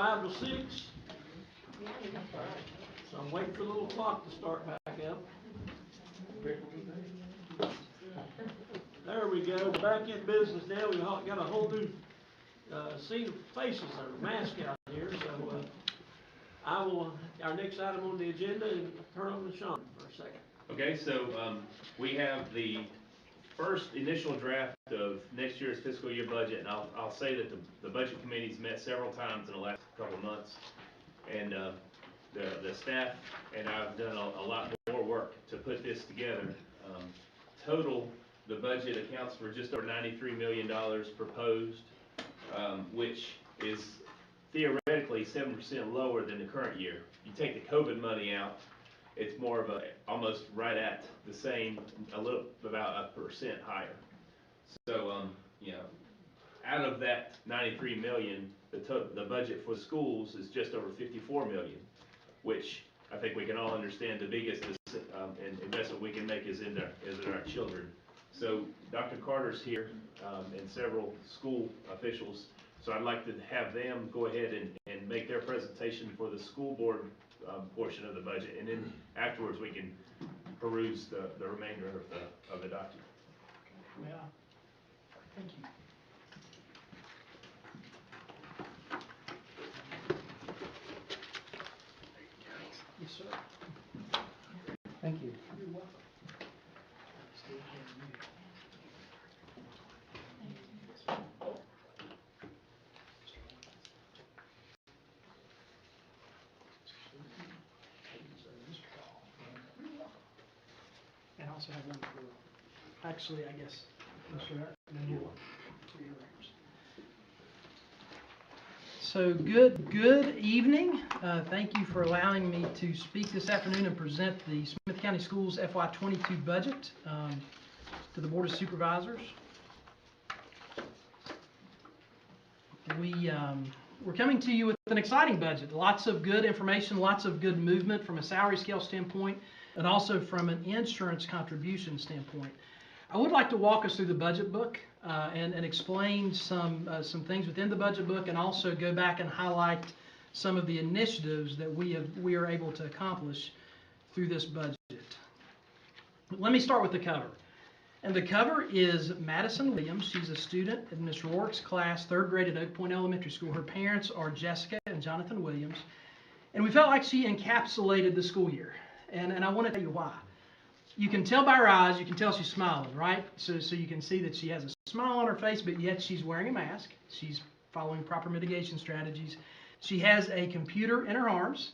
5 to 6. So I'm waiting for the little clock to start back up. There we go, back in business now. We've got a whole new scene of faces or mask out here. So our next item on the agenda, and turn over to Sean for a second. Okay, so we have the first initial draft of next year's fiscal year budget, and I'll say that the budget committee's met several times in the last couple of months, and the staff and I've done a lot more work to put this together. Total, the budget accounts for just over $93 million proposed, which is theoretically 7% lower than the current year. You take the COVID money out, it's more of almost right at the same, about 1% higher. So, you know, out of that 93 million, the budget for schools is just over 54 million, which I think we can all understand the biggest investment we can make is in our children. So Dr. Carter's here and several school officials. So I'd like to have them go ahead and make their presentation for the school board portion of the budget, and then afterwards we can peruse the remainder of the document. Yeah. Thank you. Yes, sir. Thank you. You're welcome. And I also have one for, actually, I guess, Mr. And then you'll to your records. So good evening. Thank you for allowing me to speak this afternoon and present the Smyth County Schools FY22 budget to the Board of Supervisors. We're coming to you with an exciting budget. Lots of good information, lots of good movement from a salary scale standpoint, and also from an insurance contribution standpoint. I would like to walk us through the budget book and explain some things within the budget book, and also go back and highlight some of the initiatives that we are able to accomplish through this budget. Let me start with the cover. And the cover is Madison Williams. She's a student in Ms. Rourke's class, 3rd grade at Oak Point Elementary School. Her parents are Jessica and Jonathan Williams. And we felt like she encapsulated the school year. And I want to tell you why. You can tell by her eyes, you can tell she's smiling, right? So you can see that she has a smile on her face, but yet she's wearing a mask. She's following proper mitigation strategies. She has a computer in her arms,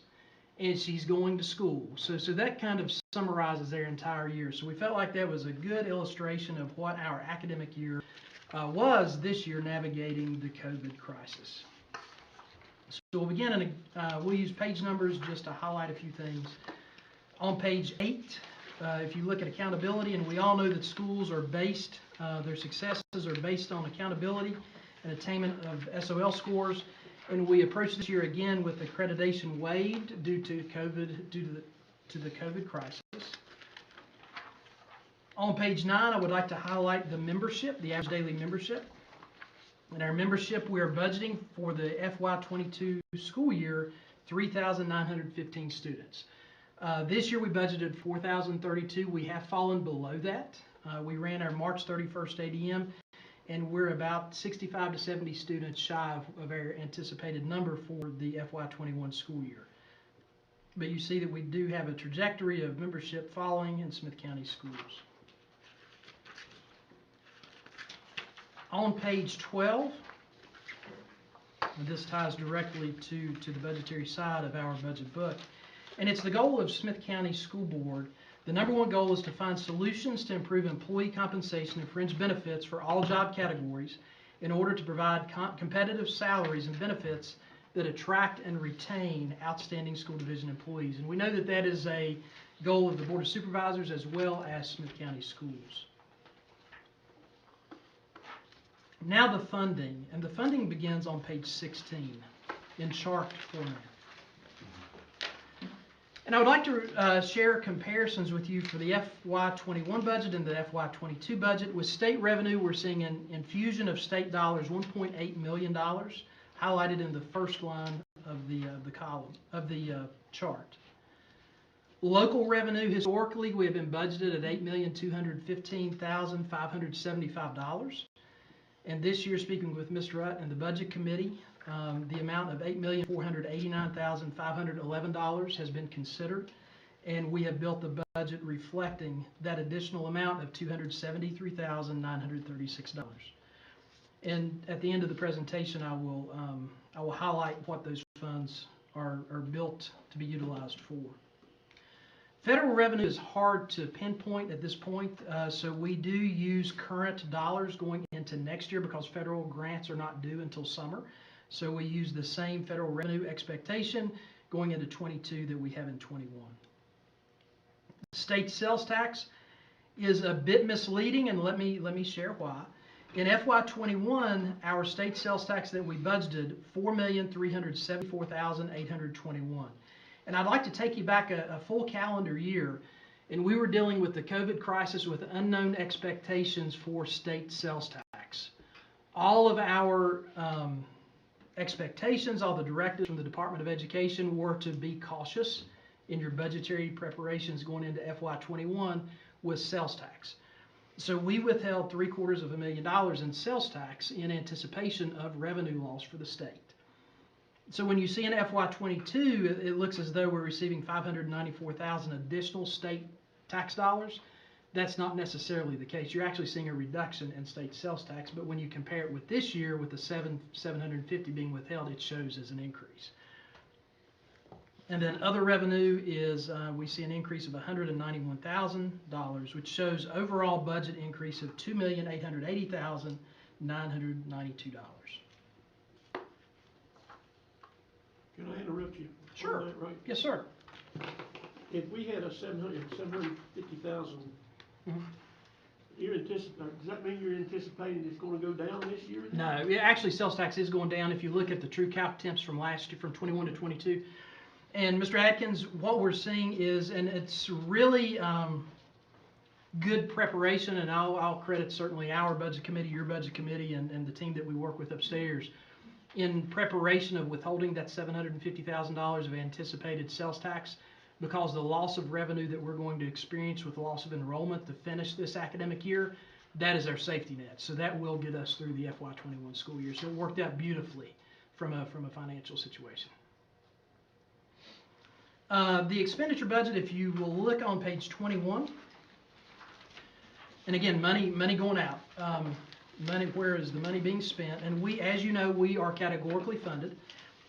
and she's going to school. So that kind of summarizes their entire year. So we felt like that was a good illustration of what our academic year was this year, navigating the COVID crisis. So we'll begin, and we'll use page numbers just to highlight a few things. On page 8, if you look at accountability, and we all know that schools are based, their successes are based on accountability and attainment of SOL scores. And we approach this year again with accreditation waived due to the COVID crisis. On page 9, I would like to highlight the membership, the average daily membership. In our membership, we are budgeting for the FY22 school year 3,915 students. This year we budgeted 4,032. We have fallen below that. We ran our March 31st ADM, and we're about 65 to 70 students shy of our anticipated number for the FY21 school year. But you see that we do have a trajectory of membership falling in Smyth County schools. On page 12, and this ties directly to the budgetary side of our budget book, and it's the goal of Smyth County School Board. The number one goal is to find solutions to improve employee compensation and fringe benefits for all job categories in order to provide competitive salaries and benefits that attract and retain outstanding school division employees. And we know that that is a goal of the Board of Supervisors as well as Smyth County Schools. Now the funding, and the funding begins on page 16 in chart format. And I would like to share comparisons with you for the FY21 budget and the FY22 budget. With state revenue, we're seeing an infusion of state dollars, $1.8 million, highlighted in the first line the column, of the chart. Local revenue, historically, we have been budgeted at $8,215,575. And this year, speaking with Mr. Rutt and the Budget Committee, the amount of $8,489,511 has been considered, and we have built the budget reflecting that additional amount of $273,936. And at the end of the presentation, I will highlight what those funds are built to be utilized for. Federal revenue is hard to pinpoint at this point, so we do use current dollars going into next year because federal grants are not due until summer. So we use the same federal revenue expectation going into 22 that we have in 21. State sales tax is a bit misleading, and let me share why. In FY21, our state sales tax that we budgeted, $4,374,821. And I'd like to take you back a full calendar year, and we were dealing with the COVID crisis with unknown expectations for state sales tax. All of our expectations, all the directives from the Department of Education were to be cautious in your budgetary preparations going into FY21 with sales tax. So we withheld $750,000 in sales tax in anticipation of revenue loss for the state. So when you see in FY22, it looks as though we're receiving $594,000 additional state tax dollars. That's not necessarily the case. You're actually seeing a reduction in state sales tax, but when you compare it with this year, with the $750 being withheld, it shows as an increase. And then other revenue is, we see an increase of $191,000, which shows overall budget increase of $2,880,992. Can I interrupt you? Sure. On that, right? Yes, sir. If we had a $750,000, does that mean you're anticipating it's gonna go down this year? No, actually, sales tax is going down if you look at the true calc temps from last year, from 21 to 22. And Mr. Atkins, what we're seeing is, and it's really good preparation, and I'll credit certainly our budget committee, your budget committee, and the team that we work with upstairs in preparation of withholding that $750,000 of anticipated sales tax, because the loss of revenue that we're going to experience with the loss of enrollment to finish this academic year, that is our safety net. So that will get us through the FY21 school year. So it worked out beautifully from a financial situation. The expenditure budget, if you will look on page 21, and again, money going out. Money, where is the money being spent? And we, as you know, we are categorically funded.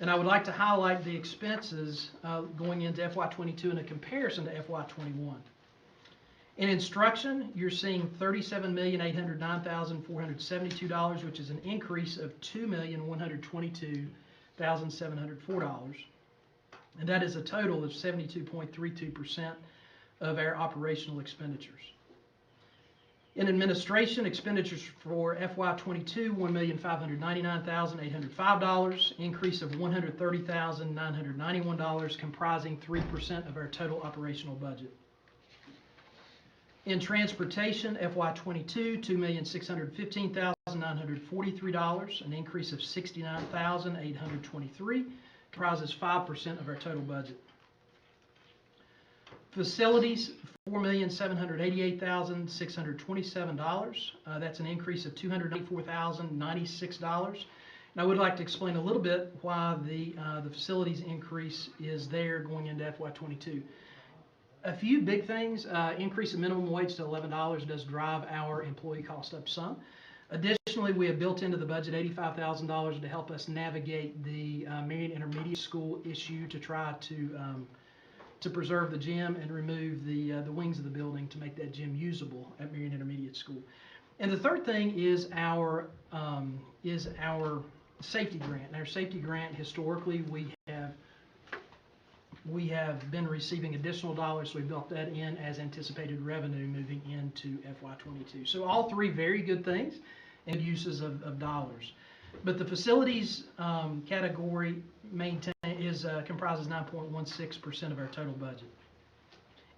And I would like to highlight the expenses going into FY22 in a comparison to FY21. In instruction, you're seeing $37,809,472, which is an increase of $2,122,704. And that is a total of 72.32% of our operational expenditures. In administration, expenditures for FY22, $1,599,805, increase of $130,991, comprising 3% of our total operational budget. In transportation, FY22, $2,615,943, an increase of $69,823, comprises 5% of our total budget. Facilities, $4,788,627. That's an increase of $294,096. And I would like to explain a little bit why the facilities increase is there going into FY22. A few big things. Increase of minimum wage to $11 does drive our employee cost up some. Additionally, we have built into the budget $85,000 to help us navigate the Marion Intermediate School issue, to try to preserve the gym and remove the wings of the building to make that gym usable at Marion Intermediate School. And the third thing is our safety grant. And our safety grant, historically, we have been receiving additional dollars, so we built that in as anticipated revenue moving into FY22. So all three very good things and uses of dollars. But the facilities category comprises 9.16% of our total budget.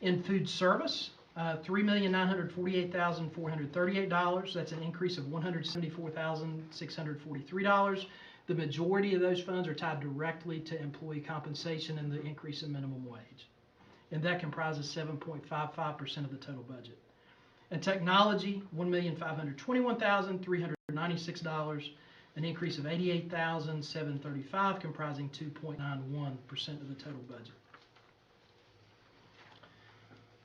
In food service, $3,948,438. That's an increase of $174,643. The majority of those funds are tied directly to employee compensation and the increase in minimum wage. And that comprises 7.55% of the total budget. And technology, $1,521,396, an increase of $88,735, comprising 2.91% of the total budget.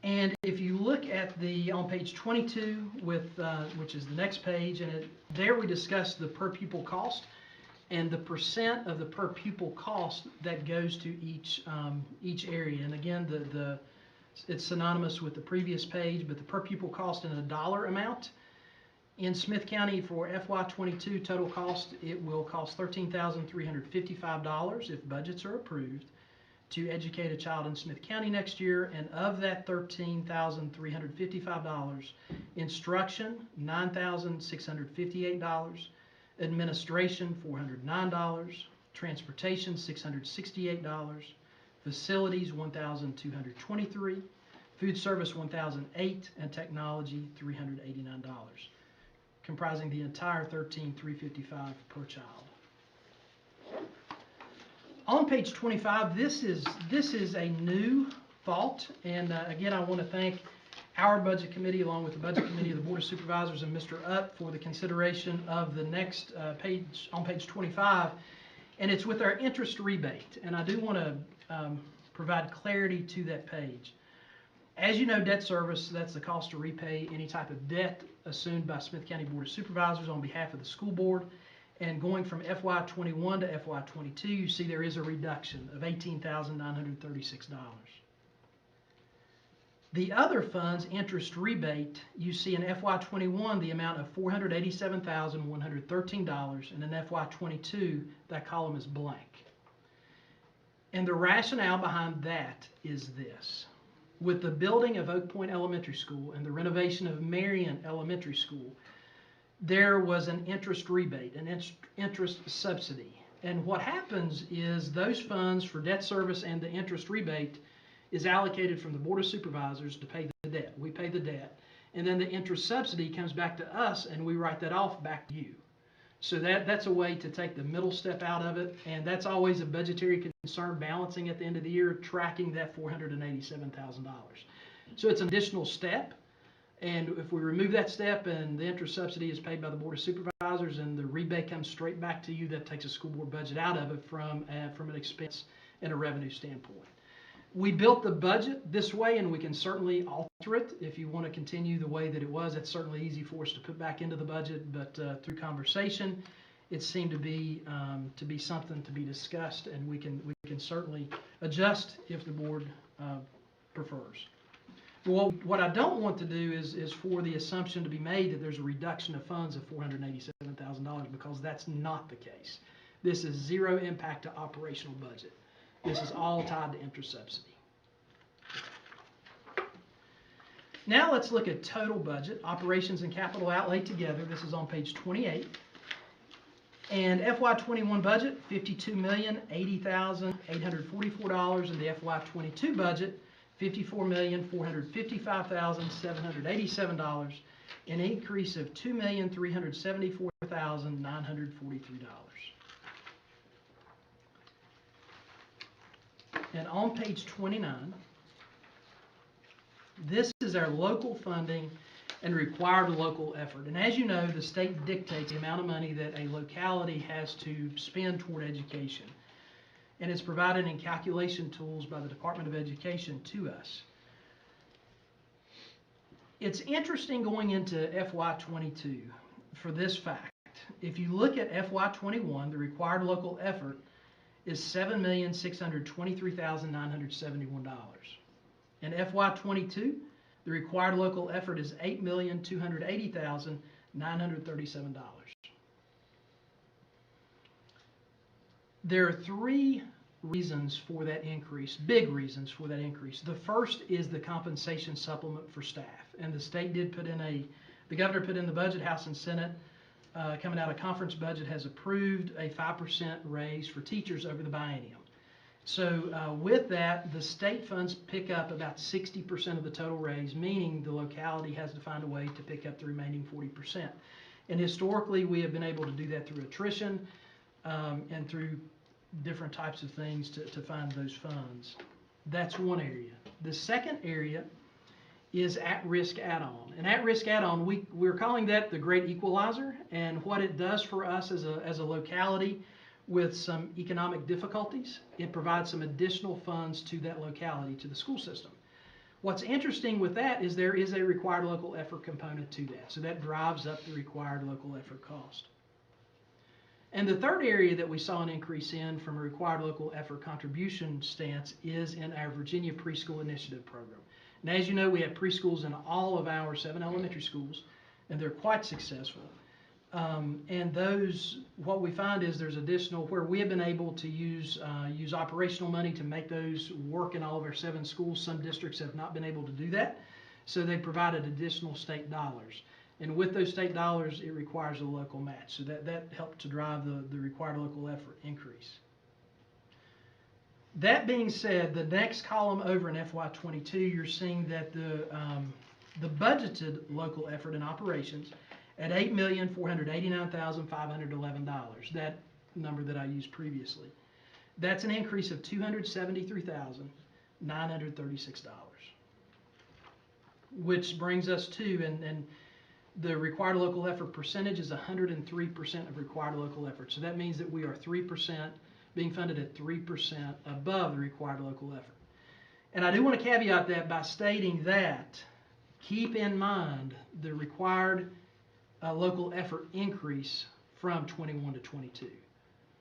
And if you look at on page 22, which is the next page, and there we discuss the per pupil cost and the percent of the per pupil cost that goes to each area. And again, it's synonymous with the previous page, but the per pupil cost in a dollar amount. In Smyth County for FY22 total cost, it will cost $13,355 if budgets are approved to educate a child in Smyth County next year. And of that $13,355, instruction $9,658, administration $409, transportation $668, facilities $1,223, food service $1,008, and technology $389, comprising the entire $13,355 per child. On page 25, this is a new thought, and again, I want to thank our budget committee along with the budget committee of the Board of Supervisors and Mr. Upp for the consideration of the next page on page 25, and it's with our interest rebate. And I do want to provide clarity to that page. As you know, debt service, that's the cost to repay any type of debt assumed by Smyth County Board of Supervisors on behalf of the school board. And going from FY21 to FY22, you see there is a reduction of $18,936. The other funds, interest rebate, you see in FY21 the amount of $487,113, and in FY22 that column is blank. And the rationale behind that is this. With the building of Oak Point Elementary School and the renovation of Marion Elementary School, there was an interest rebate, an interest subsidy. And what happens is those funds for debt service and the interest rebate is allocated from the Board of Supervisors to pay the debt. We pay the debt. And then the interest subsidy comes back to us and we write that off back to you. So that's a way to take the middle step out of it. And that's always a budgetary concern, balancing at the end of the year, tracking that $487,000. So it's an additional step. And if we remove that step and the interest subsidy is paid by the Board of Supervisors and the rebate comes straight back to you, that takes a school board budget out of it from an expense and a revenue standpoint. We built the budget this way, and we can certainly alter it if you want to continue the way that it was. It's certainly easy for us to put back into the budget, but through conversation, it seemed to be something to be discussed, and we can certainly adjust if the board prefers. Well, what I don't want to do is for the assumption to be made that there's a reduction of funds of $487,000, because that's not the case. This is zero impact to operational budget. This is all tied to interest subsidy. Now let's look at total budget, operations and capital outlay together. This is on page 28. And FY21 budget, $52,080,844, and the FY22 budget, $54,455,787, an increase of $2,374,943. And on page 29, this is our local funding and required local effort. And as you know, the state dictates the amount of money that a locality has to spend toward education. And it's provided in calculation tools by the Department of Education to us. It's interesting going into FY22 for this fact. If you look at FY21, the required local effort is $7,623,971. In FY22, the required local effort is $8,280,937. There are three reasons for that increase, big reasons for that increase. The first is the compensation supplement for staff, and the state did put in the governor put in the budget, House and Senate, coming out of conference budget, has approved a 5% raise for teachers over the biennium. So with that, the state funds pick up about 60% of the total raise, meaning the locality has to find a way to pick up the remaining 40%. And historically, we have been able to do that through attrition. and through different types of things to find those funds. That's one area. The second area is at-risk add-on. And at-risk add-on, we're calling that the great equalizer, and what it does for us as a locality with some economic difficulties, it provides some additional funds to that locality, to the school system. What's interesting with that is there is a required local effort component to that, so that drives up the required local effort cost. And the third area that we saw an increase in from a required local effort contribution stance is in our Virginia Preschool Initiative program. And as you know, we have preschools in all of our 7 elementary schools, and they're quite successful. And those, what we find is there's additional, where we have been able to use operational money to make those work in all of our 7 schools. Some districts have not been able to do that, so they provided additional state dollars. And with those state dollars, it requires a local match. So that helped to drive the required local effort increase. That being said, the next column over in FY22, you're seeing that the budgeted local effort in operations at $8,489,511, that number that I used previously. That's an increase of $273,936, which brings us to, and the required local effort percentage is 103% of required local effort. So that means that we are 3%, being funded at 3% above the required local effort. And I do want to caveat that by stating that, keep in mind the required local effort increase from 21 to 22.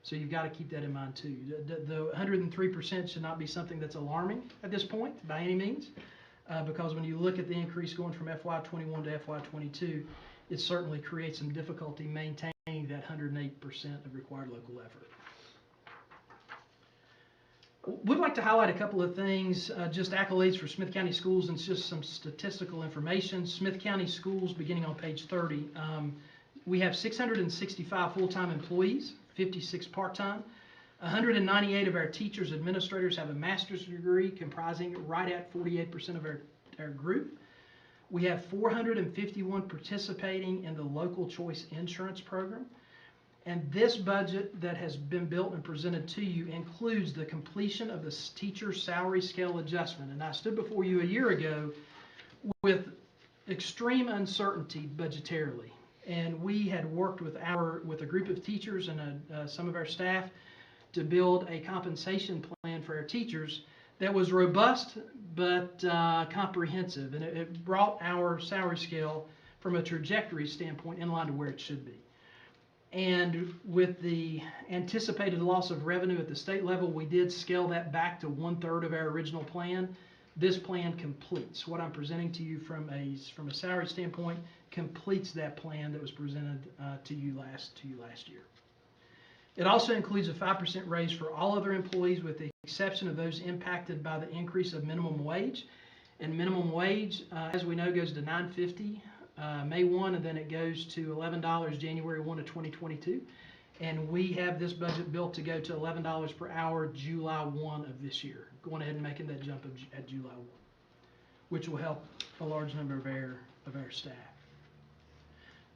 So you've got to keep that in mind too. The 103% should not be something that's alarming at this point by any means. Because when you look at the increase going from FY21 to FY22, it certainly creates some difficulty maintaining that 108% of required local effort. We'd like to highlight a couple of things, just accolades for Smyth County Schools and just some statistical information. Smyth County Schools, beginning on page 30, we have 665 full-time employees, 56 part-time. 198 of our teachers, administrators have a master's degree, comprising right at 48% of our group. We have 451 participating in the local choice insurance program. And this budget that has been built and presented to you includes the completion of the teacher salary scale adjustment. And I stood before you a year ago with extreme uncertainty budgetarily. And we had worked with a group of teachers and some of our staff to build a compensation plan for our teachers that was robust but comprehensive, and it brought our salary scale from a trajectory standpoint in line to where it should be. And with the anticipated loss of revenue at the state level, we did scale that back to 1/3 of our original plan. This plan completes what I'm presenting to you from a salary standpoint, completes that plan that was presented to you last year. It also includes a 5% raise for all other employees with the exception of those impacted by the increase of minimum wage. And minimum wage, as we know, goes to $9.50 May 1, and then it goes to $11 January 1 of 2022. And we have this budget built to go to $11 per hour July 1 of this year, going ahead and making that jump at July 1, which will help a large number of our staff.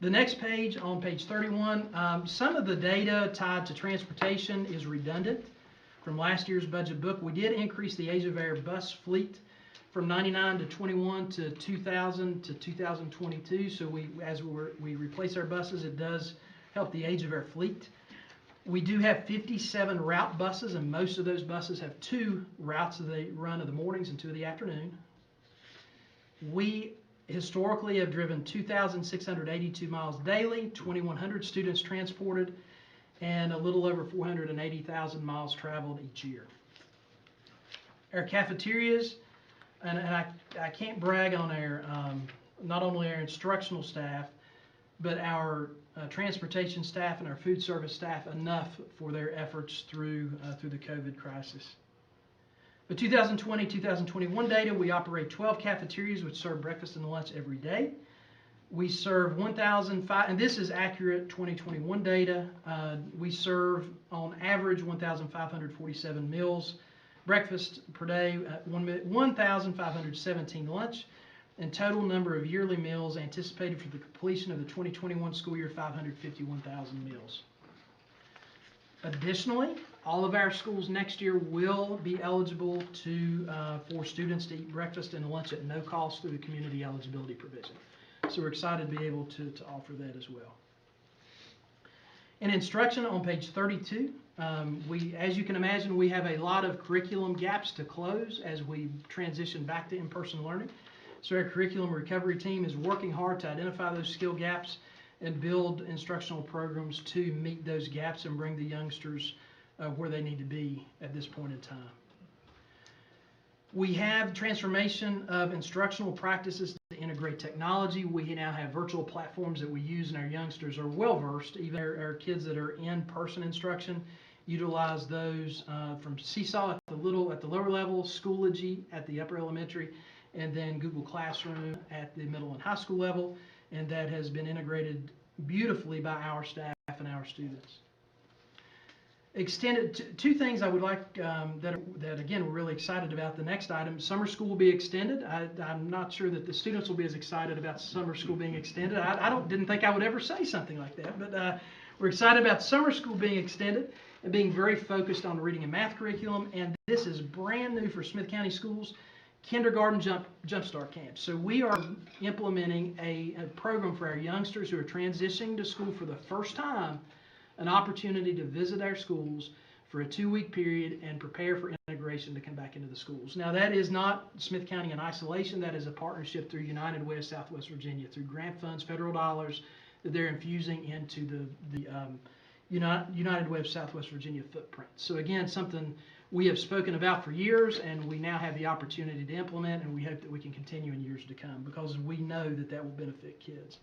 The next page, on page 31, some of the data tied to transportation is redundant from last year's budget book. We did increase the age of our bus fleet from 99 to 21 to 2000 to 2022. So as we replace our buses, it does help the age of our fleet. We do have 57 route buses, and most of those buses have 2 routes that they run in the mornings and 2 in the afternoon. We historically have driven 2,682 miles daily, 2,100 students transported, and a little over 480,000 miles traveled each year. Our cafeterias, and I can't brag on our, not only our instructional staff, but our transportation staff and our food service staff enough for their efforts through the COVID crisis. The 2020-2021 data, we operate 12 cafeterias which serve breakfast and lunch every day. We serve 1,005, and this is accurate 2021 data. We serve on average 1,547 meals, breakfast per day, 1,517 lunch, and total number of yearly meals anticipated for the completion of the 2021 school year, 551,000 meals. Additionally, all of our schools next year will be eligible for students to eat breakfast and lunch at no cost through the community eligibility provision. So we're excited to be able to offer that as well. In instruction on page 32, as you can imagine, we have a lot of curriculum gaps to close as we transition back to in-person learning. So our curriculum recovery team is working hard to identify those skill gaps and build instructional programs to meet those gaps and bring the youngsters where they need to be at this point in time. We have transformation of instructional practices to integrate technology. We now have virtual platforms that we use, and our youngsters are well versed. Even our kids that are in-person instruction utilize those from Seesaw at the lower level, Schoology at the upper elementary, and then Google Classroom at the middle and high school level, and that has been integrated beautifully by our staff and our students. Extended, two things I would like that again we're really excited about. The next item, summer school will be extended. I'm not sure that the students will be as excited about summer school being extended. I didn't think I would ever say something like that, but we're excited about summer school being extended and being very focused on reading and math curriculum. And this is brand new for Smyth County Schools, kindergarten jumpstart camps. So we are implementing a program for our youngsters who are transitioning to school for the first time, an opportunity to visit our schools for a 2-week period and prepare for integration to come back into the schools. Now that is not Smyth County in isolation. That is a partnership through United Way of Southwest Virginia, through grant funds, federal dollars that they're infusing into the United Way of Southwest Virginia footprint. So again, something we have spoken about for years, and we now have the opportunity to implement, and we hope that we can continue in years to come because we know that that will benefit kids.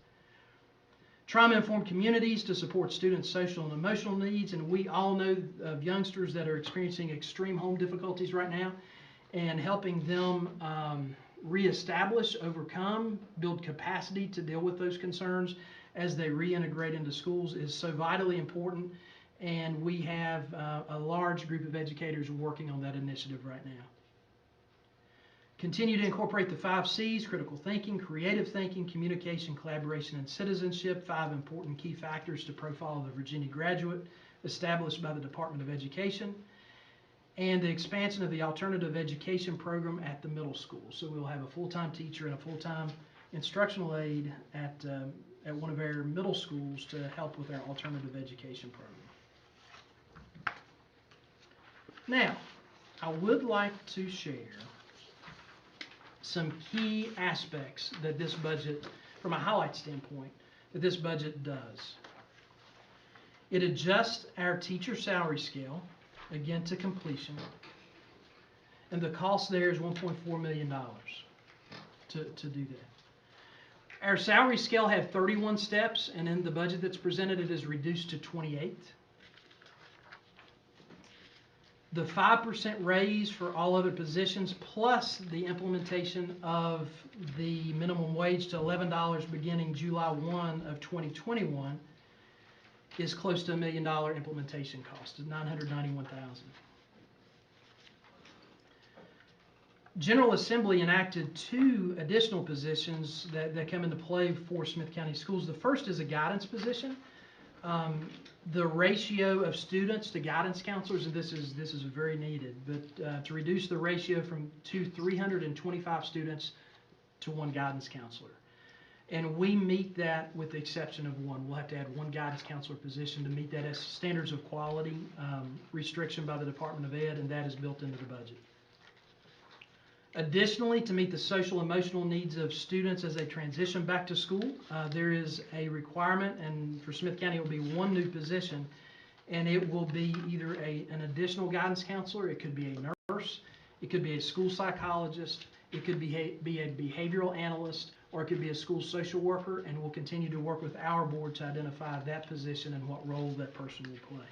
Trauma-informed communities to support students' social and emotional needs, and we all know of youngsters that are experiencing extreme home difficulties right now, and helping them reestablish, overcome, build capacity to deal with those concerns as they reintegrate into schools is so vitally important, and we have a large group of educators working on that initiative right now. Continue to incorporate the 5 C's: critical thinking, creative thinking, communication, collaboration, and citizenship, 5 important key factors to profile the Virginia graduate established by the Department of Education, and the expansion of the alternative education program at the middle school. So we'll have a full-time teacher and a full-time instructional aide at one of our middle schools to help with our alternative education program. Now, I would like to share some key aspects that this budget, from a highlight standpoint, that this budget does. It adjusts our teacher salary scale, again to completion, and the cost there is $1.4 million to do that. Our salary scale had 31 steps, and in the budget that's presented, it is reduced to 28. The 5% raise for all other positions, plus the implementation of the minimum wage to $11 beginning July 1 of 2021, is close to $1 million implementation cost, $991,000. General Assembly enacted 2 additional positions that come into play for Smyth County Schools. The first is a guidance position. The ratio of students to guidance counselors, and this is very needed, but to reduce the ratio from 325 students to 1 guidance counselor. And we meet that with the exception of 1. We'll have to add 1 guidance counselor position to meet that as standards of quality restriction by the Department of Ed, and that is built into the budget. Additionally, to meet the social emotional needs of students as they transition back to school, there is a requirement, and for Smyth County it will be 1 new position, and it will be either an additional guidance counselor, it could be a nurse, it could be a school psychologist, it could be a behavioral analyst, or it could be a school social worker, and we'll continue to work with our board to identify that position and what role that person will play.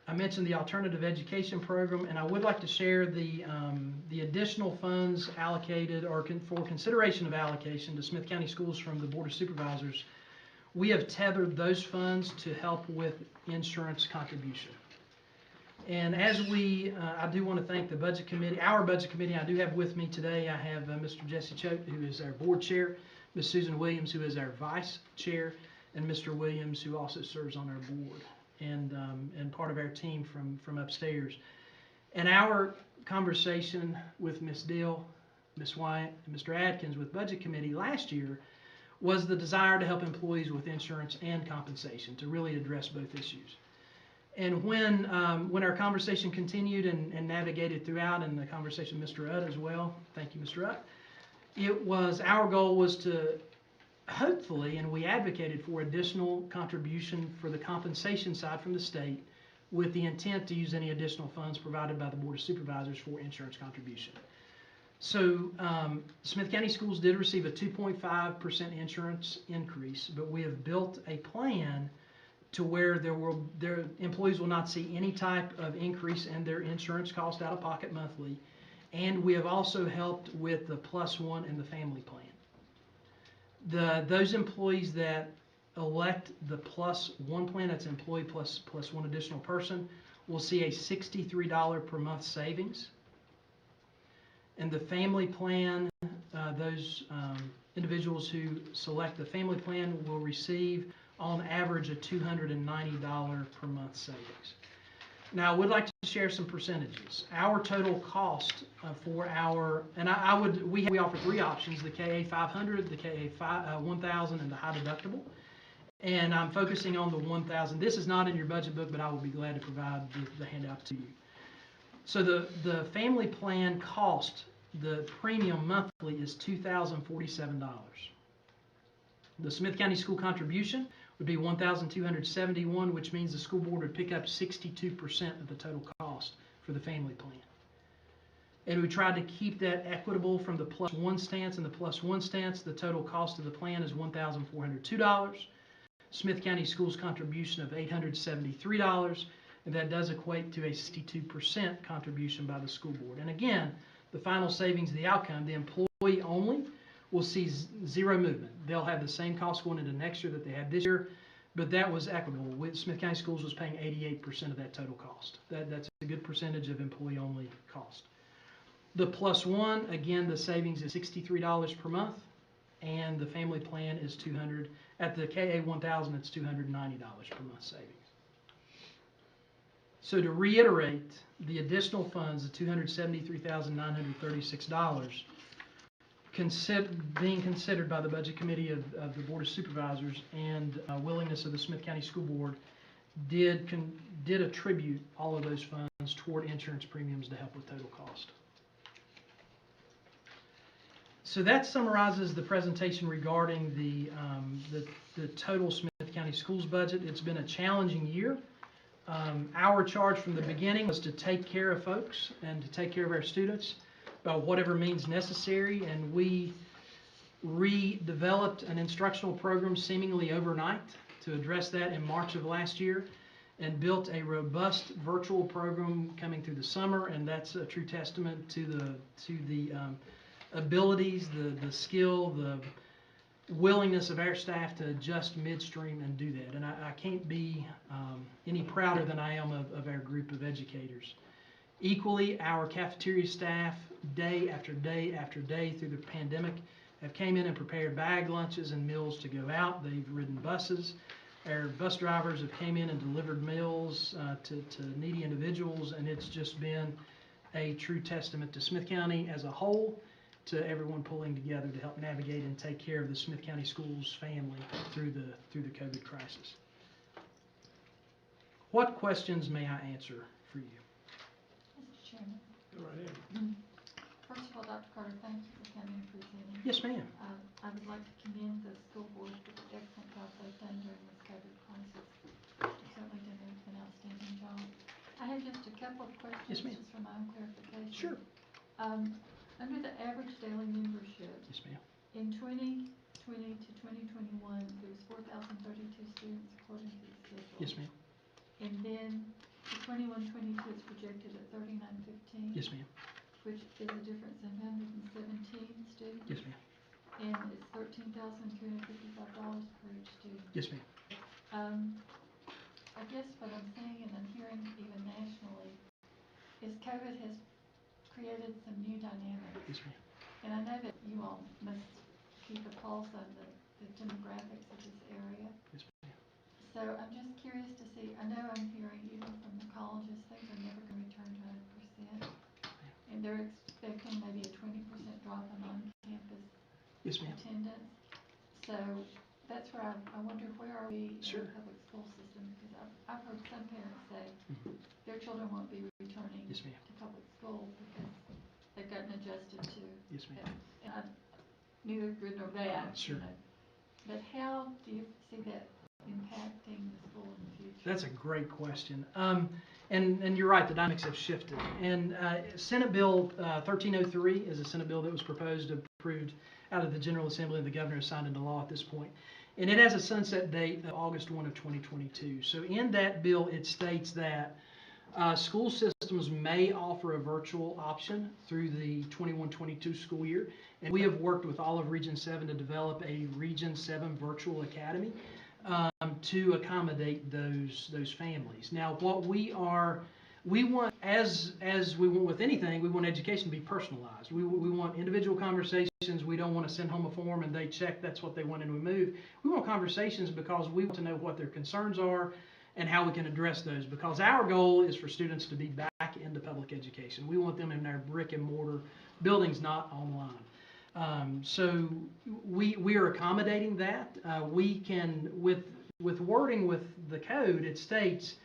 I mentioned the alternative education program, and I would like to share the additional funds allocated or for consideration of allocation to Smyth County Schools from the Board of Supervisors. We have tethered those funds to help with insurance contribution. And as I do want to thank the Budget Committee, our Budget Committee. I do have with me today, I have Mr. Jesse Choate, who is our Board Chair, Ms. Susan Williams, who is our Vice Chair, and Mr. Williams, who also serves on our board, and part of our team from upstairs. And our conversation with Ms. Dill, Ms. Wyatt, and Mr. Adkins with Budget Committee last year was the desire to help employees with insurance and compensation, to really address both issues. And when our conversation continued and navigated throughout, and the conversation with Mr. Utt as well, thank you, Mr. Utt, our goal was to hopefully, and we advocated for additional contribution for the compensation side from the state, with the intent to use any additional funds provided by the Board of Supervisors for insurance contribution. So Smyth County Schools did receive a 2.5% insurance increase, but we have built a plan to where their employees will not see any type of increase in their insurance cost out of pocket monthly. And we have also helped with the +1 and the family plan. Those employees that elect the +1 plan, that's employee plus one additional person, will see a $63 per month savings. And the family plan, those individuals who select the family plan will receive on average a $290 per month savings. Now I would like to share some percentages. Our total cost for our, and we offer 3 options: the KA 500, the KA 1000, and the high deductible. And I'm focusing on the 1000. This is not in your budget book, but I will be glad to provide the handout to you. So the family plan cost, the premium monthly is $2,047. The Smyth County School contribution would be $1,271, which means the school board would pick up 62% of the total cost for the family plan. And we tried to keep that equitable from the +1 stance. And the +1 stance, the total cost of the plan is $1,402. Smyth County Schools contribution of $873, and that does equate to a 62% contribution by the school board. And again, the final savings, the outcome, the employee only will see zero movement. They'll have the same cost going into next year that they had this year, but that was equitable. Smyth County Schools was paying 88% of that total cost. That's a good percentage of employee-only cost. The +1, again, the savings is $63 per month, and the family plan is $200. At the KA 1000, it's $290 per month savings. So to reiterate, the additional funds, the $273,936, being considered by the Budget Committee of the Board of Supervisors and willingness of the Smyth County School Board, did attribute all of those funds toward insurance premiums to help with total cost. So that summarizes the presentation regarding the total Smyth County Schools budget. It's been a challenging year. Our charge from the beginning was to take care of folks and to take care of our students by whatever means necessary, and we redeveloped an instructional program seemingly overnight to address that in March of last year, and built a robust virtual program coming through the summer, and that's a true testament to the abilities, the skill, the willingness of our staff to adjust midstream and do that. And I can't be any prouder than I am of our group of educators. Equally, our cafeteria staff, day after day after day through the pandemic, have came in and prepared bag lunches and meals to go out. They've ridden buses. Our bus drivers have came in and delivered meals to needy individuals, and it's just been a true testament to Smyth County as a whole, to everyone pulling together to help navigate and take care of the Smyth County Schools family through the COVID crisis. What questions may I answer for you? Mr. Chairman. Go right ahead. First of all, Dr. Carter, thank you for coming and presenting. Yes, ma'am. I would like to commend the school board for the excellent job they've done during this COVID crisis. They've certainly done an outstanding job. I have just a couple of questions. Yes, ma'am. Just for my own clarification. Sure. Under the average daily membership, Yes, ma'am. in 2020 to 2021, there was 4,032 students according to the schedule. Yes, ma'am. And then for 21-22, it's projected at 3,915. Yes, ma'am. Which is a difference in 117 students. Yes, ma'am. And it's $13,255 per each student. Yes, ma'am. I guess what I'm saying, and I'm hearing even nationally, is COVID has created some new dynamics. Yes, ma'am. And I know that you all must keep a pulse on the the demographics of this area. Yes, ma'am. So I'm just curious to see, I know I'm hearing even from the colleges, things are never gonna return to 100%. And they're expecting maybe a 20% drop in on-campus Yes, ma'am. attendance. So that's where I wonder, where are we in Sure. the public school system? Because I've heard some parents say their children won't be returning Yes, ma'am. to public school because they've gotten adjusted to. Yes, ma'am. Neither good nor bad. Sure. You know. But how do you see that impacting the school in the future? That's a great question. And you're right, the dynamics have shifted. And Senate Bill 1303 is a Senate bill that was proposed, approved out of the General Assembly, and the governor has signed into law at this point. And it has a sunset date of August 1 of 2022. So in that bill, it states that school systems may offer a virtual option through the 21-22 school year. And we have worked with all of Region 7 to develop a Region 7 virtual academy to accommodate those families. Now, what we want, as we want with anything, we want education to be personalized. We want individual conversations. We don't want to send home a form and they check that's what they want and we move. We want conversations because we want to know what their concerns are and how we can address those, because our goal is for students to be back into public education. We want them in their brick and mortar buildings, not online. So we are accommodating that. We can, with wording with the code, it states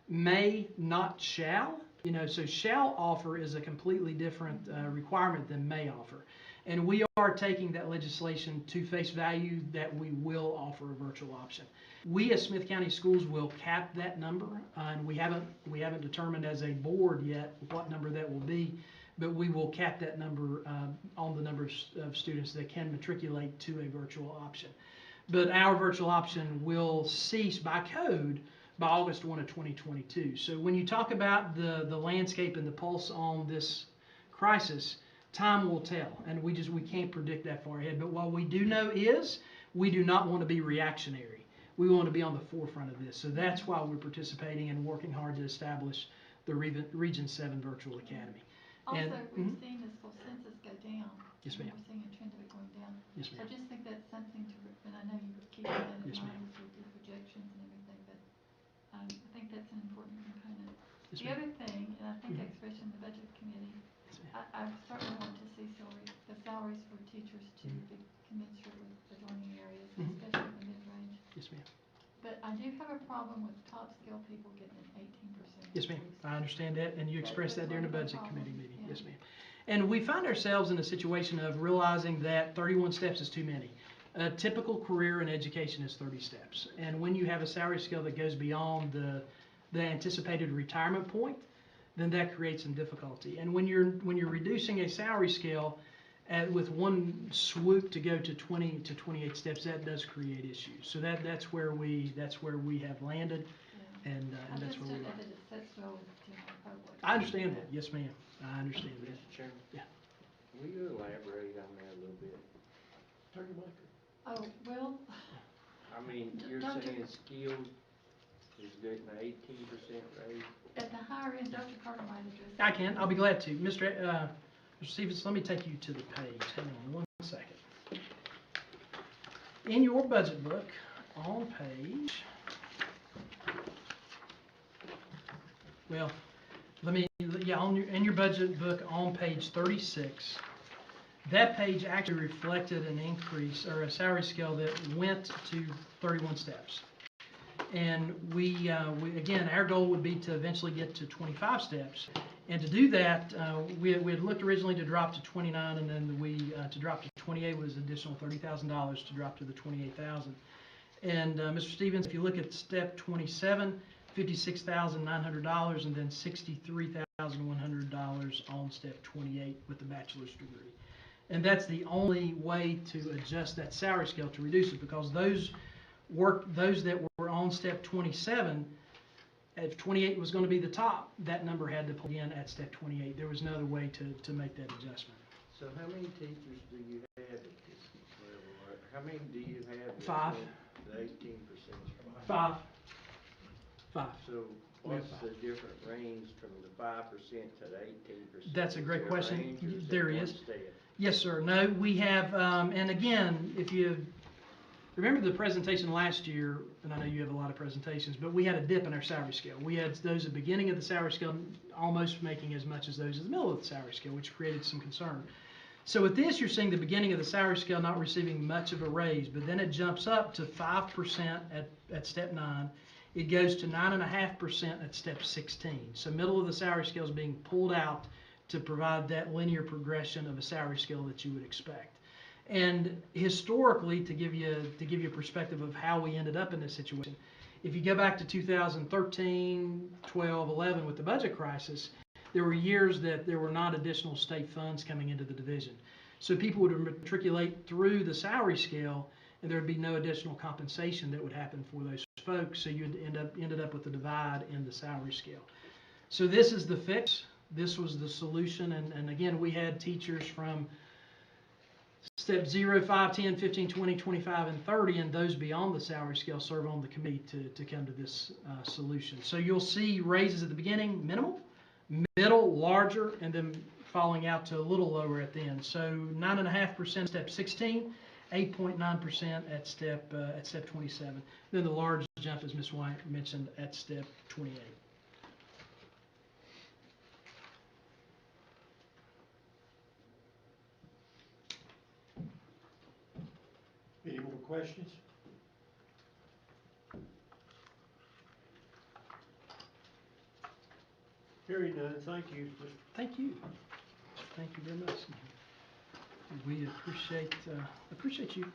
may, not shall. You know, so shall offer is a completely different requirement than may offer. And we are taking that legislation to face value that we will offer a virtual option. We as Smyth County Schools will cap that number, and we haven't determined as a board yet what number that will be, but we will cap that number on the number of students that can matriculate to a virtual option. But our virtual option will cease by code by August 1 of 2022. So when you talk about the landscape and the pulse on this crisis, time will tell, and we can't predict that far ahead. But what we do know is we do not want to be reactionary. We want to be on the forefront of this. So that's why we're participating and working hard to establish the Region 7 Virtual Academy. Also, And, we've seen the school census go down. Yes, ma'am. We're seeing a trend of it going down. Yes, So I ma'am. just think that's something to, and I know you keep that in Yes, ma'am. mind with your projections and everything, but I think that's an important component. Yes, The ma'am. other thing, and I think Mhm. expressed in the budget committee, Yes, ma'am. I certainly want to see the salaries for teachers to be commensurate with adjoining areas, Mhm. especially the mid-range. Yes, ma'am. But I do have a problem with top skilled people getting an 18%. Yes, ma'am. increase. I understand that, and you expressed that during the That's budget one of committee the meeting. problems, Yes, ma'am. And we find ourselves in a situation of realizing that 31 steps is too many. A typical career in education is 30 steps. And when you have a salary scale that goes beyond the anticipated retirement point, then that creates some difficulty. And when you're reducing a salary scale with one swoop to go to 20 to 28 steps, that does create issues. So that's where we have landed, Yeah. and I that's just where we don't know are. that it sets well with the general public. I understand that. Yes, ma'am. I understand that. Mr. Chairman? Yeah. Will you elaborate on that a little bit? Turn your mic Oh, well, I mean, you're Dr. saying skilled is getting an 18% raise? at the higher end, Dr. Carter might address. I that. can. I'll be glad to. Mr. Stevens, let me take you to the page. Hang on one second. In your budget book, on page, well, in your budget book on page 36, that page actually reflected an increase or a salary scale that went to 31 steps. And we again, our goal would be to eventually get to 25 steps. And to do that, we had looked originally to drop to 29, and then to drop to 28 was additional $30,000 to drop to the 28,000. And Mr. Stevens, if you look at step 27, $56,900, and then $63,100 on step 28 with the bachelor's degree. And that's the only way to adjust that salary scale to reduce it, because those that were on step 27, if 28 was going to be the top, that number had to pull in at step 28. There was no other way to make that adjustment. So how many teachers do you have at this level? Or how many do you have? that 5. went The 18%? 5. So We have what's the different range from the 5% to the 18%? That's a great Is there question. range, or is it There one is. step? Yes, sir. No, we have, and again, if you remember the presentation last year, and I know you have a lot of presentations, but we had a dip in our salary scale. We had those at the beginning of the salary scale almost making as much as those in the middle of the salary scale, which created some concern. So with this, you're seeing the beginning of the salary scale not receiving much of a raise, but then it jumps up to 5% at step 9. It goes to 9.5% at step 16. So middle of the salary scale is being pulled out to provide that linear progression of a salary scale that you would expect. And historically, to give you a perspective of how we ended up in this situation, if you go back to 2013, 12, 11 with the budget crisis, there were years that there were not additional state funds coming into the division. So people would matriculate through the salary scale, and there would be no additional compensation that would happen for those folks. So you'd ended up with a divide in the salary scale. So this is the fix. This was the solution. And again, we had teachers from step 0, 5, 10, 15, 20, 25, and 30, and those beyond the salary scale serve on the committee to come to this solution. So you'll see raises at the beginning, minimal, middle, larger, and then falling out to a little lower at the end. So 9.5% step 16, 8.9% at step 27. Then the large jump, as Ms. White mentioned, at step 28. Any more questions? Hearing none, thank you. Thank you. Thank you very much. We appreciate you.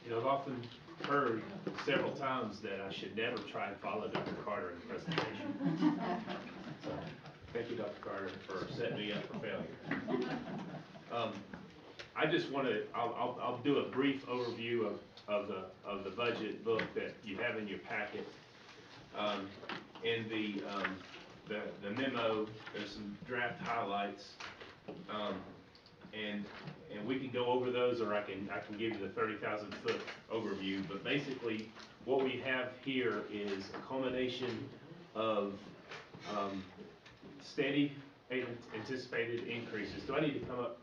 You know, I've often heard several times that I should never try and follow Dr. Carter in the presentation. So, thank you, Dr. Carter, for setting me up for failure. I just want to, I'll do a brief overview of the budget book that you have in your packet. In the memo, there's some draft highlights, and we can go over those, or I can give you the 30,000 foot overview. But basically, what we have here is a culmination of steady anticipated increases. Do I need to come up?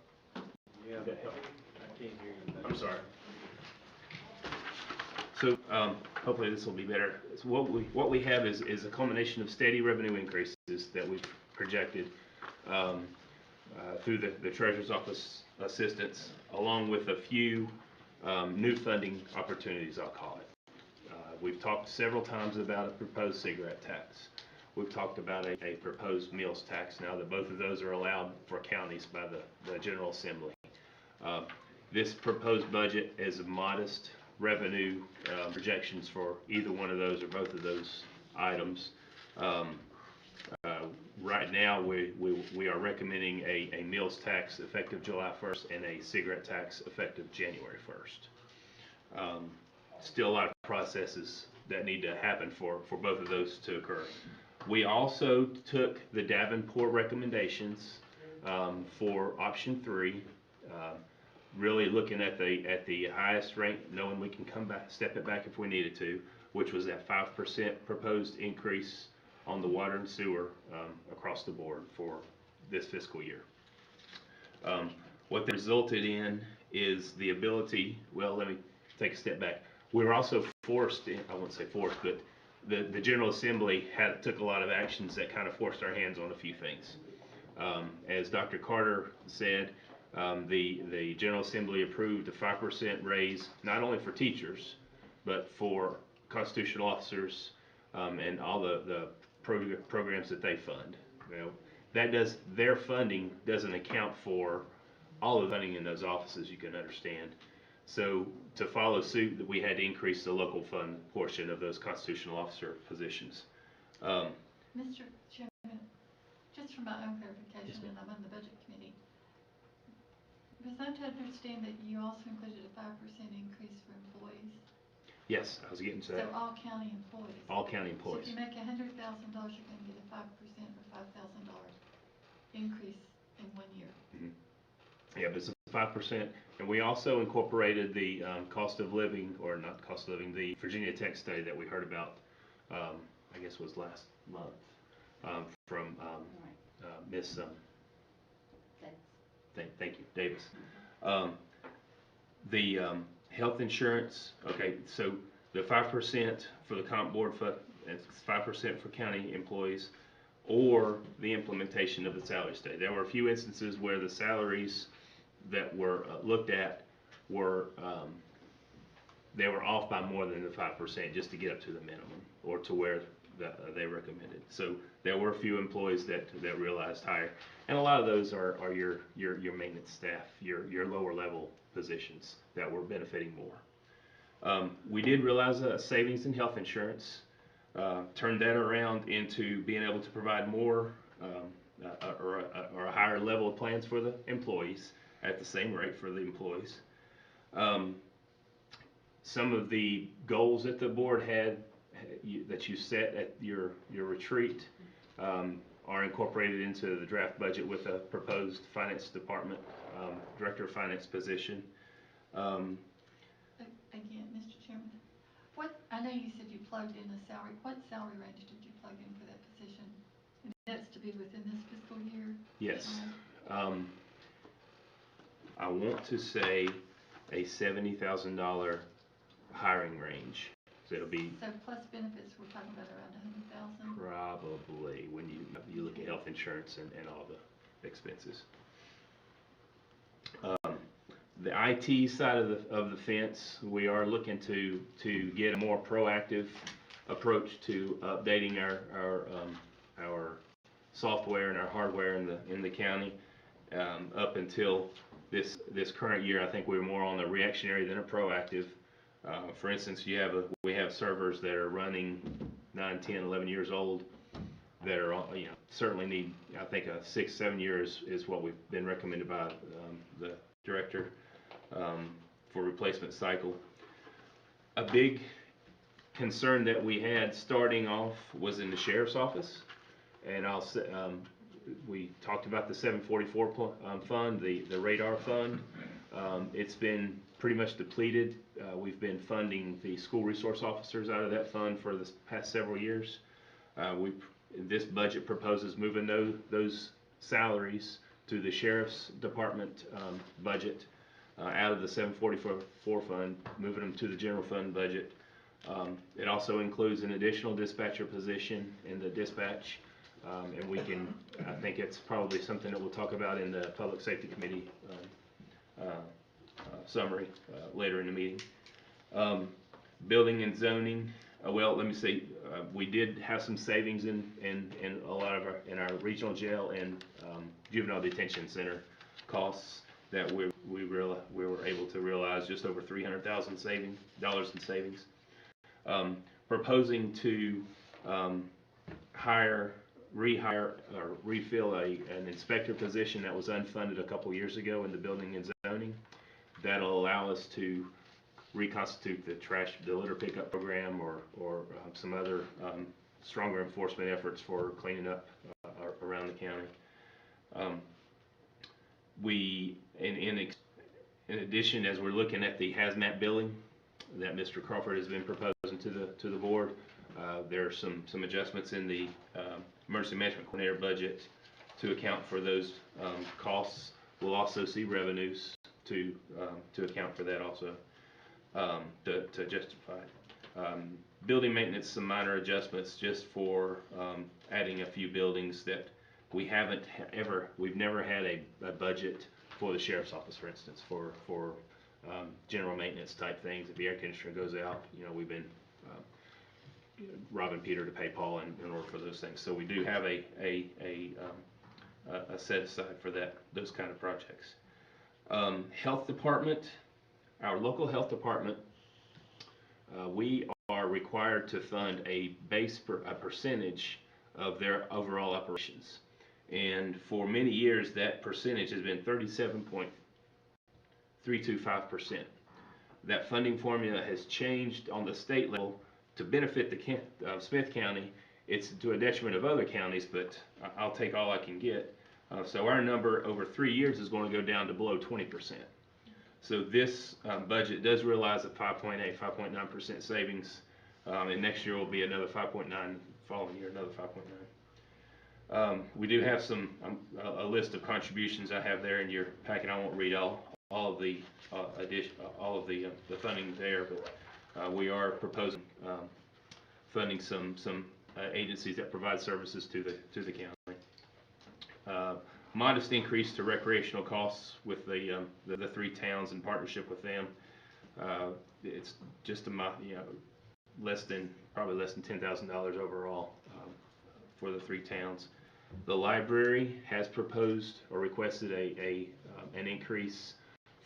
Yeah, That help? I can't hear you. I'm sorry. So hopefully this will be better. So what we have is a culmination of steady revenue increases that we've projected through the Treasurer's Office assistance, along with a few new funding opportunities, I'll call it. We've talked several times about a proposed cigarette tax. We've talked about a proposed meals tax now that both of those are allowed for counties by the General Assembly. This proposed budget is a modest revenue projections for either one of those or both of those items. Right now, we are recommending a meals tax effective July 1st and a cigarette tax effective January 1st. Still a lot of processes that need to happen for both of those to occur. We also took the Davenport recommendations for option 3, really looking at the highest rank, knowing we can come back, step it back if we needed to, which was that 5% proposed increase on the water and sewer across the board for this fiscal year. What that resulted in is the ability, well, let me take a step back. We were also forced, I won't say forced, but the General Assembly took a lot of actions that kind of forced our hands on a few things. As Dr. Carter said, the General Assembly approved a 5% raise, not only for teachers, but for constitutional officers and all the programs that they fund. You know, their funding doesn't account for all of the funding in those offices, you can understand. So to follow suit, we had to increase the local fund portion of those constitutional officer positions. Mr. Chairman, just for my own clarification, and I'm on the budget committee, was I to understand that you also included a 5% increase for employees? Yes, I was getting to that. So all county employees? All county employees. So if you make $100,000, you're going to get a 5% or $5,000 increase in 1 year? Mm-hmm. Yeah, but it's a 5%, and we also incorporated the cost of living, or not cost of living, the Virginia Tech study that we heard about, I guess was last month, from Miss thank you, Davis. The health insurance, okay, so the 5% for the comp board fund, it's 5% for county employees, or the implementation of the salary study. There were a few instances where the salaries that were looked at were, they were off by more than the 5% just to get up to the minimum, or to where they recommended. So there were a few employees that realized higher, and a lot of those are your maintenance staff, your lower level positions that were benefiting more. We did realize a savings in health insurance, turned that around into being able to provide more or a higher level of plans for the employees at the same rate for the employees. Some of the goals that the board had that you set at your retreat are incorporated into the draft budget with a proposed finance department director of finance position. Again, Mr. Chairman, I know you said you plugged in a salary. What salary range did you plug in for that position? And that's to be within this fiscal year? Yes. I want to say a $70,000 hiring range. So it'll be So plus benefits, we're talking about around 100,000? probably, when you look at health insurance and all the expenses. The IT side of the fence, we are looking to get a more proactive approach to updating our software and our hardware in the county. Up until this current year, I think we were more on the reactionary than a proactive. For instance, we have servers that are running 9, 10, 11 years old that are, certainly need, I think 6-7 years is what we've been recommended by the director for replacement cycle. A big concern that we had starting off was in the sheriff's office, and we talked about the 744 fund, the radar fund. It's been pretty much depleted. We've been funding the school resource officers out of that fund for the past several years. This budget proposes moving those salaries to the sheriff's department budget out of the 744 fund, moving them to the general fund budget. It also includes an additional dispatcher position in the dispatch, and I think it's probably something that we'll talk about in the Public Safety Committee summary later in the meeting. Building and zoning, well, let me say, we did have some savings in a lot of our regional jail and juvenile detention center costs that we were able to realize just over $300,000 in savings. Proposing to rehire or refill an inspector position that was unfunded a couple years ago in the building and zoning. That'll allow us to reconstitute the litter pickup program or some other stronger enforcement efforts for cleaning up around the county. In addition, as we're looking at the hazmat billing that Mr. Crawford has been proposing to the board, there are some adjustments in the emergency management coordinator budget to account for those costs. We'll also see revenues to account for that also, to justify it. Building maintenance, some minor adjustments just for adding a few buildings that we've never had a budget for the sheriff's office, for instance, for general maintenance type things. If the air conditioner goes out, we've been robbing Peter to pay Paul in order for those things. So we do have a set aside for those kind of projects. Health department, our local health department, we are required to fund a percentage of their overall operations. And for many years, that percentage has been 37.325%. That funding formula has changed on the state level to benefit the Smyth County. It's to a detriment of other counties, but I'll take all I can get. So our number over 3 years is going to go down to below 20%. So this budget does realize a 5.9% savings, and next year will be another 5.9, following year another 5.9. We do have a list of contributions I have there in your packet. I won't read all of the the funding there, but we are proposing funding some agencies that provide services to the county. Modest increase to recreational costs with the 3 towns in partnership with them. It's just probably less than $10,000 overall for the 3 towns. The library has proposed or requested an increase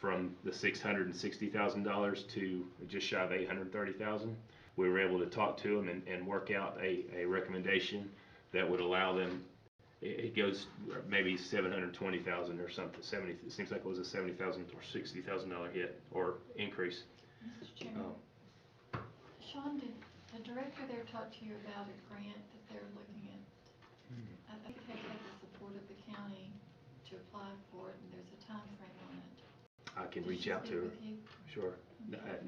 from the $660,000 to just shy of $830,000. We were able to talk to them and work out a recommendation that would allow them. It goes maybe $720,000 or something. It seems like it was a $70,000 or $60,000 hit or increase. Mr. Chairman, Sean, did the director there talk to you about a grant that they're looking at? I think it has to have the support of the county to apply for it, and there's a time frame on it. I can Did reach she out speak to her. with you? Sure.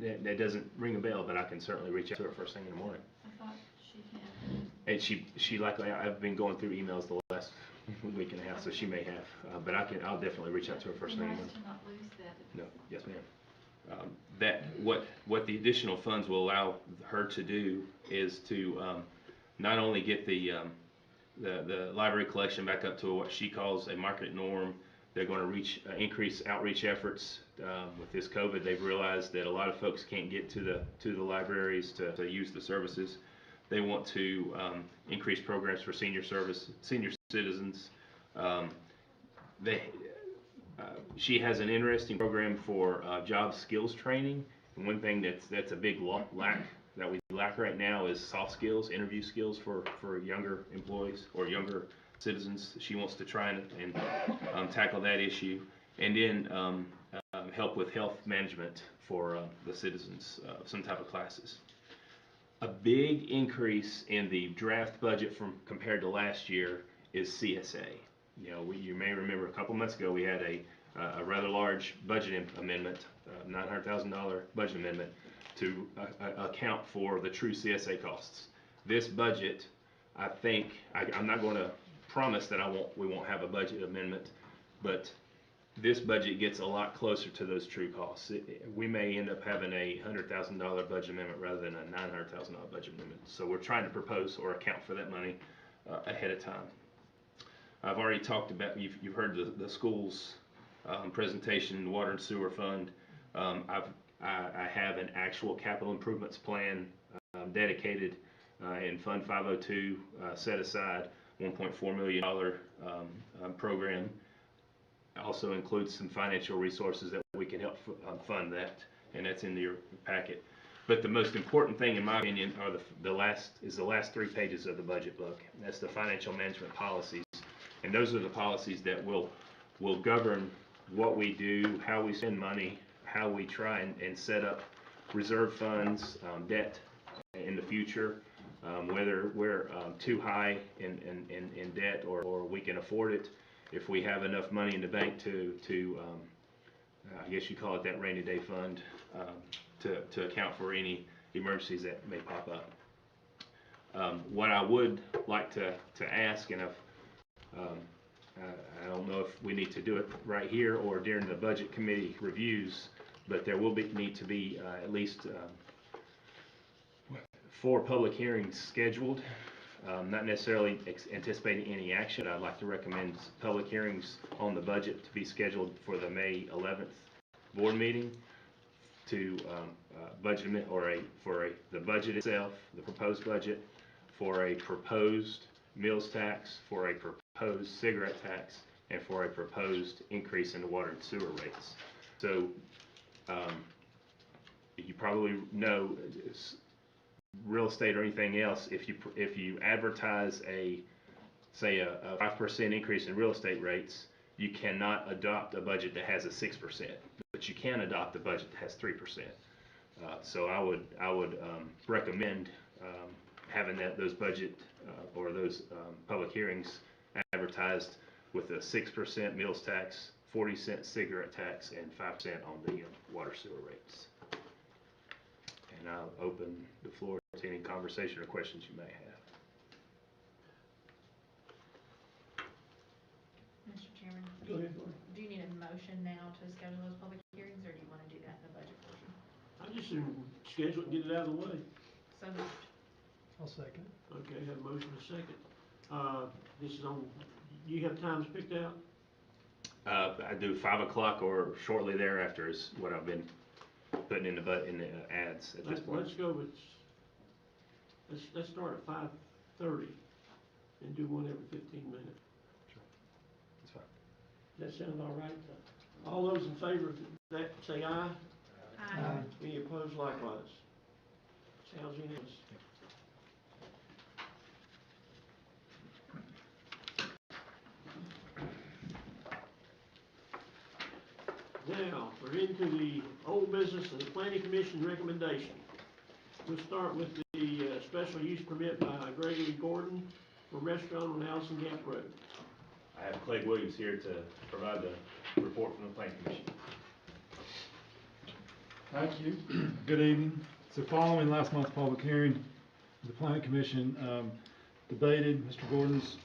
That doesn't ring a bell, but I can certainly reach out to her first thing in the morning. I thought she had. And she likely, I've been going through emails the last week and a half, so she may have. But I'll definitely reach out to her first thing in the morning. It'd be nice to not lose that. No, yes, ma'am. What the additional funds will allow her to do is to not only get the library collection back up to what she calls a market norm. They're going to increase outreach efforts. With this COVID, they've realized that a lot of folks can't get to the libraries to use the services. They want to increase programs for senior citizens. She has an interesting program for job skills training. And one thing that's a big lack that we lack right now is soft skills, interview skills for younger employees or younger citizens. She wants to try and tackle that issue, and then help with health management for the citizens, some type of classes. A big increase in the draft budget compared to last year is CSA. You may remember a couple months ago we had a rather large budget amendment, $900,000 budget amendment to account for the true CSA costs. This budget, I think, I'm not going to promise that we won't have a budget amendment, but this budget gets a lot closer to those true costs. We may end up having a $100,000 budget amendment rather than a $900,000 budget amendment. So we're trying to propose or account for that money ahead of time. I've already talked about, you've heard the schools presentation, water and sewer fund. I have an actual capital improvements plan dedicated in Fund 502, set aside $1.4 million program. Also includes some financial resources that we can help fund that, and that's in your packet. But the most important thing, in my opinion, are the last 3 pages of the budget book. And that's the financial management policies, and those are the policies that will govern what we do, how we spend money, how we try and set up reserve funds, debt in the future, whether we're too high in debt or we can afford it. If we have enough money in the bank to I guess you call it that rainy day fund, to account for any emergencies that may pop up. What I would like to ask, and I don't know if we need to do it right here or during the budget committee reviews, but there will need to be at least 4 public hearings scheduled. Not necessarily anticipating any action. I'd like to recommend public hearings on the budget to be scheduled for the May 11th board meeting to budget or the budget itself, the proposed budget, for a proposed meals tax, for a proposed cigarette tax, and for a proposed increase in the water and sewer rates. So you probably know, real estate or anything else, if you advertise say a 5% increase in real estate rates, you cannot adopt a budget that has a 6%, but you can adopt a budget that has 3%. So I would recommend having those budget or those public hearings advertised with a 6% meals tax, 40-cent cigarette tax, and 5% on the water sewer rates. And I'll open the floor to any conversation or questions you may have. Go ahead, Laura. Do you need a motion now to schedule those public hearings, or do you wanna do that in the budget portion? I just schedule it and get it out of the way. So moved. I'll second. Okay, have a motion and a second. This is on, you have times picked out? I do 5 o'clock or shortly thereafter is what I've been putting in the ads at this point. Let's go with, let's start at 5:30 and do one every 15 minutes. That's fine. Does that sound all right? All those in favor of that, say aye. Aye. Any opposed likewise? Sounds unanimous. Now, we're into the old business of the planning commission recommendation. We'll start with the special use permit by Gregory Gordon for restaurant on Allison Gap Road. I have Clay Williams here to provide the report from the planning commission. Thank you. Good evening. So following last month's public hearing, the planning commission debated Mr. Gordon's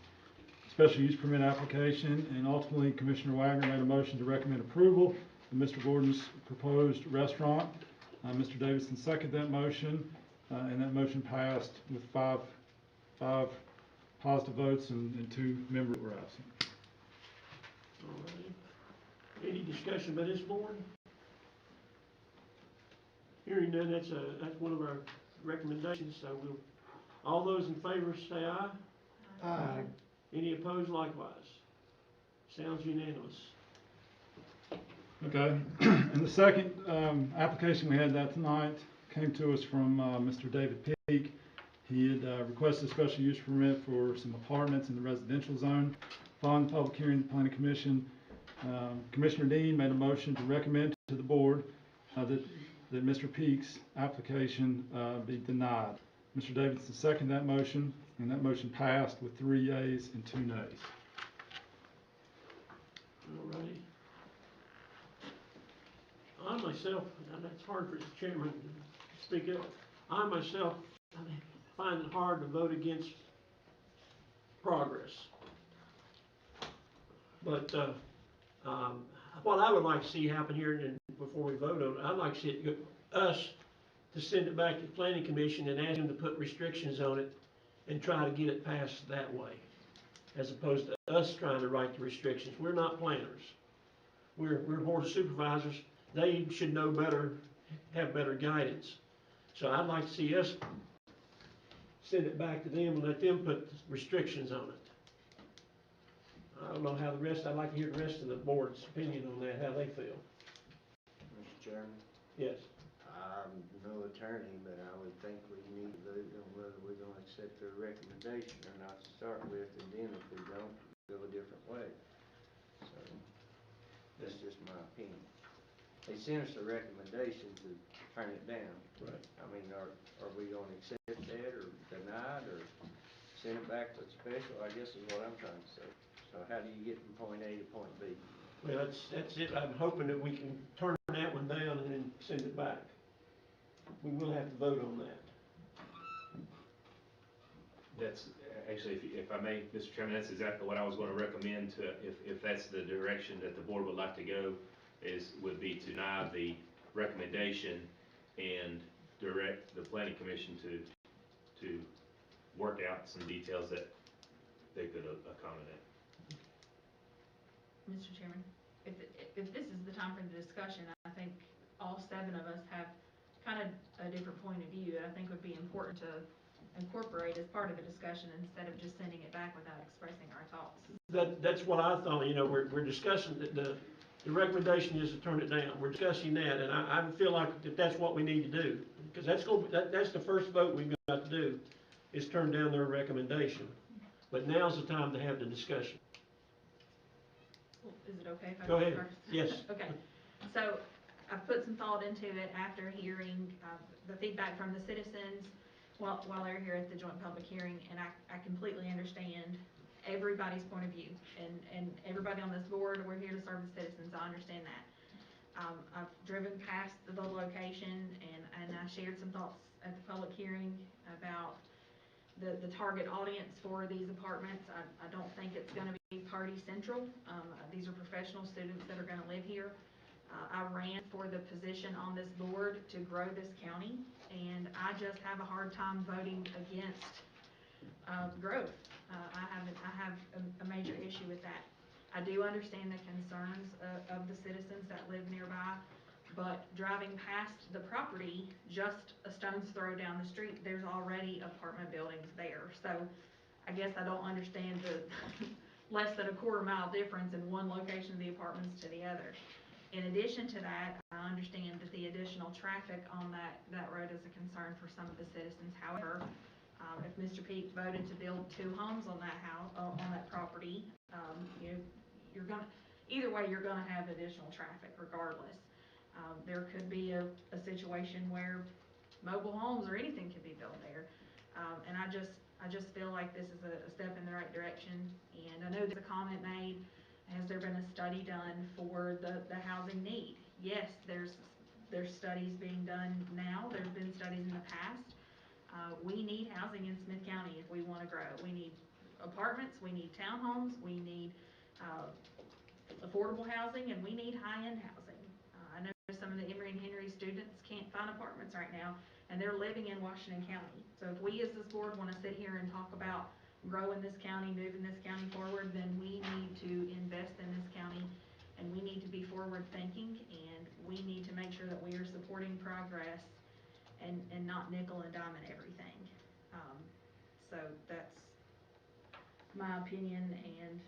special use permit application, and ultimately Commissioner Wagner made a motion to recommend approval of Mr. Gordon's proposed restaurant. Mr. Davidson seconded that motion, and that motion passed with five positive votes and 2 members were absent. All right. Any discussion by this board? Hearing none, that's one of our recommendations, so all those in favor say aye. Aye. Any opposed likewise? Sounds unanimous. Okay, and the second application we had that night came to us from Mr. David Peak. He had requested a special use permit for some apartments in the residential zone. Following the public hearing, the planning commission, Commissioner Dean made a motion to recommend to the board that Mr. Peak's application be denied. Mr. Davidson seconded that motion, and that motion passed with 3 yeas and 2 nays. All righty. I myself, and it's hard for the chairman to speak up, I myself find it hard to vote against progress. But what I would like to see happen here, and before we vote on it, I'd like to see us to send it back to the planning commission and ask them to put restrictions on it and try to get it passed that way, as opposed to us trying to write the restrictions. We're not planners. We're board of supervisors. They should know better, have better guidance. So I'd like to see us send it back to them and let them put restrictions on it. I don't know how I'd like to hear the rest of the board's opinion on that, how they feel. Mr. Chairman, Yes. I'm no attorney, but I would think we need to vote on whether we're gonna accept their recommendation or not to start with, and then if we don't, go a different way. So, that's just my opinion. They sent us a recommendation to turn it down. Right. I mean, are we gonna accept that or deny it or send it back to special, I guess is what I'm trying to say. So how do you get from point A to point B? Well, that's it. I'm hoping that we can turn that one down and then send it back. We will have to vote on that. That's, actually, if I may, Mr. Chairman, that's exactly what I was going to recommend to, if that's the direction that the board would like to go, would be to deny the recommendation and direct the planning commission to work out some details that they could accommodate. Mr. Chairman, if this is the time for the discussion, I think all 7 of us have kind of a different point of view that I think would be important to incorporate as part of the discussion instead of just sending it back without expressing our thoughts. That's what I thought, we're discussing, the recommendation is to turn it down. We're discussing that, and I feel like that's what we need to do. Because that's the first vote we've got to do, is turn down their recommendation. But now's the time to have the discussion. Well, is it okay if I Go ahead. first? Yes. Okay, so I've put some thought into it after hearing the feedback from the citizens while they're here at the joint public hearing, and I completely understand everybody's point of view, and everybody on this board, we're here to serve the citizens, I understand that. I've driven past the location, and I shared some thoughts at the public hearing about the target audience for these apartments. I don't think it's gonna be party central. These are professional students that are gonna live here. I ran for the position on this board to grow this county, and I just have a hard time voting against growth. I have a major issue with that. I do understand the concerns of the citizens that live nearby, but driving past the property, just a stone's throw down the street, there's already apartment buildings there. So I guess I don't understand the less than a quarter-mile difference in one location of the apartments to the other. In addition to that, I understand that the additional traffic on that road is a concern for some of the citizens. However, if Mr. Peak voted to build 2 homes on that house, on that property, you're gonna, either way, you're gonna have additional traffic regardless. There could be a situation where mobile homes or anything could be built there. And I just feel like this is a step in the right direction. And I know there's a comment made, has there been a study done for the housing need? Yes, there's studies being done now. There's been studies in the past. We need housing in Smyth County if we want to grow. We need apartments, we need townhomes, we need affordable housing, and we need high-end housing. I know some of the Emory and Henry students can't find apartments right now, and they're living in Washington County. So if we as this board want to sit here and talk about growing this county, moving this county forward, then we need to invest in this county, and we need to be forward-thinking, and we need to make sure that we are supporting progress and not nickel and diming everything. So that's my opinion, and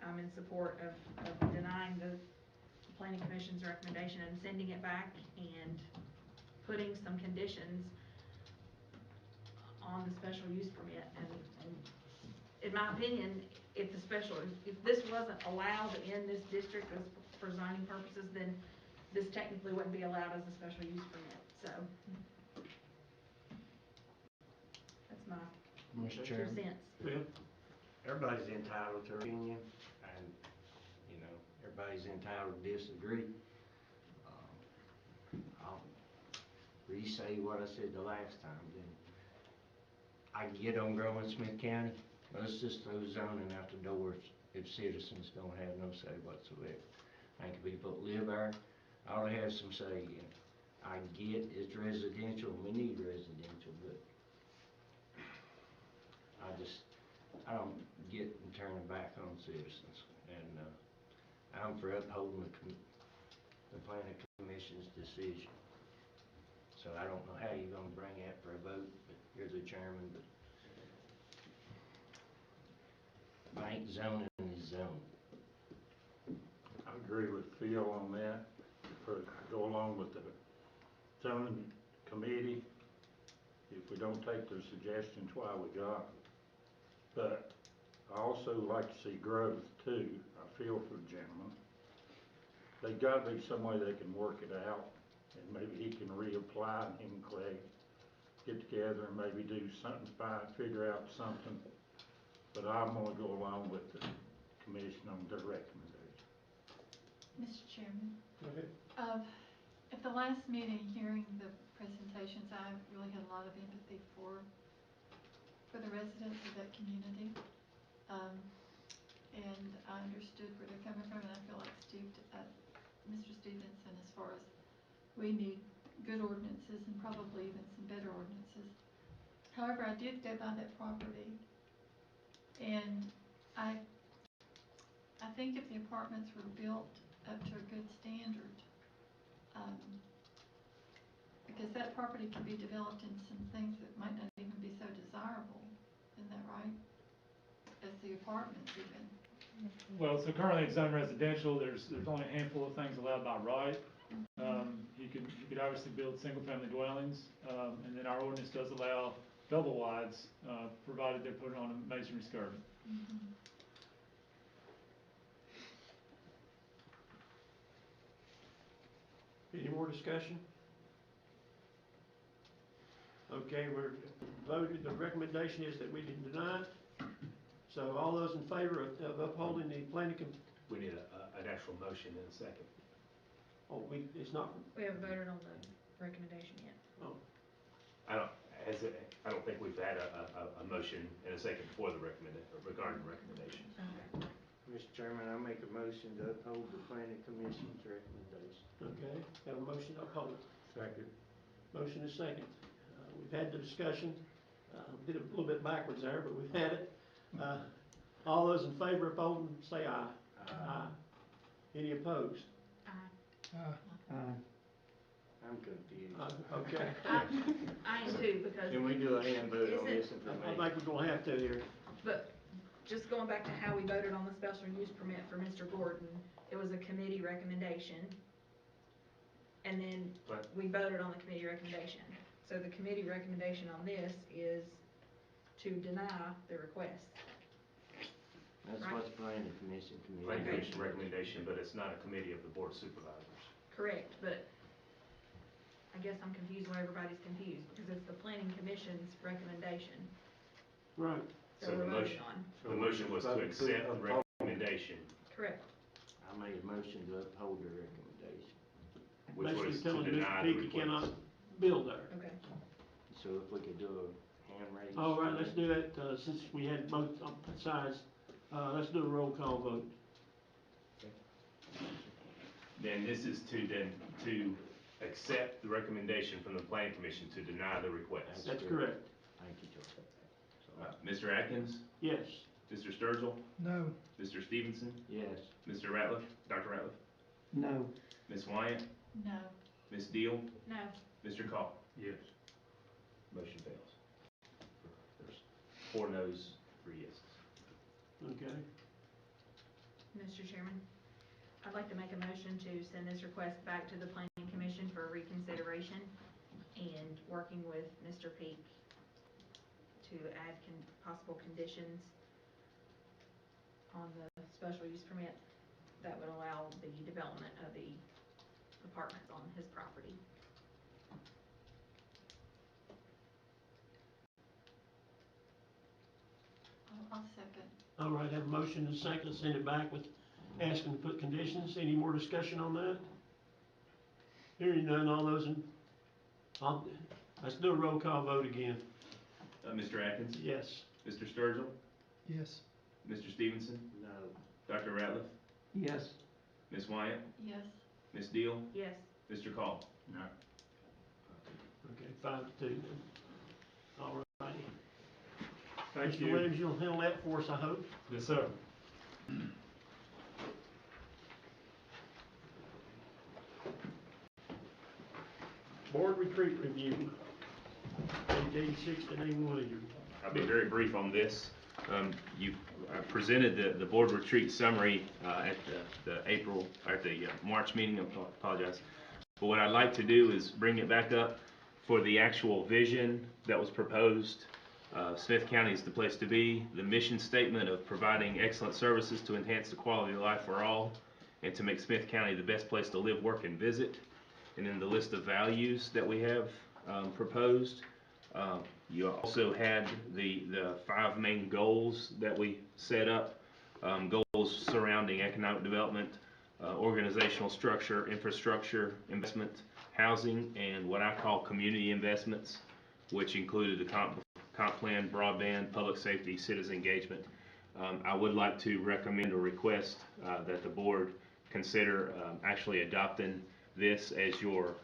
I'm in support of denying the Planning Commission's recommendation and sending it back and putting some conditions on the special use permit. And in my opinion, if this wasn't allowed in this district for zoning purposes, then this technically wouldn't be allowed as a special use permit. So that's my Mr. 2 Chairman, cents. Bill? everybody's entitled to their opinion, and, everybody's entitled to disagree. I'll re-say what I said the last time, then. I can get on growing Smyth County, let's just throw zoning out the doors if citizens don't have no say whatsoever. I think people that live there ought to have some say in it. I get it's residential, we need residential, but I don't get them turning back on citizens, and I'm for upholding the Planning Commission's decision. So I don't know how you're gonna bring that for a vote, but you're the chairman, but I think zoning is zoning. I agree with Phil on that, go along with the zoning committee. If we don't take their suggestions, why we got them. But I also like to see growth too. I feel for the gentleman. There's got to be some way they can work it out, and maybe he can reapply and him and Clay get together and maybe do something, figure out something. But I'm gonna go along with the commission on their recommendation. Mr. Chairman, Go ahead. at the last meeting, hearing the presentations, I really had a lot of empathy for the residents of that community. And I understood where they're coming from, and I feel like Mr. Stevenson, as far as we need good ordinances and probably even some better ordinances. However, I did go by that property, and I think if the apartments were built up to a good standard, because that property can be developed in some things that might not even be so desirable, isn't that right? As the apartments even. Well, so currently it's zoned residential, there's only a handful of things allowed by right. You could obviously build single-family dwellings, and then our ordinance does allow double wides, provided they're put on a masonry skirting. Any more discussion? Okay, we're voted, the recommendation is that we deny it. So all those in favor of upholding the planning We need an actual motion in a second. it's not, We haven't voted on the recommendation yet. oh, I don't don't think we've had a motion and a second for the regarding the recommendation. Mr. Chairman, I make a motion to uphold the planning commission's recommendation. Okay, got a motion to uphold. Second. Motion is second. We've had the discussion, did it a little bit backwards there, but we've had it. All those in favor of upholding, say aye. Aye. Any opposed? I'm confused. Okay. I am too, because, Can we do a hand vote on this Isn't- and for I me? think we're gonna have to here. but just going back to how we voted on the special use permit for Mr. Gordon, it was a committee recommendation. And then Right. we voted on the committee recommendation. So the committee recommendation on this is to deny the request. That's Right. what's planning commission Planning committee. commission recommendation, but it's not a committee of the board of supervisors. Correct, but I guess I'm confused why everybody's confused, because it's the planning commission's recommendation. Right. So So we're the voting motion- on. The motion was to accept the recommendation, Correct. I made a motion to uphold the recommendation. which Basically was to telling deny Mr. the Peak he request. cannot build there. Okay. So if we could do a hand raise. All right, let's do that, since we had both sides, let's do a roll call vote. Then this is to accept the recommendation from the planning commission to deny the request. That's correct. Thank you, George. Mr. Atkins, Yes. Mr. Sturgill, No. Mr. Stevenson, Yes. Mr. Ratliff, Dr. Ratliff, No. Ms. Wyatt, No. Ms. Deal, No. Mr. Call. Yes. Motion fails. There's 4 noes, 3 yeses. Okay. Mr. Chairman, I'd like to make a motion to send this request back to the planning commission for reconsideration and working with Mr. Peak to add possible conditions on the special use permit that would allow the development of the apartments on his property. I'll second. All right, have a motion and a second, to send it back with asking to put conditions. Any more discussion on that? Hearing none, all those in, let's do a roll call vote again. Mr. Atkins, Yes. Mr. Sturgill, Yes. Mr. Stevenson, No. Dr. Ratliff, Yes. Ms. Wyatt, Yes. Ms. Deal, Yes. Mr. Call. No. Okay, 5-2 then. All righty. Thank Mr. you. Williams, you'll handle that for us, I hope. Yes, sir. Board retreat review. Page 86 to 81 of your. I'll be very brief on this. You presented the board retreat summary at the March meeting, I apologize. But what I'd like to do is bring it back up for the actual vision that was proposed. Smyth County is the place to be. The mission statement of providing excellent services to enhance the quality of life for all and to make Smyth County the best place to live, work, and visit. And then the list of values that we have proposed. You also had the 5 main goals that we set up, goals surrounding economic development, organizational structure, infrastructure, investment, housing, and what I call community investments, which included the comp plan, broadband, public safety, citizen engagement. I would like to recommend or request that the board consider actually adopting this as your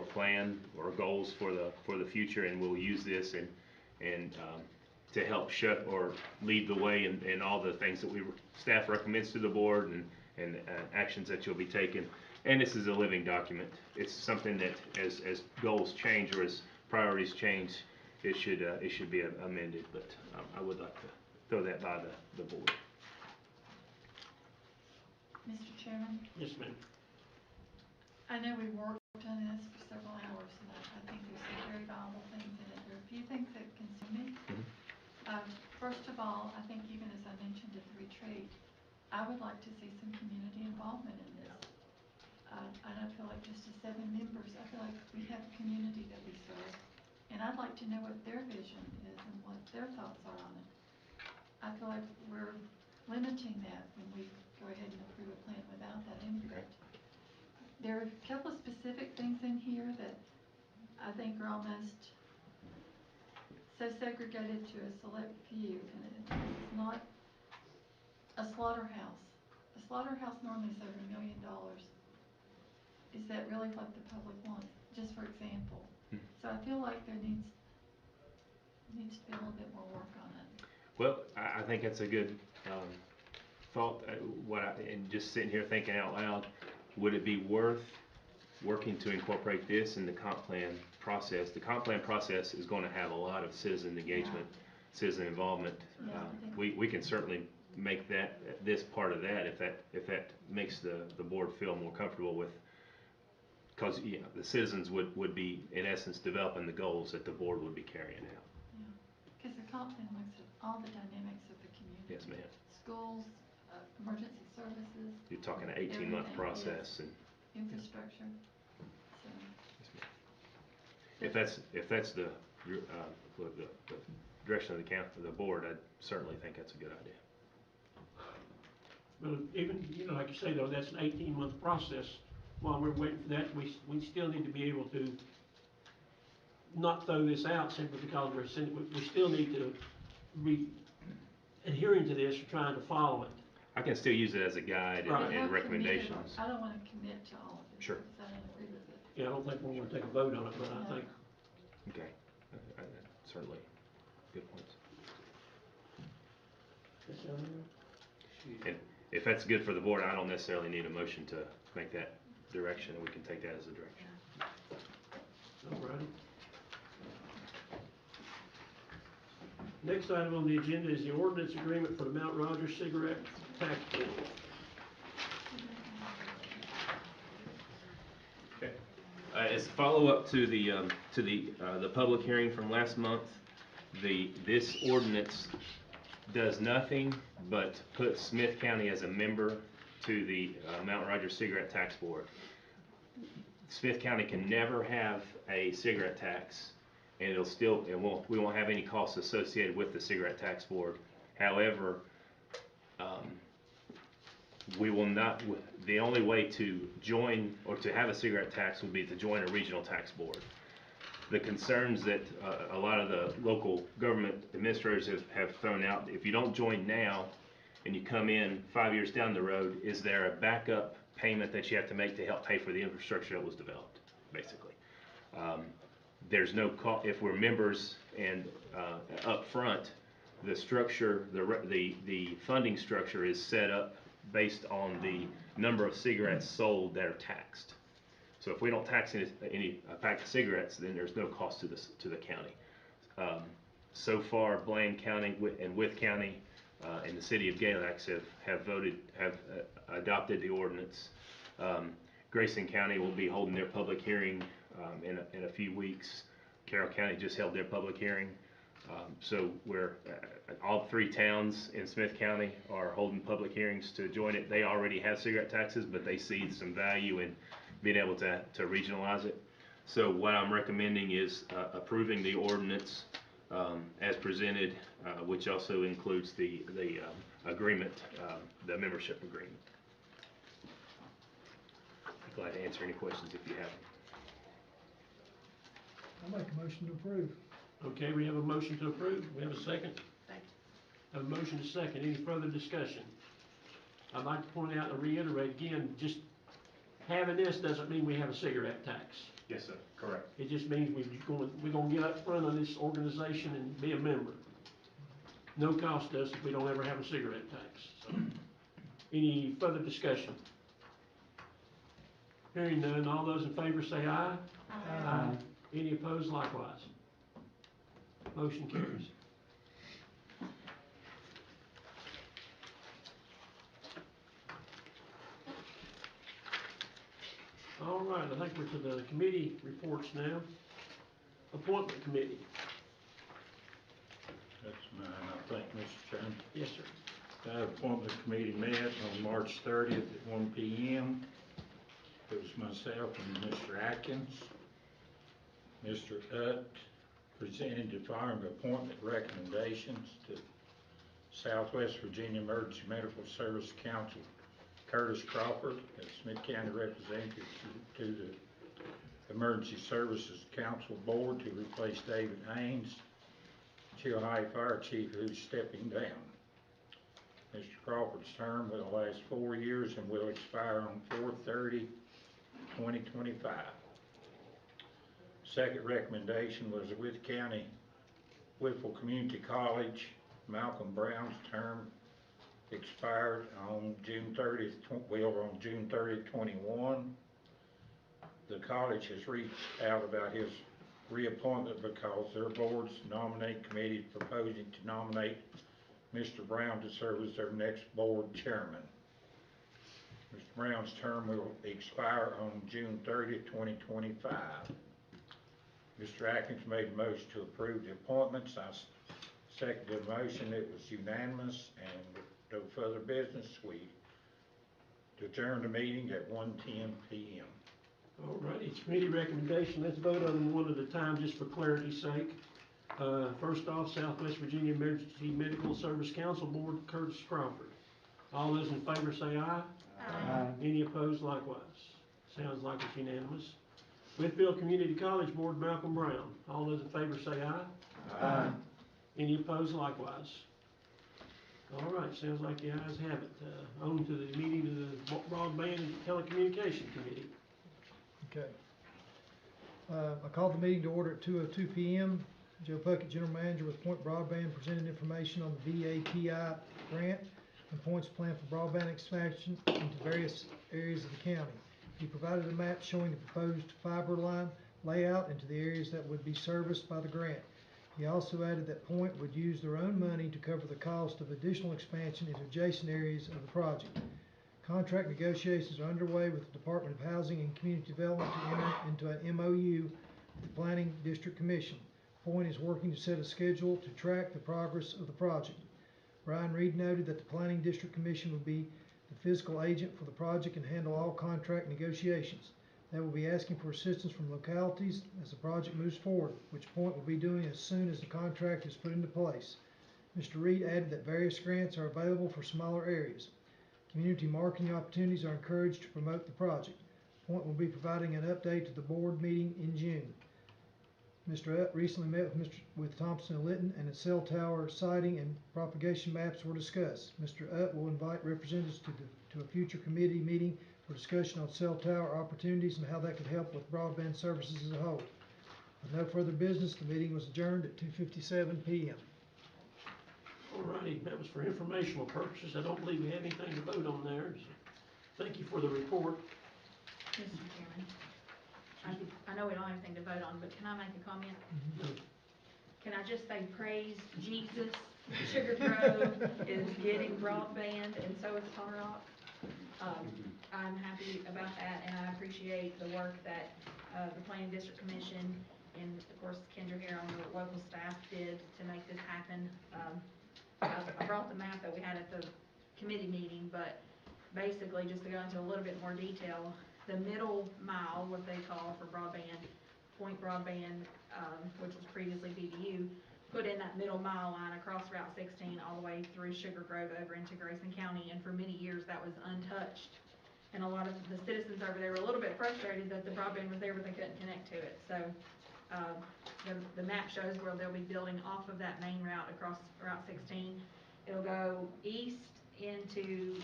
plan or goals for the future, and we'll use this and to help or lead the way in all the things that staff recommends to the board and actions that you'll be taking. And this is a living document. It's something that as goals change or as priorities change, it should be amended. But I would like to throw that by the board. Mr. Chairman, Yes, ma'am. I know we worked on this for several hours, and I think there's some very valuable things in it. There are a few things that concern me. First of all, I think even as I mentioned at the retreat, I would like to see some community involvement in this. I don't feel like just as 7 members, I feel like we have a community that we serve, and I'd like to know what their vision is and what their thoughts are on it. I feel like we're limiting that when we go ahead and approve a plan without that input. There are a couple of specific things in here that I think are almost so segregated to a select few, and it's not a slaughterhouse. A slaughterhouse normally is over $1 million. Is that really what the public wants, just for example? So I feel like there needs to be a little bit more work on it. Well, I think that's a good, thought, and just sitting here thinking out loud, would it be worth working to incorporate this in the comp plan process? The comp plan process is gonna have a lot of citizen engagement, citizen involvement. Yeah, We can certainly make this part of that, if that makes the board feel more comfortable with, cause, you know, the citizens would be, in essence, developing the goals that the board would be carrying out. Yeah, because the comp plan looks at all the dynamics of the community. Yes, ma'am. Schools, emergency services. You're talking an 18-month everything, process, yes. and Infrastructure, so. if that's the direction of the board, I certainly think that's a good idea. But even, you know, like you say though, that's an 18-month process. While we're waiting for that, we still need to be able to not throw this out simply because we still need to be adhering to this or trying to follow it. I can still use it as a guide Right. and How committed recommendations. I don't want to commit to all of it. Sure. Because I don't agree with it. Yeah, I don't think we're gonna take a vote on it, but I No. think, Okay, certainly, good points. And if that's good for the board, I don't necessarily need a motion to make that direction, we can take that as a direction. all righty. Next item on the agenda is the ordinance agreement for the Mount Rogers cigarette tax board. Okay. As a follow-up to the public hearing from last month, this ordinance does nothing but put Smyth County as a member to the Mount Rogers Cigarette Tax Board. Smyth County can never have a cigarette tax, and we won't have any costs associated with the cigarette tax board. However, we will not, the only way to join or to have a cigarette tax would be to join a regional tax board. The concerns that a lot of the local government administrators have thrown out, if you don't join now and you come in 5 years down the road, is there a backup payment that you have to make to help pay for the infrastructure that was developed, basically? There's no cost, if we're members and up front, the structure, the funding structure is set up based on the number of cigarettes sold that are taxed. So if we don't tax any pack of cigarettes, then there's no cost to the county. So far, Blaine County and Wythe County and the city of Galax have adopted the ordinance. Grayson County will be holding their public hearing in a few weeks. Carroll County just held their public hearing. So all three towns in Smyth County are holding public hearings to join it. They already have cigarette taxes, but they see some value in being able to regionalize it. So what I'm recommending is approving the ordinance as presented, which also includes the agreement, the membership agreement. I'm glad to answer any questions if you have them. I'll make a motion to approve. Okay, we have a motion to approve. We have a second. Second. Have a motion to second. Any further discussion? I'd like to point out and reiterate again, just having this doesn't mean we have a cigarette tax. Yes, sir. Correct. It just means we're gonna get up front of this organization and be a member. No cost to us if we don't ever have a cigarette tax. So, any further discussion? Hearing none, all those in favor say aye. Aye. Any opposed likewise? Motion carries. All right, I think we're to the committee reports now. Appointment committee. That's mine, I think, Mr. Chairman. Yes, sir. That appointment committee met on March 30th at 1 p.m. It was myself and Mr. Atkins. Mr. Utt presented the following appointment recommendations to Southwest Virginia Emergency Medical Service Council. Curtis Crawford as Smyth County representative to the Emergency Services Council Board to replace David Haynes. Hill High Fire Chief who's stepping down. Mr. Crawford's term will last 4 years and will expire on 4/30/2025. Second recommendation was Whitfield Community College. Malcolm Brown's term expired on June 30th, on June 30th, 21. The college has reached out about his reappointment because their board's nominating committee is proposing to nominate Mr. Brown to serve as their next board chairman. Mr. Brown's term will expire on June 30th, 2025. Mr. Atkins made a motion to approve the appointments. I seconded the motion. It was unanimous, and no further business. We adjourned the meeting at 1:10 p.m. All righty, it's committee recommendation. Let's vote on them one at a time, just for clarity's sake. First off, Southwest Virginia Emergency Medical Service Council Board, Curtis Crawford. All those in favor say aye. Aye. Any opposed likewise? Sounds like it's unanimous. Whitfield Community College Board, Malcolm Brown. All those in favor say aye. Aye. Any opposed likewise? All right, sounds like the ayes have it. On to the meeting of the Broadband and Telecommunication Committee. Okay. I called the meeting to order at 2:02 p.m. Joe Puckett, General Manager with Point Broadband, presented information on the VAPI grant and Point's plan for broadband expansion into various areas of the county. He provided a map showing the proposed fiber line layout into the areas that would be serviced by the grant. He also added that Point would use their own money to cover the cost of additional expansion into adjacent areas of the project. Contract negotiations are underway with the Department of Housing and Community Development to enter into an MOU with the Planning District Commission. Point is working to set a schedule to track the progress of the project. Brian Reed noted that the Planning District Commission will be the fiscal agent for the project and handle all contract negotiations. They will be asking for assistance from localities as the project moves forward, which Point will be doing as soon as the contract is put into place. Mr. Reed added that various grants are available for smaller areas. Community marketing opportunities are encouraged to promote the project. Point will be providing an update to the board meeting in June. Mr. Utt recently met with Thompson and Litton, and its cell tower siting and propagation maps were discussed. Mr. Utt will invite representatives to a future committee meeting for discussion on cell tower opportunities and how that could help with broadband services as a whole. With no further business, the meeting was adjourned at 2:57 p.m. All righty, that was for informational purposes. I don't believe we have anything to vote on there. So thank you for the report. Mr. Chairman, I know we don't have anything to vote on, but can I make a comment? Can I just say praise Jesus? Sugar Grove is getting broadband, and so is Tar Rock. I'm happy about that, and I appreciate the work that the Planning District Commission and, of course, Kendra here on the local staff did to make this happen. I brought the map that we had at the committee meeting, but basically, just to go into a little bit more detail, the middle mile, what they call for broadband, Point Broadband, which was previously BBU, put in that middle mile line across Route 16 all the way through Sugar Grove over into Grayson County, and for many years that was untouched. And a lot of the citizens over there were a little bit frustrated that the broadband was there but they couldn't connect to it. So the map shows where they'll be building off of that main route across Route 16. It'll go east into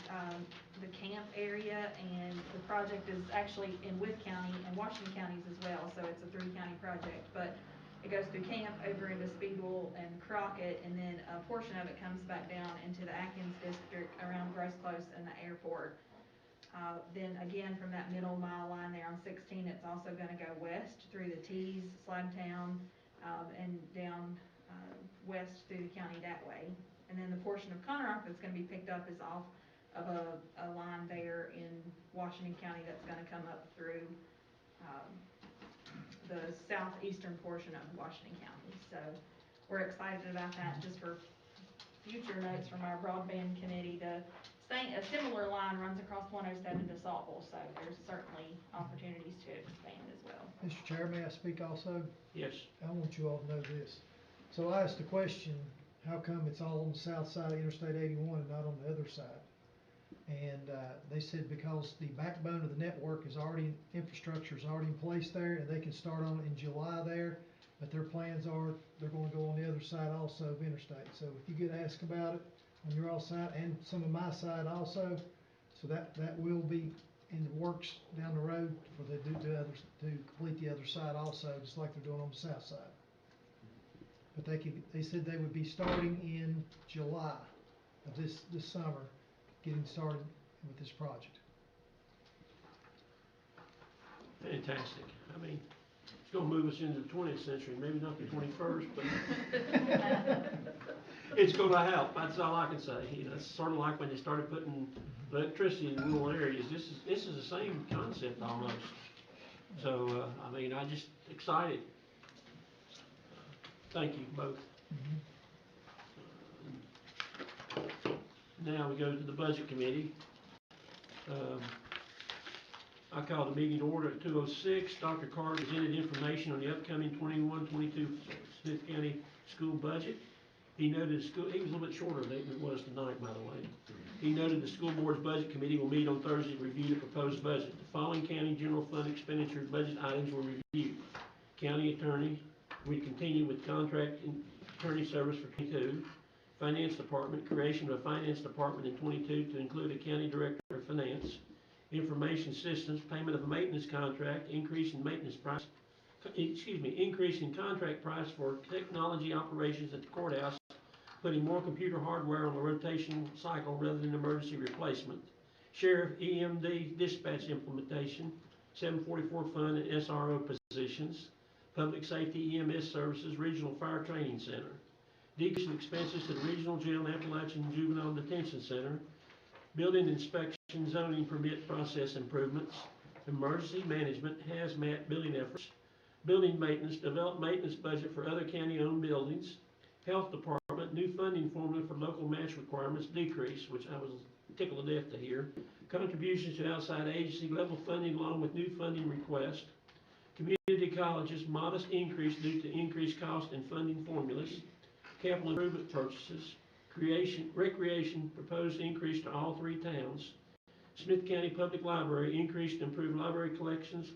the camp area, and the project is actually in Wythe County and Washington counties as well, so it's a 3-county project. But it goes through Camp, over into Speedwell and Crockett, and then a portion of it comes back down into the Atkins district around Gross Close and the airport. Then again, from that middle mile line there on 16, it's also going to go west through the Tees, Slagtown, and down west through the county that way. And then the portion of Conrock that's going to be picked up is off of a line there in Washington County that's going to come up through the southeastern portion of Washington County. So we're excited about that. Just for future notes from our broadband committee, a similar line runs across 107 to Saltball, so there's certainly opportunities to expand as well. Mr. Chair, may I speak also? Yes. I want you all to know this. So I asked the question, how come it's all on the south side of Interstate 81 and not on the other side? And they said because the backbone of the network is already, infrastructure is already in place there, and they can start on it in July there. but their plans are, they're gonna go on the other side also of interstate. So if you get asked about it on your all side and some of my side also, so that will be in the works down the road for they do to others, to complete the other side also, just like they're doing on the south side. But they said they would be starting in July of this summer, getting started with this project. Fantastic. I mean, it's gonna move us into the 20th century, maybe not the 21st, but it's gonna help, that's all I can say. You know, it's sort of like when they started putting electricity in rural areas, this is the same concept almost. So, I mean, I'm just excited. Thank you both. Now we go to the Budget Committee. I call the meeting to order at 2:06. Dr. Carr presented information on the upcoming 21-22 Smyth County school budget. He noted he was a little bit shorter than it was tonight, by the way. He noted the school board's budget committee will meet on Thursday to review the proposed budget. The following county general fund expenditure budget items were reviewed. County attorney, we continue with contract attorney service for 22. Finance department, creation of a finance department in 22 to include a county director of finance. Information systems, payment of a maintenance contract, increase in maintenance price, increase in contract price for technology operations at the courthouse, putting more computer hardware on the rotation cycle rather than emergency replacement. Sheriff EMD dispatch implementation, 744 fund and SRO positions. Public safety EMS services, regional fire training center. Decrease in expenses to the regional jail and Appalachian Juvenile Detention Center. Building inspection, zoning permit process improvements. Emergency management, hazmat building efforts. Building maintenance, develop maintenance budget for other county-owned buildings. Health department, new funding formula for local match requirements decrease, which I was tickled to death to hear. Contributions to outside agency level funding along with new funding request. Community colleges, modest increase due to increased cost and funding formulas. Capital improvement purchases. Recreation, proposed increase to all three towns. Smyth County Public Library, increased to improve library collections,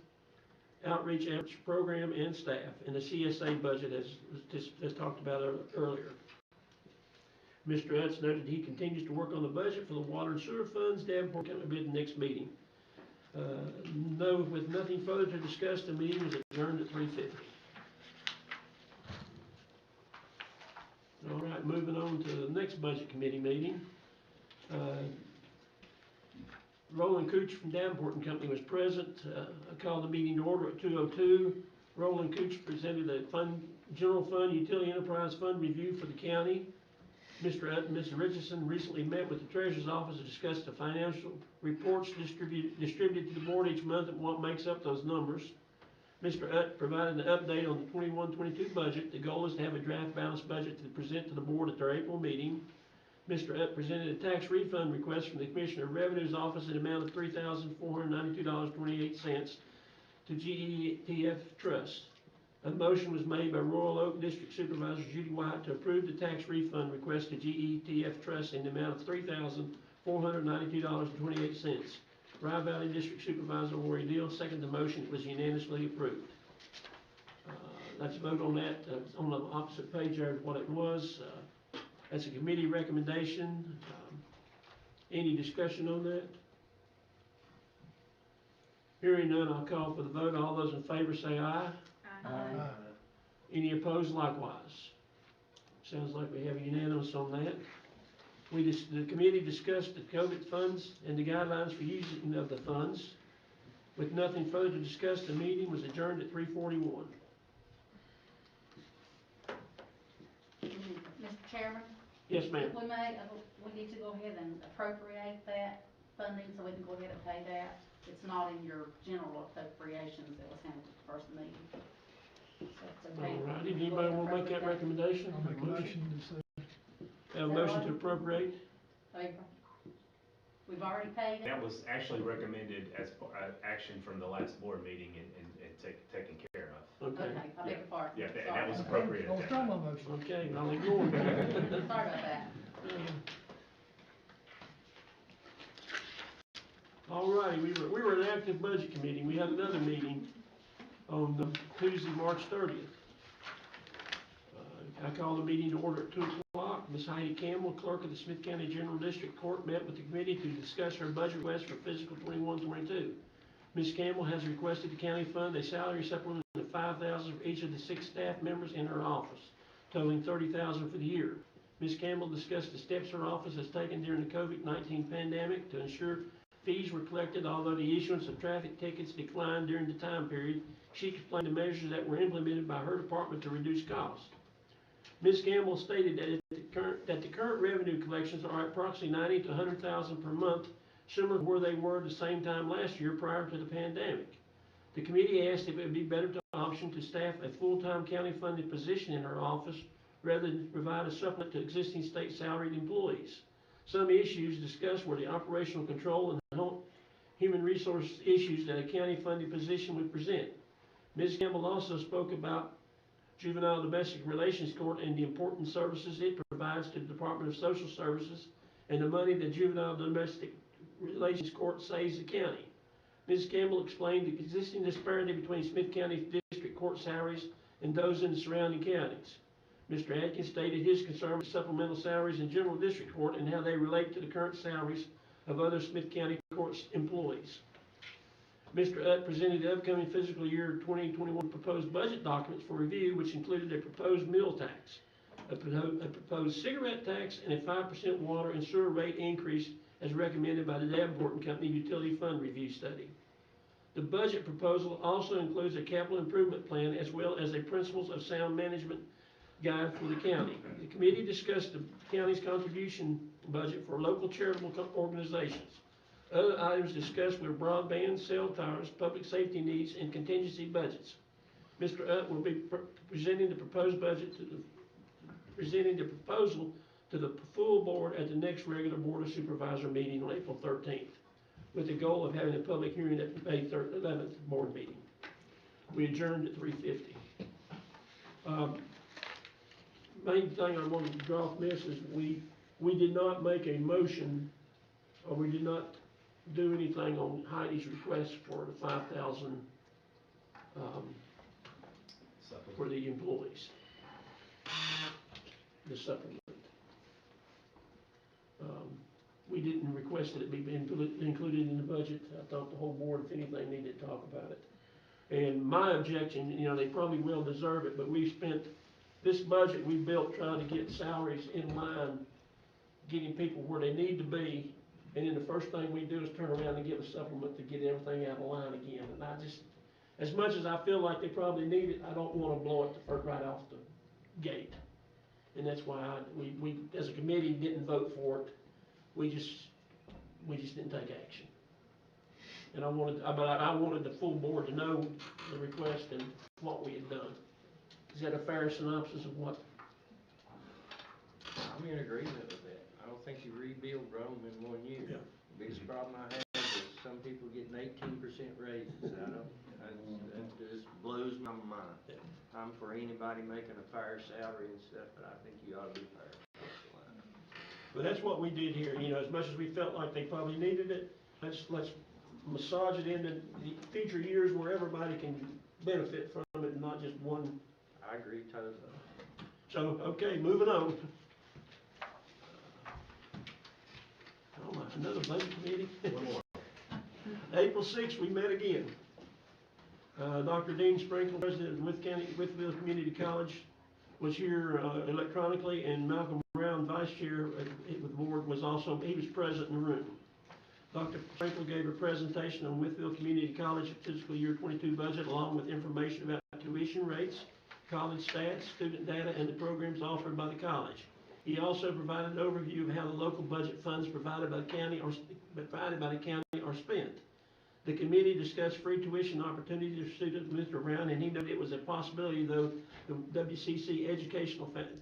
outreach efforts, program, and staff, and the CSA budget as talked about earlier. Mr. Utz noted he continues to work on the budget for the water and sewer funds. Davenport County will be at the next meeting. With nothing further to discuss, the meeting is adjourned at 3:50. All right, moving on to the next Budget Committee meeting. Roland Cooch from Davenport and Company was present. I called the meeting to order at 2:02. Roland Cooch presented a general fund utility enterprise fund review for the county. Mr. Utt and Mr. Richardson recently met with the Treasurer's Office to discuss the financial reports distributed to the board each month and what makes up those numbers. Mr. Utt provided an update on the 21-22 budget. The goal is to have a draft balanced budget to present to the board at their April meeting. Mr. Utt presented a tax refund request from the Commissioner of Revenue's office in the amount of $3,492.28 to GETF Trust. A motion was made by Royal Oak District Supervisor Judy White to approve the tax refund request to GETF Trust in the amount of $3,492.28. Rye Valley District Supervisor Lori Deal seconded the motion. It was unanimously approved. Let's vote on that. On the opposite page there is what it was. That's a committee recommendation. Any discussion on that? Hearing none, I'll call for the vote. All those in favor say aye. Aye. Any opposed likewise? Sounds like we have unanimous on that. The committee discussed the COVID funds and the guidelines for using of the funds. With nothing further to discuss, the meeting was adjourned at 3:41. Mr. Chairman? Yes, ma'am. If we we need to go ahead and appropriate that funding so we can go ahead and pay that. It's not in your general appropriations that was handled at the first meeting. So it's okay. All righty, anybody want to make that recommendation? I'll make a motion to say. Have a motion to appropriate? We've already paid it. That was actually recommended as action from the last board meeting and taken care of. Okay. Okay, I beg your pardon. Yeah, Sorry. that was appropriate. I'll withdraw my motion. Okay, I'll ignore that. Sorry about that. All righty, we were an active budget committee. We had another meeting on Tuesday, March 30th. I call the meeting to order at 2:00. Ms. Heidi Campbell, clerk of the Smyth County General District Court, met with the committee to discuss her budget request for fiscal 21-22. Ms. Campbell has requested the county fund a salary supplement of $5,000 for each of the 6 staff members in her office, totaling $30,000 for the year. Ms. Campbell discussed the steps her office has taken during the COVID-19 pandemic to ensure fees were collected, although the issuance of traffic tickets declined during the time period. She explained the measures that were implemented by her department to reduce costs. Ms. Campbell stated that the current revenue collections are approximately $90,000 to $100,000 per month, similar to where they were at the same time last year prior to the pandemic. The committee asked if it would be better to option to staff a full-time county-funded position in her office rather than provide a supplement to existing state salaried employees. Some issues discussed were the operational control and human resource issues that a county-funded position would present. Ms. Campbell also spoke about Juvenile Domestic Relations Court and the important services it provides to the Department of Social Services and the money the Juvenile Domestic Relations Court saves the county. Ms. Campbell explained the existing disparity between Smyth County District Court salaries and those in the surrounding counties. Mr. Atkins stated his concern with supplemental salaries in General District Court and how they relate to the current salaries of other Smyth County Courts employees. Mr. Utt presented the upcoming fiscal year 2021 proposed budget documents for review, which included a proposed meal tax, a proposed cigarette tax, and a 5% water and sewer rate increase as recommended by the Davenport and Company Utility Fund Review Study. The budget proposal also includes a capital improvement plan as well as a Principles of Sound Management guide for the county. The committee discussed the county's contribution budget for local charitable organizations. Other items discussed were broadband, cell towers, public safety needs, and contingency budgets. Mr. Utt will be presenting the proposal to the full board at the next regular Board of Supervisor meeting on April 13th, with the goal of having a public hearing at the May 11th board meeting. We adjourned at 3:50. Main thing I wanted to draw from this is we did not make a motion, or we did not do anything on Heidi's request for the $5,000 for the employees, the supplement. We didn't request that it be included in the budget. I thought the whole board, if anything, needed to talk about it. And my objection, you know, they probably will deserve it, but we spent this budget we built trying to get salaries in line, getting people where they need to be, and then the first thing we do is turn around and give a supplement to get everything out of line again. And I just, as much as I feel like they probably need it, I don't want to blow it right off the gate. And that's why we as a committee didn't vote for it. We just didn't take action. And I wanted the full board to know the request and what we had done. Is that a fair synopsis of what? I'm in agreement with that. I don't think you rebuild Rome in 1 year. Yeah. The biggest problem I have is some people getting 18% raises. That just blows my mind. Yeah. I'm for anybody making a fair salary and stuff, but I think you ought to be fair. But that's what we did here, you know, as much as we felt like they probably needed it, let's massage it into the future years where everybody can benefit from it and not just one. I agree totally. So, okay, moving on. Oh my, another budget committee? One more. April 6th, we met again. Dr. Dean Sprinkle, president of Withville Community College, was here electronically, and Malcolm Brown, vice chair with the board, was also, he was present in the room. Dr. Sprinkle gave a presentation on Withville Community College fiscal year 22 budget, along with information about tuition rates, college stats, student data, and the programs offered by the college. He also provided an overview of how the local budget funds provided by the county are spent. The committee discussed free tuition opportunities for students with Mr. Brown, and he noted it was a possibility, though, the WCC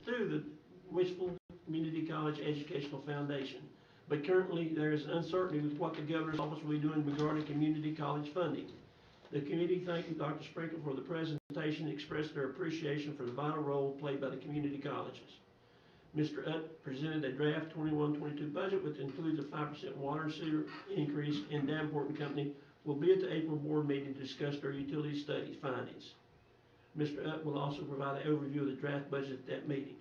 through the Withville Community College Educational Foundation. But currently, there is uncertainty with what the governor's office will be doing regarding community college funding. The committee thanked Dr. Sprinkle for the presentation and expressed their appreciation for the vital role played by the community colleges. Mr. Utt presented a draft 21-22 budget, which includes a 5% water and sewer increase, and Davenport and Company will be at the April board meeting to discuss their utility study findings. Mr. Utt will also provide an overview of the draft budget at that meeting.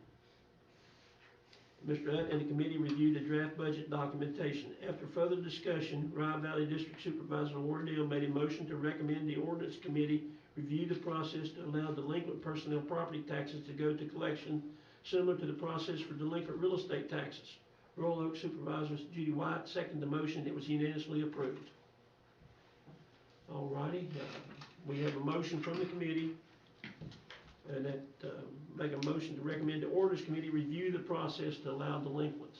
Mr. Utt and the committee reviewed the draft budget documentation. After further discussion, Rye Valley District Supervisor Warren Deal made a motion to recommend the Ordinance Committee review the process to allow delinquent personnel property taxes to go to collection, similar to the process for delinquent real estate taxes. Royal Oak Supervisors Judy White seconded the motion. It was unanimously approved. All righty, we have a motion from the committee, and that, make a motion to recommend the Ordinance Committee review the process to allow delinquents.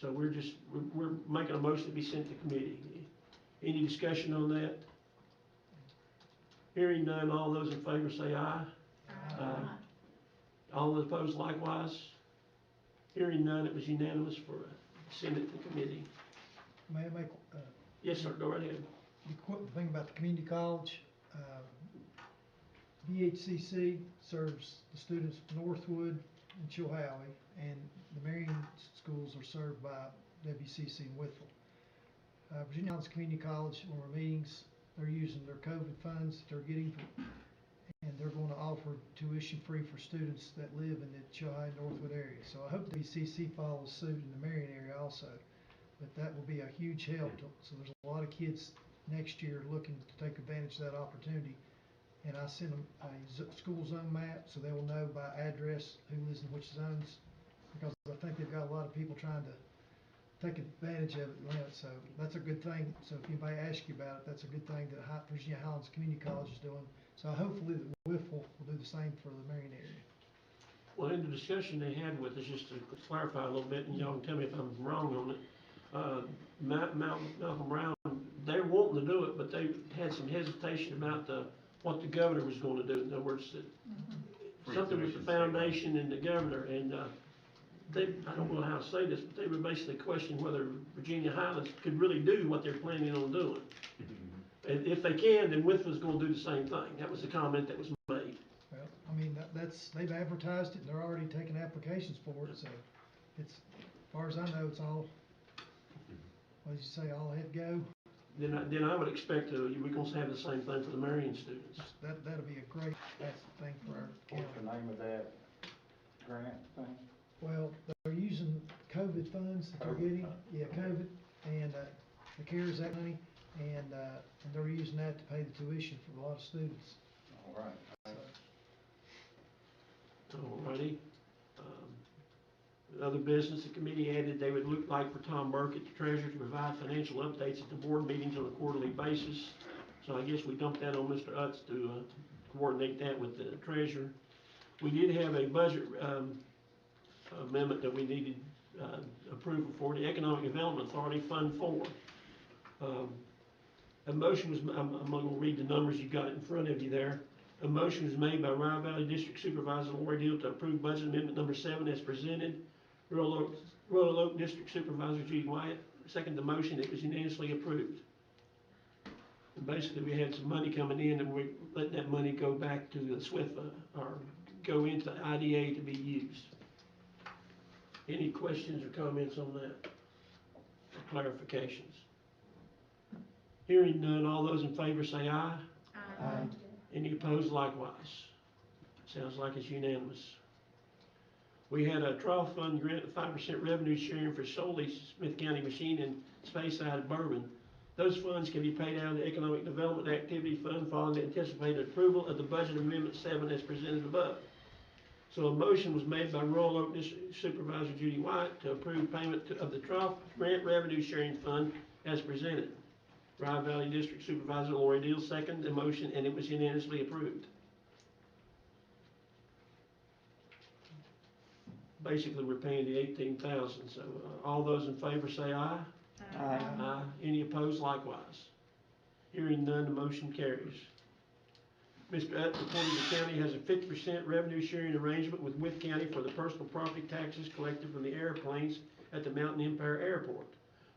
So we're making a motion to be sent to committee. Any discussion on that? Hearing none, all those in favor say aye. Aye. All those opposed likewise. Hearing none, it was unanimous for send it to committee. May I make, Yes, sir, go right ahead. the quick thing about the community college? BHCC serves the students of Northwood and Chilhowie, and the Marion schools are served by WCC in Whittle. Virginia Highlands Community College, when we're meetings, they're using their COVID funds that they're getting, and they're going to offer tuition free for students that live in the Chilhowie Northwood area. So I hope WCC follows suit in the Marion area also, but that will be a huge help. So there's a lot of kids next year looking to take advantage of that opportunity. And I send them a school zone map so they will know by address who lives in which zones, because I think they've got a lot of people trying to take advantage of it now. So that's a good thing. So if anybody asks you about it, that's a good thing that Virginia Highlands Community College is doing. So hopefully that Whittle will do the same for the Marion area. Well, in the discussion they had with us, just to clarify a little bit, and y'all can tell me if I'm wrong on it, Malcolm Brown, they're wanting to do it, but they had some hesitation about what the governor was going to do. In other words, something with the foundation and the governor, and I don't know how to say this, but they were basically questioning whether Virginia Highlands could really do what they're planning on doing. If they can, then Whittle's going to do the same thing. That was the comment that was made. Well, I mean, they've advertised it and they're already taking applications for it, so it's, as far as I know, it's all, what did you say, all head go? Then I would expect we're going to have the same thing for the Marion students. That'll be a great thing for our county. What's the name of that grant thing? Well, they're using COVID funds that they're getting, COVID, and the CARES Act money, and they're using that to pay the tuition for a lot of students. All right. Alrighty. Other business, the committee added they would look like for Tom Burkett, the treasurer, to provide financial updates at the board meetings on a quarterly basis. So I guess we dumped that on Mr. Utz to coordinate that with the treasurer. We did have a budget amendment that we needed approval for, the Economic Development Authority, Fund 4. A motion was, I'm going to read the numbers, you've got it in front of you there. A motion was made by Rye Valley District Supervisor Lori Deal to approve budget amendment number 7 as presented. Royal Oak District Supervisor Judy Wyatt seconded the motion. It was unanimously approved. And basically, we had some money coming in, and we're letting that money go back to the Smyth, or go into IDA to be used. Any questions or comments on that? Or clarifications? Hearing none, all those in favor say aye. Aye. Any opposed likewise? Sounds like it's unanimous. We had a trial fund grant of 5% revenue sharing for solely Smyth County Machine and Space out of Bourbon. Those funds can be paid out of the Economic Development Activity Fund following the anticipated approval of the Budget Amendment 7 as presented above. So a motion was made by Royal Oak District Supervisor Judy White to approve payment of the trial grant revenue sharing fund as presented. Rye Valley District Supervisor Lori Deal seconded the motion, and it was unanimously approved. Basically, we're paying the $18,000, so all those in favor say aye. Aye. Aye. Any opposed likewise? Hearing none, the motion carries. Mr. Utt reported the county has a 50% revenue sharing arrangement with Wythe County for the personal property taxes collected from the airplanes at the Mountain Empire Airport.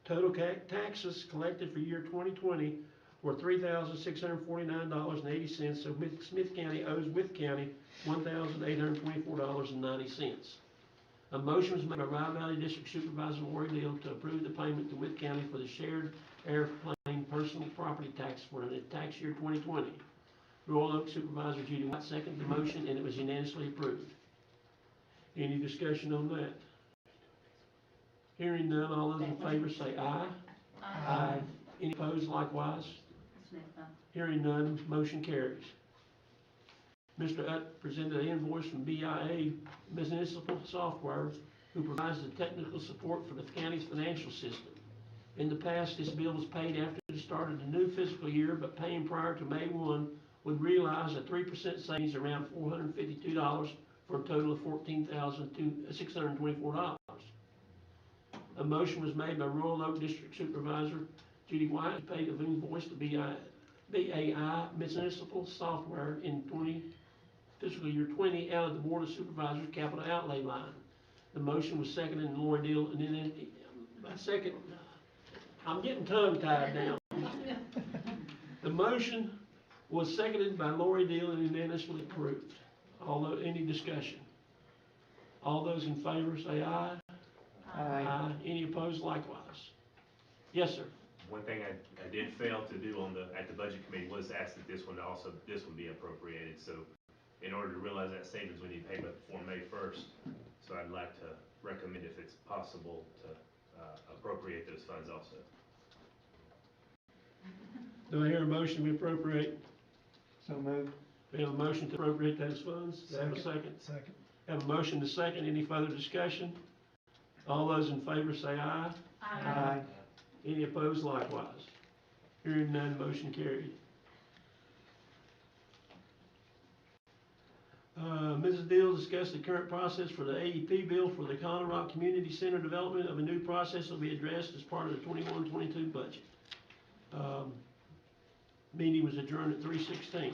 Total taxes collected for year 2020 were $3,649.80, so Smyth County owes Wythe County $1,824.90. A motion was made by Rye Valley District Supervisor Lori Deal to approve the payment to Wythe County for the shared airplane personal property tax for the tax year 2020. Royal Oak Supervisor Judy White seconded the motion, and it was unanimously approved. Any discussion on that? Hearing none, all those in favor say aye. Aye. Any opposed likewise? Smyth, Hearing none, motion carries. Mr. Utt presented an invoice from BIA Municipal Software, who provides the technical support for the county's financial system. In the past, this bill was paid after the start of the new fiscal year, but paying prior to May 1 would realize a 3% savings around $452 for a total of $14,624. A motion was made by Royal Oak District Supervisor Judy White to pay the invoice to BAI Municipal Software in fiscal year 20 out of the Board of Supervisors capital outlay line. The motion was seconded and Lori Deal, and then by second, I'm getting tongue tied now. The motion was seconded by Lori Deal and unanimously approved. Any discussion? All those in favor say aye. Aye. Any opposed likewise? Yes, sir. One thing I did fail to do at the budget committee was ask that this one be appropriated, so in order to realize that savings, we need payment before May 1st. So I'd like to recommend, if it's possible, to appropriate those funds also. Do I hear a motion to appropriate? So moved. We have a motion to appropriate those funds. Do I have a second? Second. Have a motion to second. Any further discussion? All those in favor say aye. Aye. Any opposed likewise? Hearing none, motion carried. Mrs. Deal discussed the current process for the AEP bill for the Colorado Rock Community Center development of a new process will be addressed as part of the 21-22 budget. Meeting was adjourned at 3:16.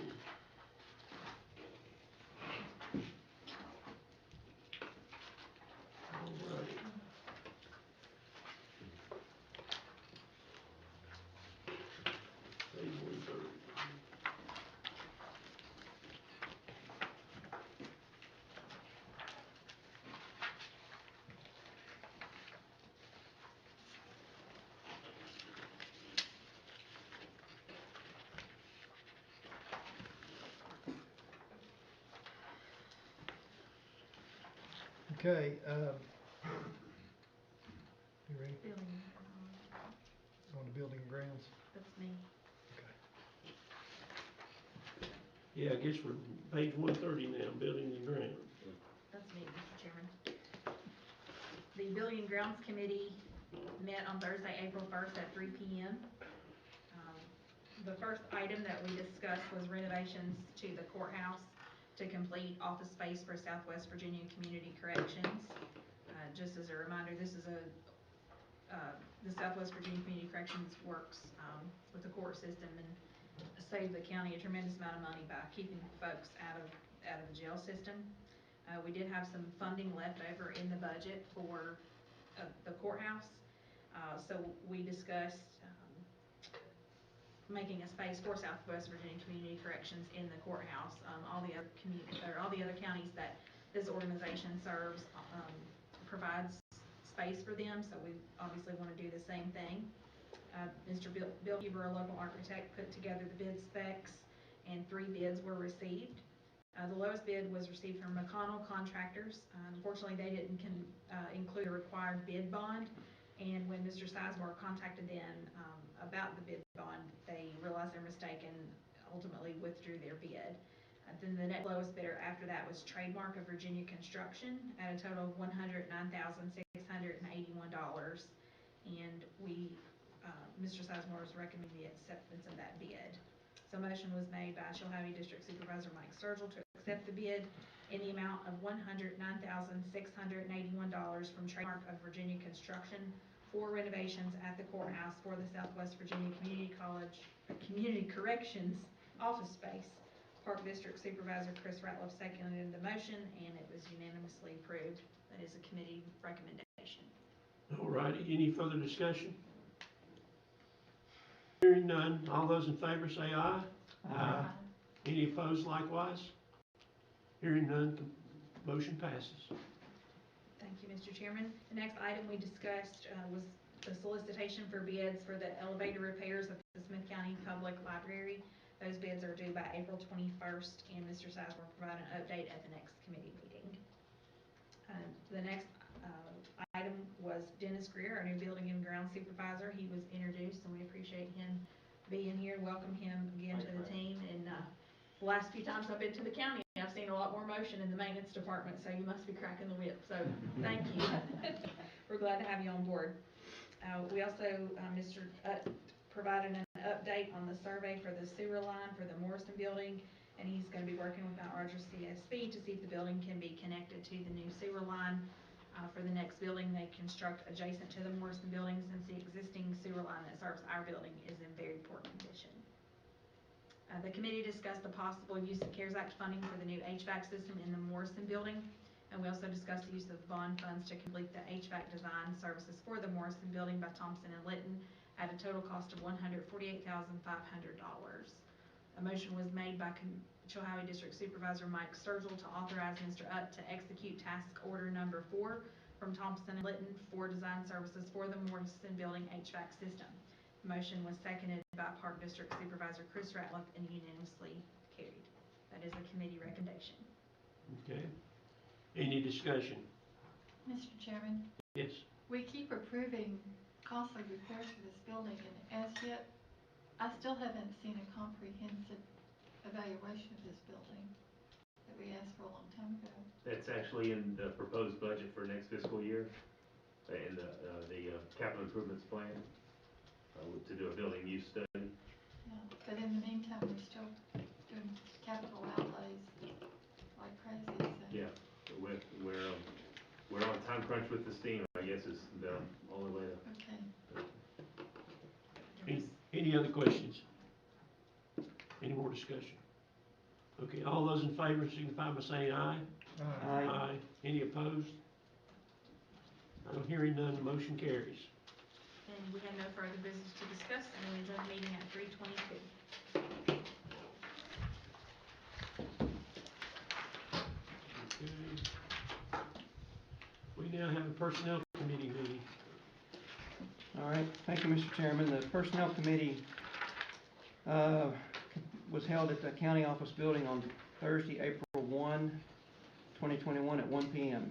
Okay, you ready? Building, Going to building and grounds? that's me. Yeah, I guess we're page 130 now, building and ground. That's me, Mr. Chairman. The Building and Grounds Committee met on Thursday, April 1st at 3 p.m. The first item that we discussed was renovations to the courthouse to complete office space for Southwest Virginia Community Corrections. Just as a reminder, this is the Southwest Virginia Community Corrections works with the court system and save the county a tremendous amount of money by keeping folks out of the jail system. We did have some funding left over in the budget for the courthouse, so we discussed making a space for Southwest Virginia Community Corrections in the courthouse. All the other counties that this organization serves provides space for them, so we obviously want to do the same thing. Mr. Bill Huber, a local architect, put together the bid specs, and 3 bids were received. The lowest bid was received from McConnell Contractors. Unfortunately, they didn't include a required bid bond, and when Mr. Sizemore contacted them about the bid bond, they realized their mistake and ultimately withdrew their bid. Then the next lowest bidder after that was Trademark of Virginia Construction at a total of $109,681, and Mr. Sizemore is recommending the acceptance of that bid. So a motion was made by Chilhowee District Supervisor Mike Sturgill to accept the bid in the amount of $109,681 from Trademark of Virginia Construction for renovations at the courthouse for the Southwest Virginia Community Corrections office space. Park District Supervisor Chris Ratliff seconded the motion, and it was unanimously approved. That is a committee recommendation. All righty, any further discussion? Hearing none, all those in favor say aye. Aye. Any opposed likewise? Hearing none, motion passes. Thank you, Mr. Chairman. The next item we discussed was the solicitation for bids for the elevator repairs at the Smyth County Public Library. Those bids are due by April 21st, and Mr. Size will provide an update at the next committee meeting. The next item was Dennis Greer, our new building and ground supervisor. He was introduced, and we appreciate him being here, and welcome him again to the team. And the last few times I've been to the county, I've seen a lot more motion in the maintenance department, so you must be cracking the whip, so thank you. We're glad to have you on board. We also, Mr. provided an update on the survey for the sewer line for the Morrison building, and he's gonna be working with Mount Rogers CSB to see if the building can be connected to the new sewer line. For the next building they construct adjacent to the Morrison building, since the existing sewer line that serves our building is in very poor condition. The committee discussed the possible use of CARES Act funding for the new HVAC system in the Morrison building, and we also discussed the use of bond funds to complete the HVAC design services for the Morrison building by Thompson and Litton at a total cost of $148,500. A motion was made by Chilhowie District Supervisor Mike Sturgill to authorize Mr. Utt to execute task order number 4 from Thompson and Litton for design services for the Morrison building HVAC system. The motion was seconded by Park District Supervisor Chris Ratliff and unanimously carried. That is a committee recommendation. Okay. Any discussion? Mr. Chairman, Yes. we keep approving costly repairs for this building, and as yet, I still haven't seen a comprehensive evaluation of this building that we asked for a long time ago. That's actually in the proposed budget for next fiscal year, in the capital improvements plan, to do a building use study. Yeah, but in the meantime, we're still doing capital outlays like crazy, so. Yeah, we're on a time crunch with the steam, I guess is the only way to. Okay. Any other questions? Any more discussion? Okay, all those in favor signify by saying aye. Aye. Any opposed? I'm hearing none, the motion carries. And we have no further business to discuss, and we adjourn the meeting at 3:22. Okay. We now have a personnel committee meeting. All right, thank you, Mr. Chairman. The Personnel Committee was held at the County Office Building on Thursday, April 1, 2021 at 1 p.m.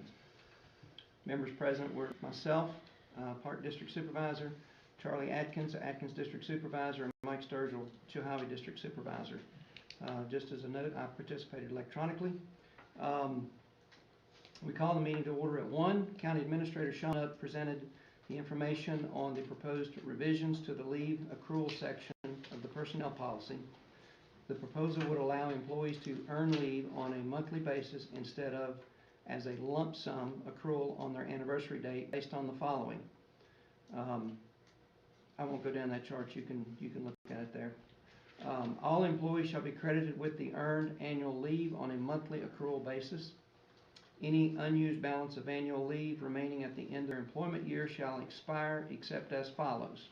Members present were myself, Park District Supervisor, Charlie Atkins, Atkins District Supervisor, and Mike Sturgill, Chilhowie District Supervisor. Just as a note, I participated electronically. We call the meeting to order at 1. County Administrator Sean Utt presented the information on the proposed revisions to the leave accrual section of the personnel policy. The proposal would allow employees to earn leave on a monthly basis instead of as a lump sum accrual on their anniversary date based on the following. I won't go down that chart, you can look at it there. All employees shall be credited with the earned annual leave on a monthly accrual basis. Any unused balance of annual leave remaining at the end of their employment year shall expire except as follows.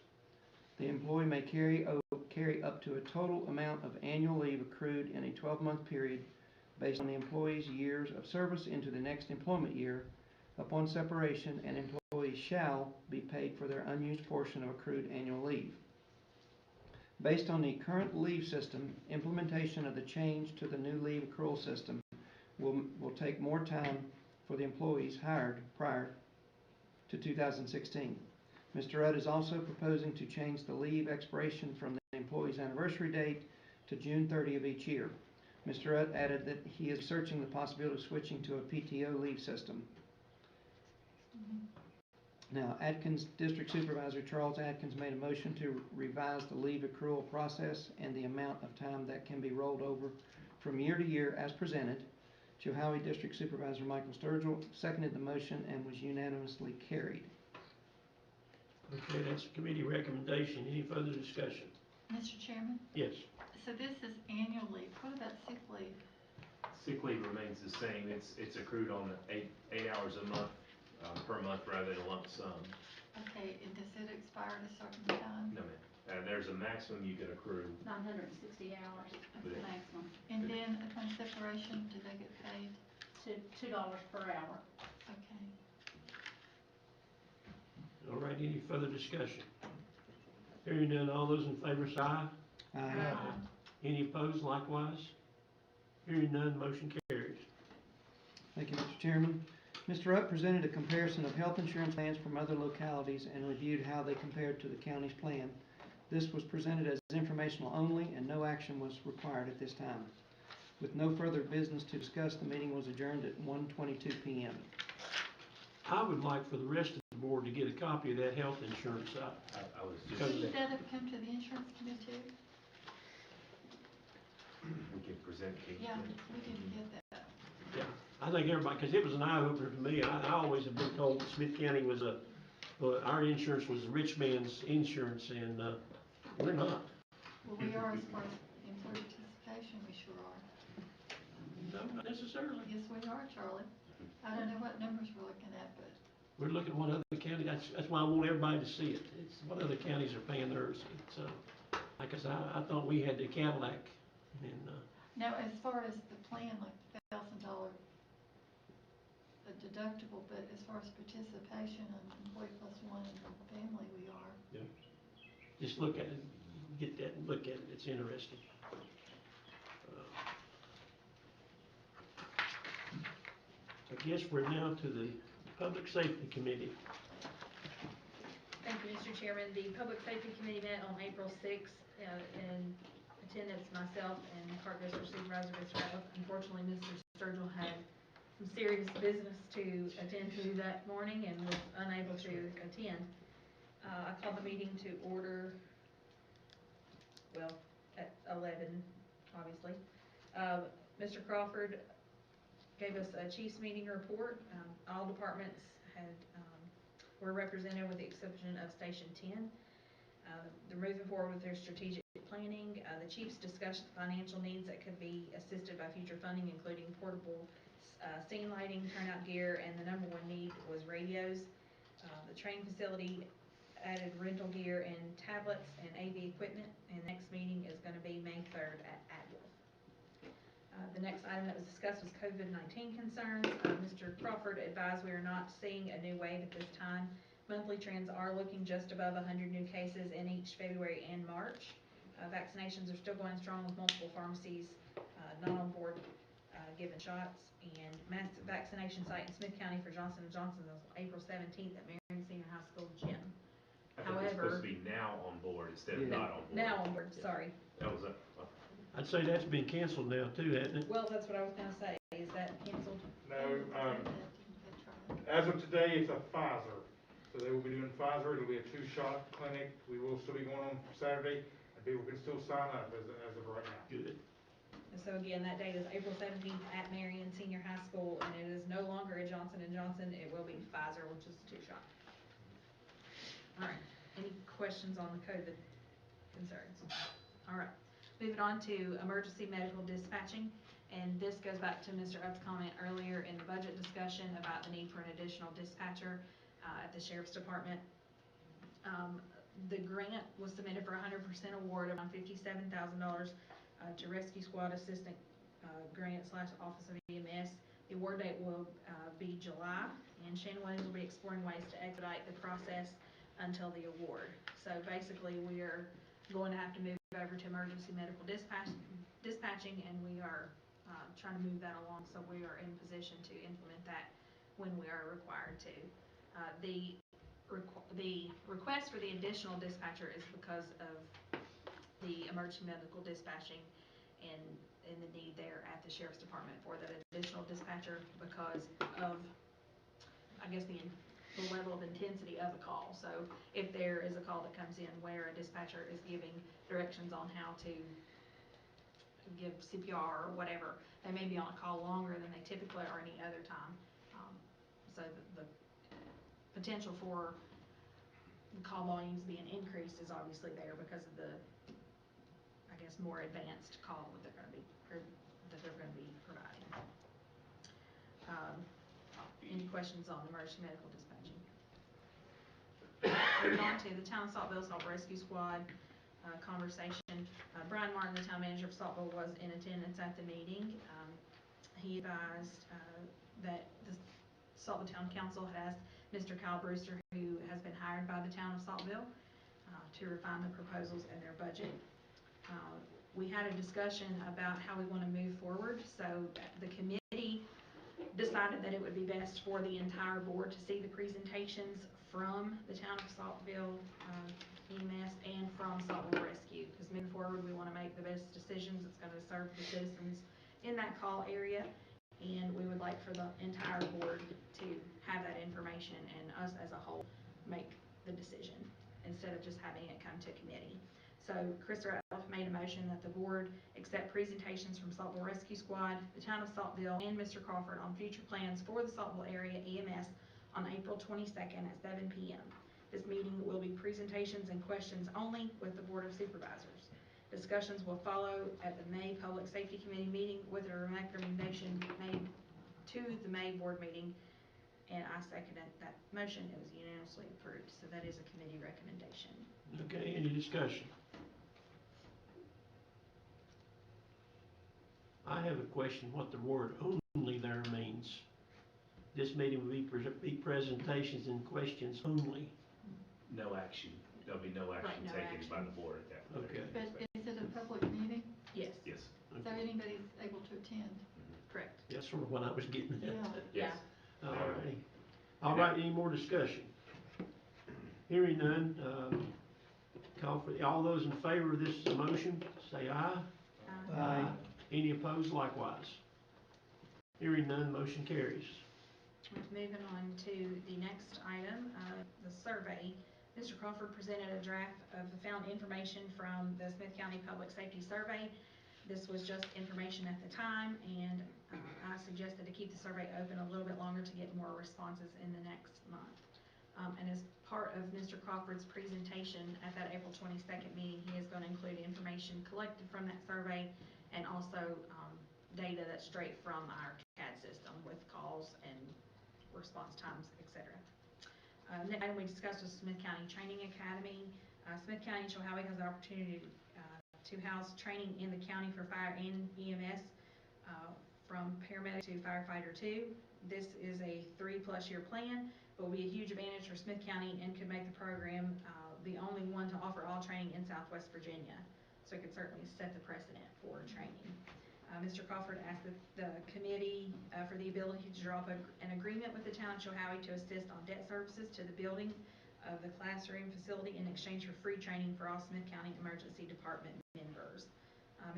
The employee may carry up to a total amount of annual leave accrued in a 12-month period based on the employee's years of service into the next employment year. Upon separation, an employee shall be paid for their unused portion of accrued annual leave. Based on the current leave system, implementation of the change to the new leave accrual system will take more time for the employees hired prior to 2016. Mr. Utt is also proposing to change the leave expiration from the employee's anniversary date to June 30 of each year. Mr. Utt added that he is searching the possibility of switching to a PTO leave system. Now, Atkins District Supervisor Charles Atkins made a motion to revise the leave accrual process and the amount of time that can be rolled over from year to year as presented. Chilhowie District Supervisor Michael Sturgill seconded the motion and was unanimously carried. Okay, that's a committee recommendation. Any further discussion? Mr. Chairman, Yes. so this is annual leave. What about sick leave? Sick leave remains the same, it's accrued on 8 hours a month, per month rather than a lump sum. Okay, and does it expire at a certain time? No, ma'am. There's a maximum you can accrue. 960 hours is the Okay. maximum, And then upon separation, do they get paid? to $2 per hour. Okay. All right, any further discussion? Hearing none, all those in favor say aye. Aye. Any opposed likewise? Hearing none, motion carries. Thank you, Mr. Chairman. Mr. Rupp presented a comparison of health insurance plans from other localities and reviewed how they compared to the county's plan. This was presented as informational only, and no action was required at this time. With no further business to discuss, the meeting was adjourned at 1:22 p.m. I would like for the rest of the board to get a copy of that health insurance. I was just, Because- Shouldn't that have come to the insurance committee too? we could present Kate. Yeah, we didn't get that. Yeah, I think everybody, because it was an eye-opener to me. I always have been told that Smyth County was our insurance was a rich man's insurance, and, we're not. Well, we are as far as employee participation, we sure are. No, not necessarily. Yes, we are, Charlie. I don't know what numbers we're looking at, but We're looking at what other county, that's why I want everybody to see it. It's what other counties are paying theirs. It's, like I said, I thought we had the Cadillac, and, now as far as the plan, like the $1,000 deductible, but as far as participation on employee plus one and family, we are. just look at it, get that and look at it. It's interesting. I guess we're now to the Public Safety Committee. Thank you, Mr. Chairman. The Public Safety Committee met on April 6th, in attendance myself and Clark District Supervisor Mr. Ratliff. Unfortunately, Mr. Sturgill had some serious business to attend to that morning and was unable to attend. I called the meeting to order, well, at 11, obviously. Mr. Crawford gave us a chief's meeting report. All departments had, were represented with the exception of Station 10. They're moving forward with their strategic planning. The chiefs discussed the financial needs that could be assisted by future funding, including portable scene lighting, turnout gear, and the number one need was radios. The training facility added rental gear and tablets and AV equipment, and the next meeting is going to be May 3rd at Accrual. The next item that was discussed was COVID-19 concerns. Mr. Crawford advised we are not seeing a new wave at this time. Monthly trends are looking just above 100 new cases in each February and March. Vaccinations are still going strong with multiple pharmacies not on board giving shots. And mass vaccination site in Smyth County for Johnson & Johnson is April 17th at Marion Senior High School gym. I think it's supposed to be now on board instead of not on board. Now on board, sorry. That was I'd say that's been canceled now too, hasn't it? Well, that's what I was going to say. Is that canceled? No, as of today, it's a Pfizer. So they will be doing Pfizer. It'll be a 2-shot clinic. We will still be going on Saturday, and people can still sign up as of right now. Good. And so again, that date is April 17th at Marion Senior High School, and it is no longer a Johnson & Johnson. It will be Pfizer, which is a 2-shot. All right. Any questions on the COVID concerns? All right. Moving on to emergency medical dispatching, and this goes back to Mr. Utt's comment earlier in the budget discussion about the need for an additional dispatcher at the Sheriff's Department. The grant was submitted for 100% award of around $57,000 to Rescue Squad Assistant Grant / Office of EMS. The award date will be July, and Shannon Williams will be exploring ways to expedite the process until the award. So basically, we are going to have to move over to emergency medical dispatching, and we are trying to move that along so we are in position to implement that when we are required to. The request for the additional dispatcher is because of the emergency medical dispatching and the need there at the Sheriff's Department for that additional dispatcher because of, I guess, the level of intensity of the call. So if there is a call that comes in where a dispatcher is giving directions on how to give CPR or whatever, they may be on a call longer than they typically are any other time. So the potential for the call volumes being increased is obviously there because of the, I guess, more advanced call that they're going to be, or that they're going to be providing. Any questions on emergency medical dispatching? Moving on to the Town of Saltball Salt Rescue Squad conversation. Brian Martin, the town manager of Saltball, was in attendance at the meeting. He advised that the Saltball Town Council had asked Mr. Kyle Brewster, who has been hired by the town of Saltville, to refine the proposals and their budget. we had a discussion about how we want to move forward. So the committee decided that it would be best for the entire board to see the presentations from the town of Saltville, EMS, and from Saltball Rescue. Because moving forward, we want to make the best decisions that's going to serve the citizens in that call area. And we would like for the entire board to have that information and us as a whole make the decision instead of just having it come to committee. So Chris Ratliff made a motion that the board accept presentations from Saltball Rescue Squad, the town of Saltville, and Mr. Crawford on future plans for the Saltball area EMS on April 22nd at 7 p.m. This meeting will be presentations and questions only with the Board of Supervisors. Discussions will follow at the May Public Safety Committee meeting with a recommendation made to the May board meeting, and I seconded that motion. It was unanimously approved, so that is a committee recommendation. Okay, any discussion? I have a question, what the word only there means. This meeting will be presentations and questions only. No action, there'll be no action no taken action. by the board at that point. Okay. But is it a public meeting? Yes. Yes. So anybody's able to attend? Correct. That's sort of what I was getting at. Yeah. Yes. All righty. All right, any more discussion? Hearing none, call for, all those in favor of this motion, say aye. Aye. Any opposed likewise? Hearing none, motion carries. Moving on to the next item, the survey. Mr. Crawford presented a draft of the found information from the Smyth County Public Safety Survey. This was just information at the time, and I suggested to keep the survey open a little bit longer to get more responses in the next month. And as part of Mr. Crawford's presentation at that April 22nd meeting, he is going to include information collected from that survey and also data that's straight from our CAD system with calls and response times, etc. Next item we discussed was Smyth County Training Academy. Smyth County and Chilhowie has the opportunity to house training in the county for fire and EMS from paramedic to firefighter 2. This is a 3+ year plan, but will be a huge advantage for Smyth County and could make the program the only one to offer all training in Southwest Virginia. So it could certainly set the precedent for training. Mr. Crawford asked the committee for the ability to draw up an agreement with the town of Chilhowie to assist on debt services to the building of the classroom facility in exchange for free training for all Smyth County Emergency Department members.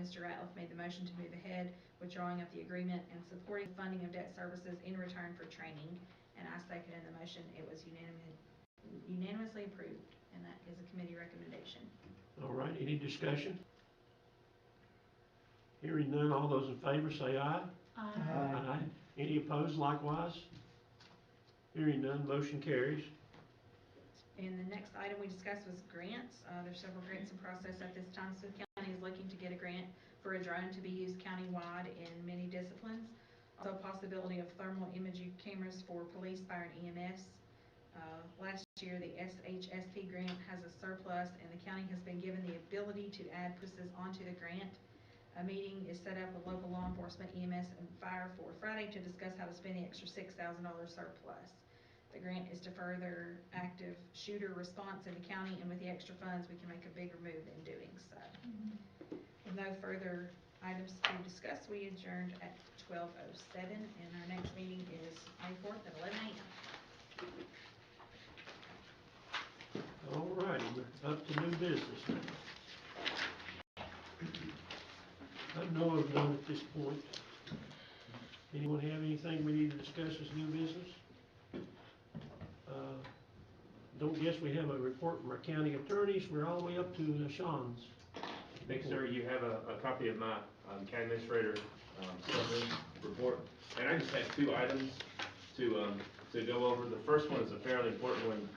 Mr. Ratliff made the motion to move ahead with drawing up the agreement and supporting funding of debt services in return for training, and I seconded the motion. It was unanimously approved, and that is a committee recommendation. All right, any discussion? Hearing none, all those in favor say aye. Aye. Any opposed likewise? Hearing none, motion carries. And the next item we discussed was grants. There's several grants in process at this time. Smyth County is looking to get a grant for a drone to be used countywide in many disciplines. Also, possibility of thermal imaging cameras for police, fire, and EMS. Last year, the SHSP grant has a surplus, and the county has been given the ability to add pieces onto the grant. A meeting is set up with local law enforcement, EMS, and fire for Friday to discuss how to spend the extra $6,000 surplus. The grant is to further active shooter response in the county, and with the extra funds, we can make a bigger move in doing so. With no further items to discuss, we adjourned at 12:07, and our next meeting is May 4th at 11 a.m. All righty, we're up to new business now. I know of none at this point. Anyone have anything we need to discuss as new business? Don't guess we have a report from our county attorneys. We're all the way up to Sean's. Next, sir, you have a copy of my county administrator summary report, and I just have 2 items to go over. The first one is a fairly important one.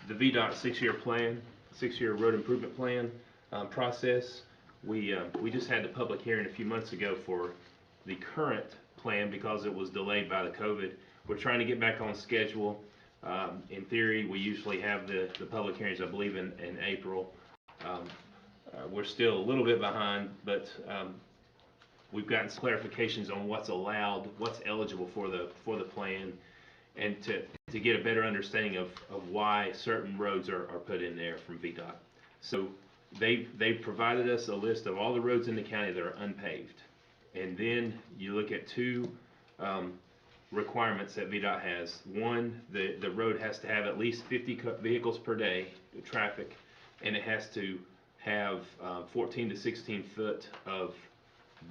The VDOT 6-year plan, 6-year road improvement plan process. We just had the public hearing a few months ago for the current plan because it was delayed by the COVID. We're trying to get back on schedule. In theory, we usually have the public hearings, I believe, in April. We're still a little bit behind, but we've gotten some clarifications on what's allowed, what's eligible for the plan, and to get a better understanding of why certain roads are put in there from VDOT. So they've provided us a list of all the roads in the county that are unpaved. And then you look at two, requirements that VDOT has. One, the road has to have at least 50 vehicles per day, traffic, and it has to have 14 to 16 foot of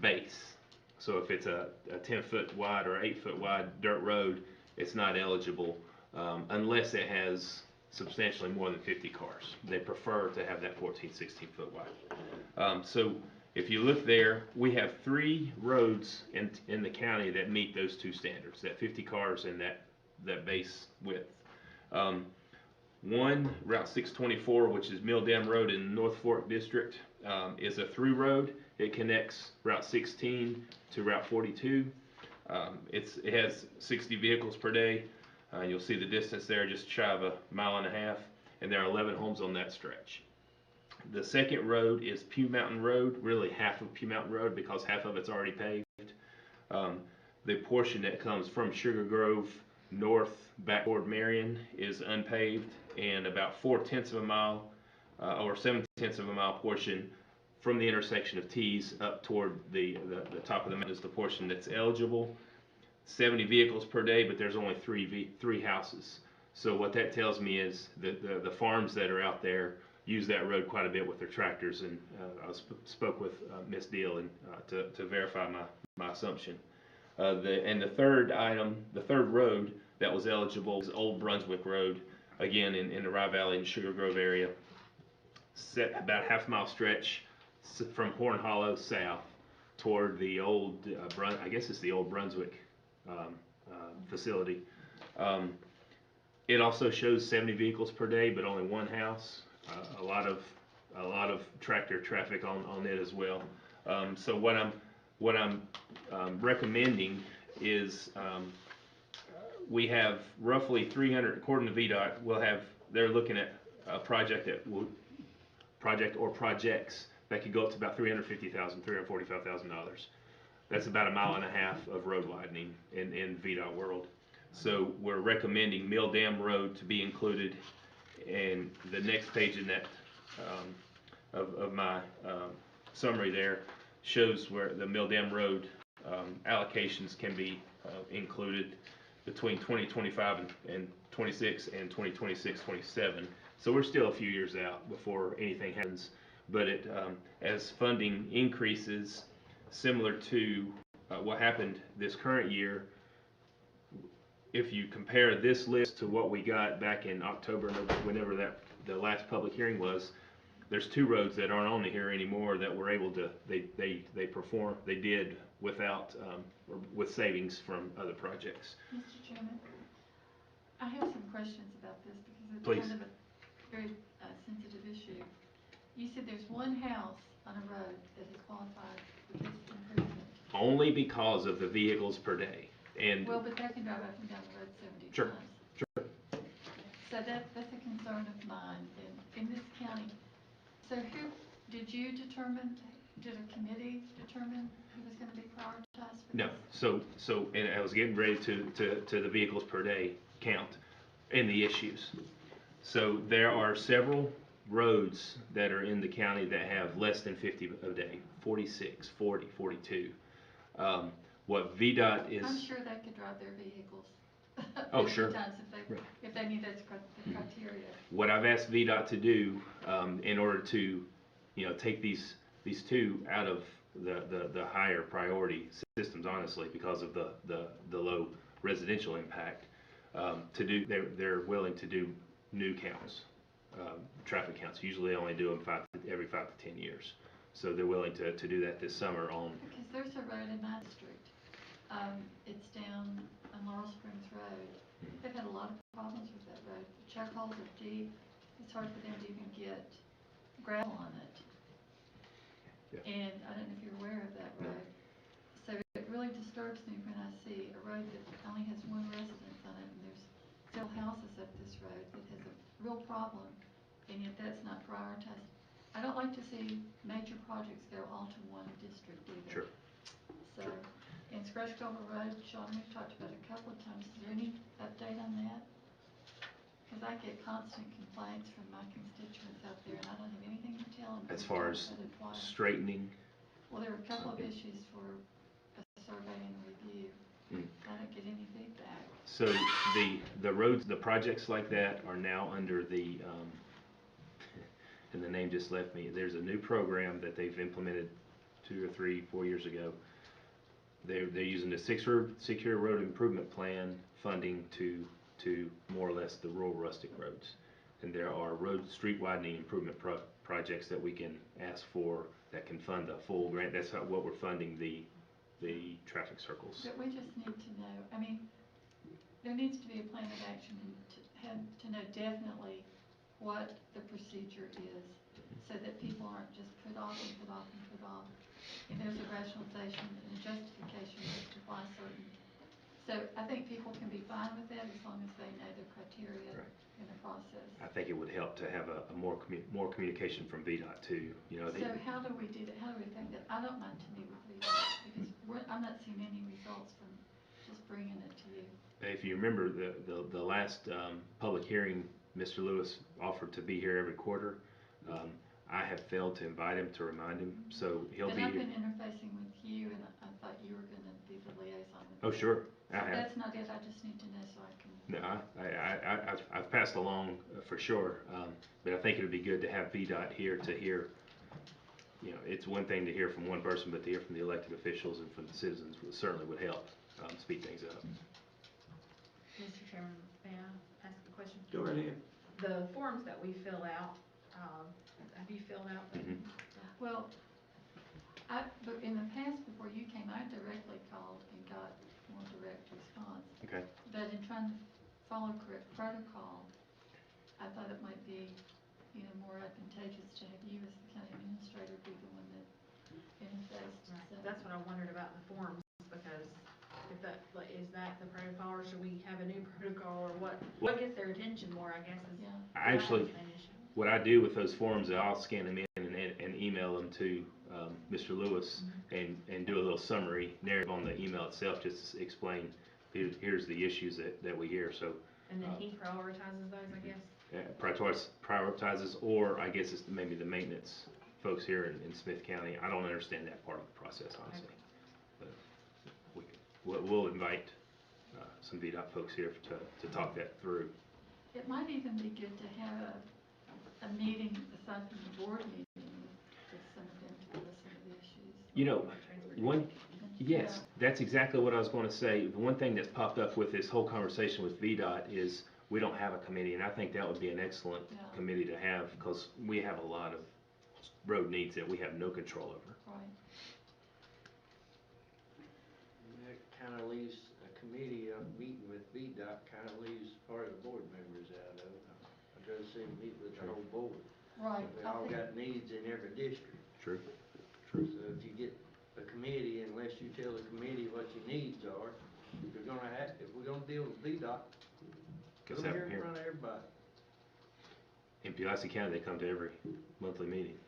base. So if it's a 10 foot wide or 8 foot wide dirt road, it's not eligible unless it has substantially more than 50 cars. They prefer to have that 14, 16 foot wide. So if you look there, we have 3 roads in the county that meet those two standards, that 50 cars and that base width. One, Route 624, which is Mill Dam Road in North Fork District, is a through road. It connects Route 16 to Route 42. It has 60 vehicles per day. You'll see the distance there, just shy of 1.5 miles, and there are 11 homes on that stretch. The second road is Pew Mountain Road, really half of Pew Mountain Road because half of it's already paved. The portion that comes from Sugar Grove north back toward Marion is unpaved, and about 0.4 of a mile or 0.7 of a mile portion from the intersection of T's up toward the top of the mountain is the portion that's eligible. 70 vehicles per day, but there's only three houses. So what that tells me is that the farms that are out there use that road quite a bit with their tractors, and I spoke with Miss Deal and to verify my assumption. The third road that was eligible is Old Brunswick Road, again in the Rye Valley and Sugar Grove area, set about a half-mile stretch from Horn Hollow south toward the old I guess it's the Old Brunswick facility. It also shows 70 vehicles per day, but only one house. A lot of tractor traffic on it as well. So what I'm recommending is we have roughly 300, according to VDOT, they're looking at a project or projects that could go up to about $350,000, $345,000. That's about 1.5 miles of road widening in VDOT world. So we're recommending Mill Dam Road to be included, and the next page in that of my summary there shows where the Mill Dam Road allocations can be included between 2025 and 26 and 2026, 27. So we're still a few years out before anything happens, but as funding increases, similar to what happened this current year, if you compare this list to what we got back in October, whenever the last public hearing was, there's 2 roads that aren't on here anymore that were able to, they did without, or with savings from other projects. Mr. Chairman, I have some questions about this because it's Please. kind of a very sensitive issue. You said there's one house on a road that is qualified for this improvement. Only because of the vehicles per day. And Well, but they can drive up and down the road 70 Sure. times. So that's a concern of mine in this county. So did you determine, did a committee determine who was gonna be prioritized for no, this? so and I was getting ready to the vehicles per day count and the issues. So there are several roads that are in the county that have less than 50 a day, 46, 40, 42. What VDOT is. I'm sure they could drive their vehicles. Oh, 50 sure. times Right. if they meet those criteria. What I've asked VDOT to do, in order to, take these 2 out of the higher priority systems, honestly, because of the low residential impact, they're willing to do new counts, traffic counts. Usually they only do them every 5 to 10 years. So they're willing to do that this summer on. Because there's a road in my district, it's down on Laurel Springs Road. They've had a lot of problems with that road. The choke holes are deep, it's hard for them to even get gravel on it. Yeah. And I don't know if you're aware of that road. So it really disturbs me when I see a road that only has 1 residence on it, and there's still houses up this road that has a real problem, and yet that's not prioritized. I don't like to see major projects go all to one district either. Sure. So, and Scratch Cover Road, Sean, we've talked about it a couple of times. Is there any update on that? Because I get constant complaints from my constituents out there, and I don't have anything to tell them. As far as straightening, Well, there are a couple of issues for a survey and review. I don't get any feedback. so the roads, the projects like that are now under the, and the name just left me, there's a new program that they've implemented 2 or 3, 4 years ago. They're using the secure road improvement plan funding to more or less the rural rustic roads. And there are street widening improvement projects that we can ask for that can fund the full grant. That's what we're funding the traffic circles. But we just need to know, I mean, there needs to be a plan of action and to know definitely what the procedure is, so that people aren't just put off and put off and put off. And there's a rationalization and a justification as to why certain. So I think people can be fine with that as long as they know the criteria in the process. I think it would help to have a more communication from VDOT too. You know, So how do we do that? How do we think that? I don't mind to meet with VDOT because I'm not seeing any results from just bringing it to you. if you remember the last public hearing, Mr. Lewis offered to be here every quarter. I have failed to invite him, to remind him, so he'll be here. But I've been interfacing with you, and I thought you were gonna be the liaison with Oh, them. sure. So that's not it, I just need to know so I can. No, I've passed along for sure, but I think it would be good to have VDOT here to hear. You know, it's one thing to hear from one person, but to hear from the elected officials and from the citizens certainly would help speed things up. Mr. Chairman, may I ask a question? Go right ahead. The forms that we fill out, have you filled out them? Well, but in the past, before you came, I directly called and got more direct response. Okay. But in trying to follow correct protocol, I thought it might be, more advantageous to have you as the county administrator be the one that interfaced. Right, So. that's what I wondered about the forms, because if that, like, is that the protocol, or should we have a new protocol, or what? What gets their attention more, I guess, is. Yeah. I actually, what I do with those forms, I'll scan them in and email them to Mr. Lewis and do a little summary narrative on the email itself, just to explain here's the issues that we hear. So. And then he prioritizes those, I guess. Prioritizes, or I guess it's maybe the maintenance folks here in Smyth County. I don't understand that part of the process, honestly. Okay. But we'll invite some VDOT folks here to talk that through. It might even be good to have a meeting aside from the board meeting with some of them to give us some of the issues. You know, yes, that's exactly what I was going to say. The one thing that's popped up with this whole conversation with VDOT is we don't have a committee, and I think that would be an excellent committee to have, because we have a lot of road needs that we have no control over. Right. And that kinda leaves a committee of meeting with VDOT, kinda leaves part of the board members out of it. I'd rather see them meet with the whole board. Right. We all got needs in every district. True. So if you get a committee, unless you tell the committee what your needs are, if we're gonna deal with VDOT, Because come here in front of everybody. in Pulaski County, they come to every monthly meeting.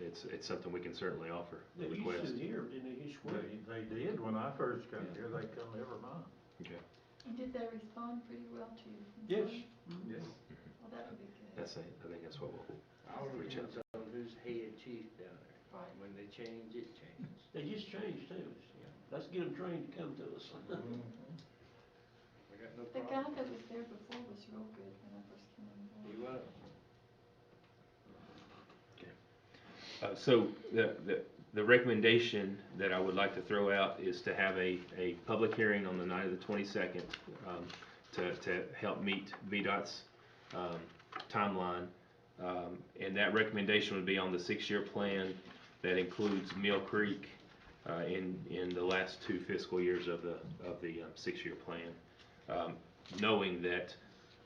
It's something we can certainly offer. They used Request. to here, didn't they, each week? They did when I first got here, they come every month. Okay. And did they respond pretty well to you? Yes. Yes. Well, that would be good. I think that's what we'll All reach out. depends on who's head chief down there. Right. When they change, it changes. They just changed too. Let's get them trained to come to us. I got no The problem. guy that was there before was real good when I first came on board. He was. So the recommendation that I would like to throw out is to have a public hearing on the night of the 22nd to help meet VDOT's timeline. And that recommendation would be on the 6-year plan that includes Mill Creek in the last 2 fiscal years of the 6-year plan. Knowing that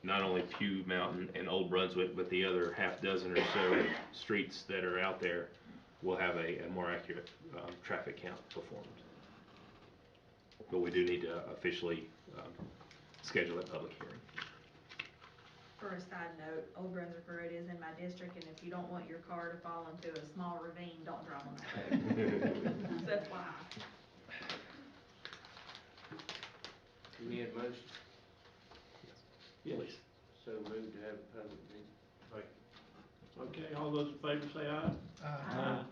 not only Pew Mountain and Old Brunswick, but the other half dozen or so streets that are out there will have a more accurate traffic count performed. But we do need to officially schedule a public hearing. For a side note, Old Brunswick Road is in my district, and if you don't want your car to fall into a small ravine, don't drive on that road. That's why. You need a motion? Yes. So moved to have a public meeting. Okay, all those in favor say aye. Aye.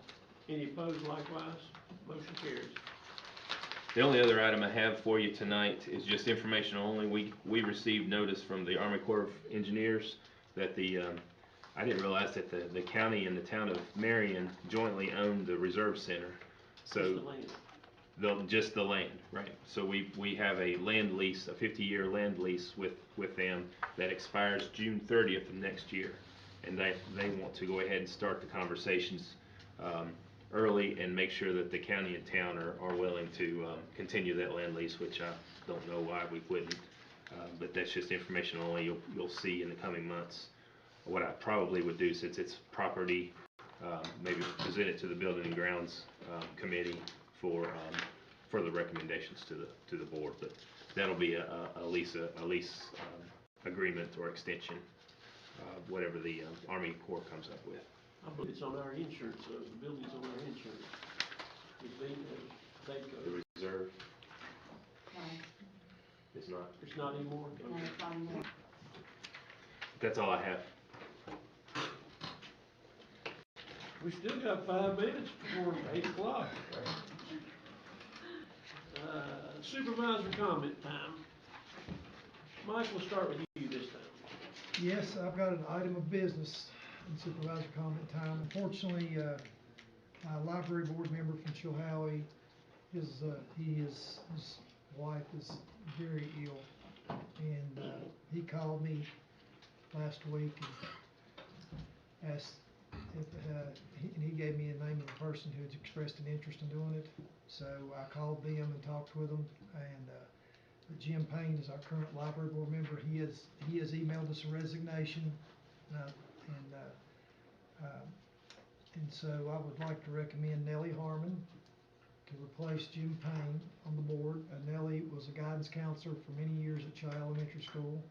Any opposed likewise? Motion carries. The only other item I have for you tonight is just information only. We received notice from the Army Corps of Engineers that I didn't realize that the county and the town of Marion jointly own the Reserve Center. So Just the land. just the land, right? So we have a land lease, a 50-year land lease with them that expires June 30th of next year. And they want to go ahead and start the conversations early and make sure that the county and town are willing to continue that land lease, which I don't know why we wouldn't. But that's just information only. You'll see in the coming months. What I probably would do, since it's property, maybe present it to the Building and Grounds Committee for further recommendations to the board. But that'll be a lease agreement or extension, whatever the Army Corps comes up with. I believe it's on our insurance, though. The building's on our insurance. It's being, they The go. reserve No, is not. It's not anymore? no, it's not anymore. That's all I have. We still got 5 minutes before 8 o'clock. Supervisor comment time. Mike, we'll start with you this time. Yes, I've got an item of business in supervisor comment time. Unfortunately, my library board member from Chilhowie, his wife is very ill. And he called me last week and asked if, and he gave me a name of a person who had expressed an interest in doing it. So I called them and talked with them, and Jim Payne is our current library board member. He has emailed us a resignation, and so I would like to recommend Nellie Harmon to replace Jim Payne on the board. Nellie was a guidance counselor for many years at Chi Elementary School,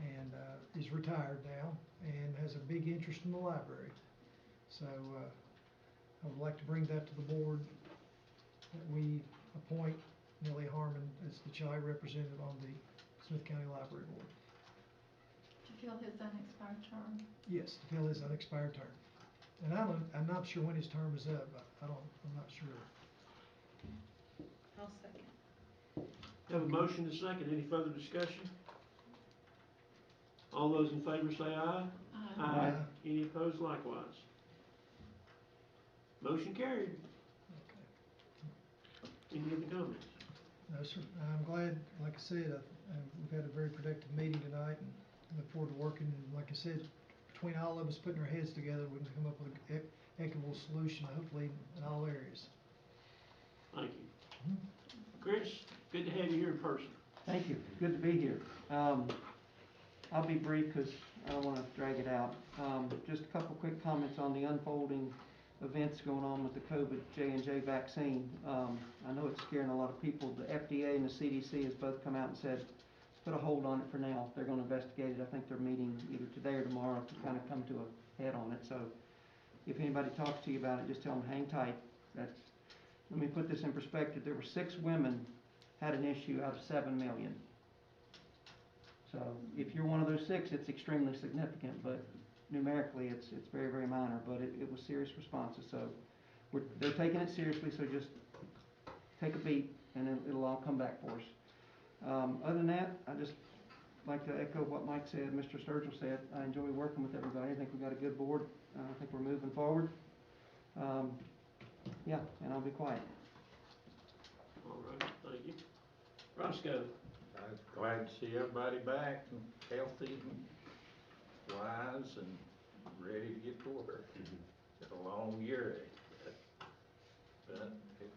and is retired now and has a big interest in the library. So I would like to bring that to the board, that we appoint Nellie Harmon as the Chi representative on the Smyth County Library Board. To fill his unexpired term. Yes, to fill his unexpired term. And I'm not sure when his term is up. I'm not sure. I'll second. Have a motion and a second. Any further discussion? All those in favor say aye. Aye. Any opposed likewise? Motion carried. Okay. Any other comments? No, sir. I'm glad, like I said, we've had a very productive meeting tonight, and I look forward to working. And like I said, between all of us putting our heads together, we can come up with an equitable solution, hopefully in all areas. Thank you. Chris, good to have you here in person. Thank you, good to be here. I'll be brief because I don't want to drag it out. Just a couple quick comments on the unfolding events going on with the COVID J&J vaccine. I know it's scaring a lot of people. The FDA and the CDC has both come out and said, put a hold on it for now. They're going to investigate it. I think they're meeting either today or tomorrow to kind of come to a head on it. So if anybody talks to you about it, just tell them hang tight. Let me put this in perspective. There were 6 women had an issue out of 7 million. So if you're one of those 6, it's extremely significant, but numerically it's very, very minor, but it was serious responses. So they're taking it seriously, so just take a beat and it'll all come back for us. Other than that, I just like to echo what Mike said, Mr. Sturgill said. I enjoy working with everybody. I think we've got a good board. I think we're moving forward. Yeah, and I'll be quiet. All right, thank you. Roscoe. I was glad to see everybody back and healthy and wise and ready to get to work. It's a long year, but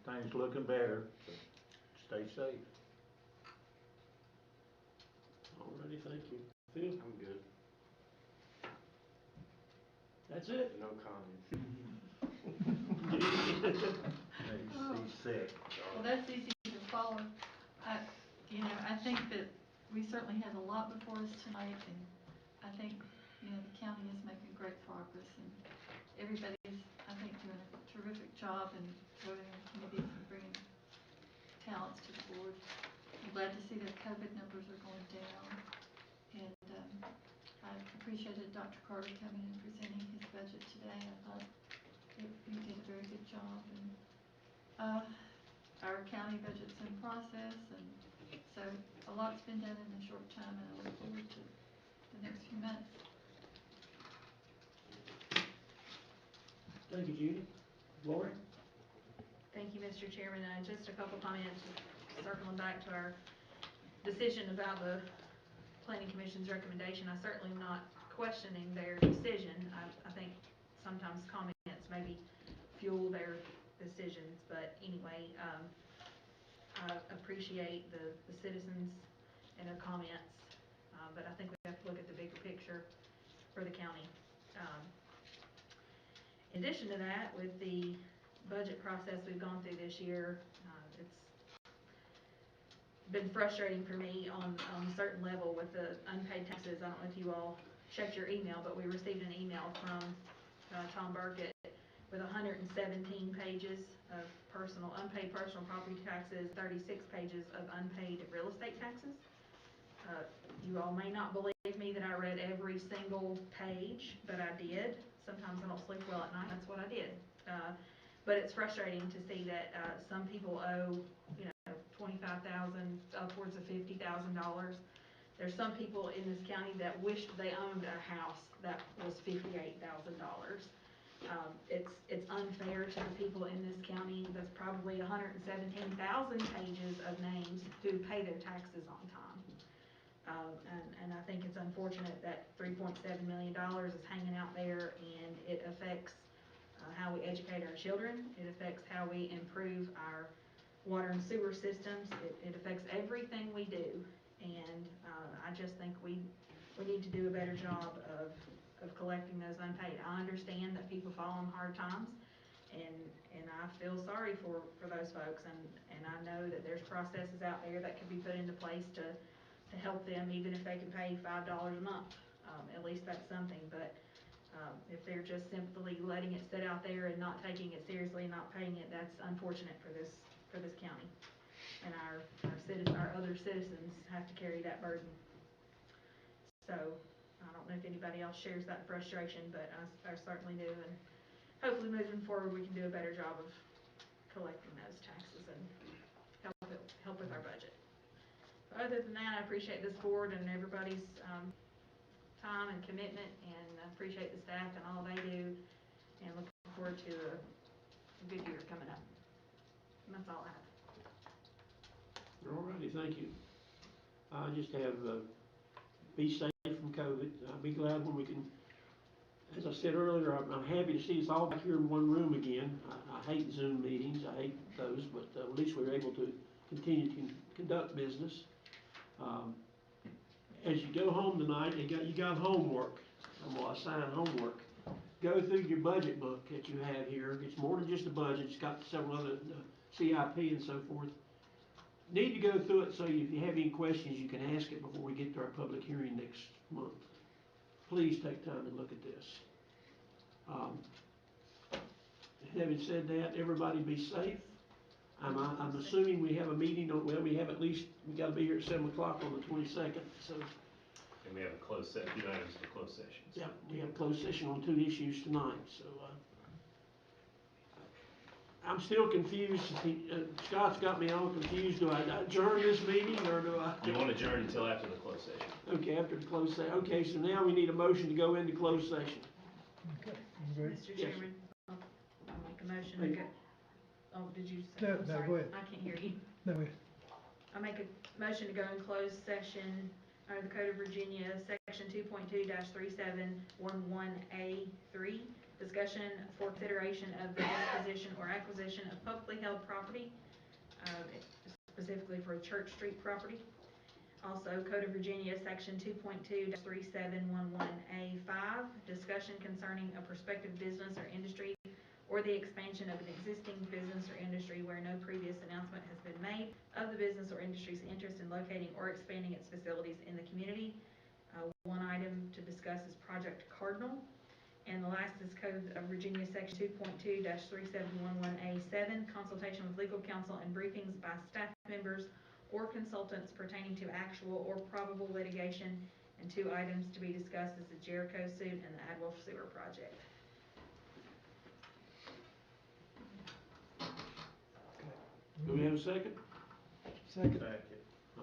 everything's looking better, so stay safe. All righty, thank you. Phil? I'm good. That's it? No comments. He's sick. Well, that's easy to follow. I think that we certainly have a lot before us tonight, and I think, the county is making great progress, and everybody's, I think, doing a terrific job in voting in committees and bringing talents to the board. I'm glad to see that COVID numbers are going down, and Dr. Carter coming and presenting his budget today. I thought he did a very good job, and, our county budget's in process, and so a lot's been done in a short time, and I look forward to the next few months. Thank you, Judy. Lori? Thank you, Mr. Chairman. Just a couple comments, circling back to our decision about the Planning Commission's recommendation. I certainly am not questioning their decision. I think sometimes comments maybe fuel their decisions, but anyway, I appreciate the citizens and their comments, but I think we have to look at the bigger picture for the county. In addition to that, with the budget process we've gone through this year, it's been frustrating for me on a certain level with the unpaid taxes. I don't know if you all checked your email, but we received an email from Tom Burkett with 117 pages of unpaid personal property taxes, 36 pages of unpaid real estate taxes. You all may not believe me that I read every single page, but I did. Sometimes I don't sleep well at night, that's what I did. But it's frustrating to see that some people owe, $25,000, upwards of $50,000. There's some people in this county that wished they owned a house that was $58,000. It's unfair to the people in this county. That's probably 117,000 pages of names who pay their taxes on time. And I think it's unfortunate that $3.7 million is hanging out there, and it affects how we educate our children. It affects how we improve our water and sewer systems. It affects everything we do, and I just think we need to do a better job of collecting those unpaid. I understand that people fall on hard times, and I feel sorry for those folks, and I know that there's processes out there that could be put into place to help them, even if they can pay $5 a month. At least that's something, but if they're just simply letting it sit out there and not taking it seriously and not paying it, that's unfortunate for this county. And our other citizens have to carry that burden. So I don't know if anybody else shares that frustration, but I certainly do, and hopefully moving forward we can do a better job of collecting those taxes and help with our budget. But other than that, I appreciate this board and everybody's time and commitment, and I appreciate the staff and all they do, and looking forward to a good year coming up. And that's all I have. All righty, thank you. I just have, be safe from COVID. I'll be glad when we can, as I said earlier, I'm happy to see us all back here in one room again. I hate Zoom meetings, I hate those, but at least we were able to continue to conduct business. As you go home tonight, you got homework. I'm going to assign homework. Go through your budget book that you have here. It's more than just a budget. It's got several other CIP and so forth. Need to go through it so if you have any questions, you can ask it before we get to our public hearing next month. Please take time to look at this. Having said that, everybody be safe. I'm assuming we have a meeting on, well, we got to be here at 7 o'clock on the 22nd, so. And we have a closed set, 2 items for closed sessions. Yeah, we have a closed session on 2 issues tonight, so, I'm still confused. Scott's got me all confused. Do I adjourn this meeting, or do I? You want to adjourn until after the closed session. Okay, after the closed session. Okay, so now we need a motion to go into closed session. Okay. Mr. Yes. Chairman, I'll make a motion to go. Oh, did you say? No, I'm no, sorry, go ahead. I can't hear you. No, I make a motion to go in closed session under the Code of Virginia, section 2.2-3711A3, discussion for consideration of the disposition or acquisition of publicly held property, specifically for Church Street property. Also, Code of Virginia, section 2.2-3711A5, discussion concerning a prospective business or industry or the expansion of an existing business or industry where no previous announcement has been made of the business or industry's interest in locating or expanding its facilities in the community. One item to discuss is Project Cardinal. And the last is Code of Virginia, section 2.2-3711A7, consultation with legal counsel and briefings by staff members or consultants pertaining to actual or probable litigation. And And 2 items to be discussed is the Jericho suit and the Adwolf Sewer project. Do we have a second? Second.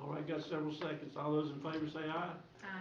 All right, got several seconds. All those in favor say aye. Aye.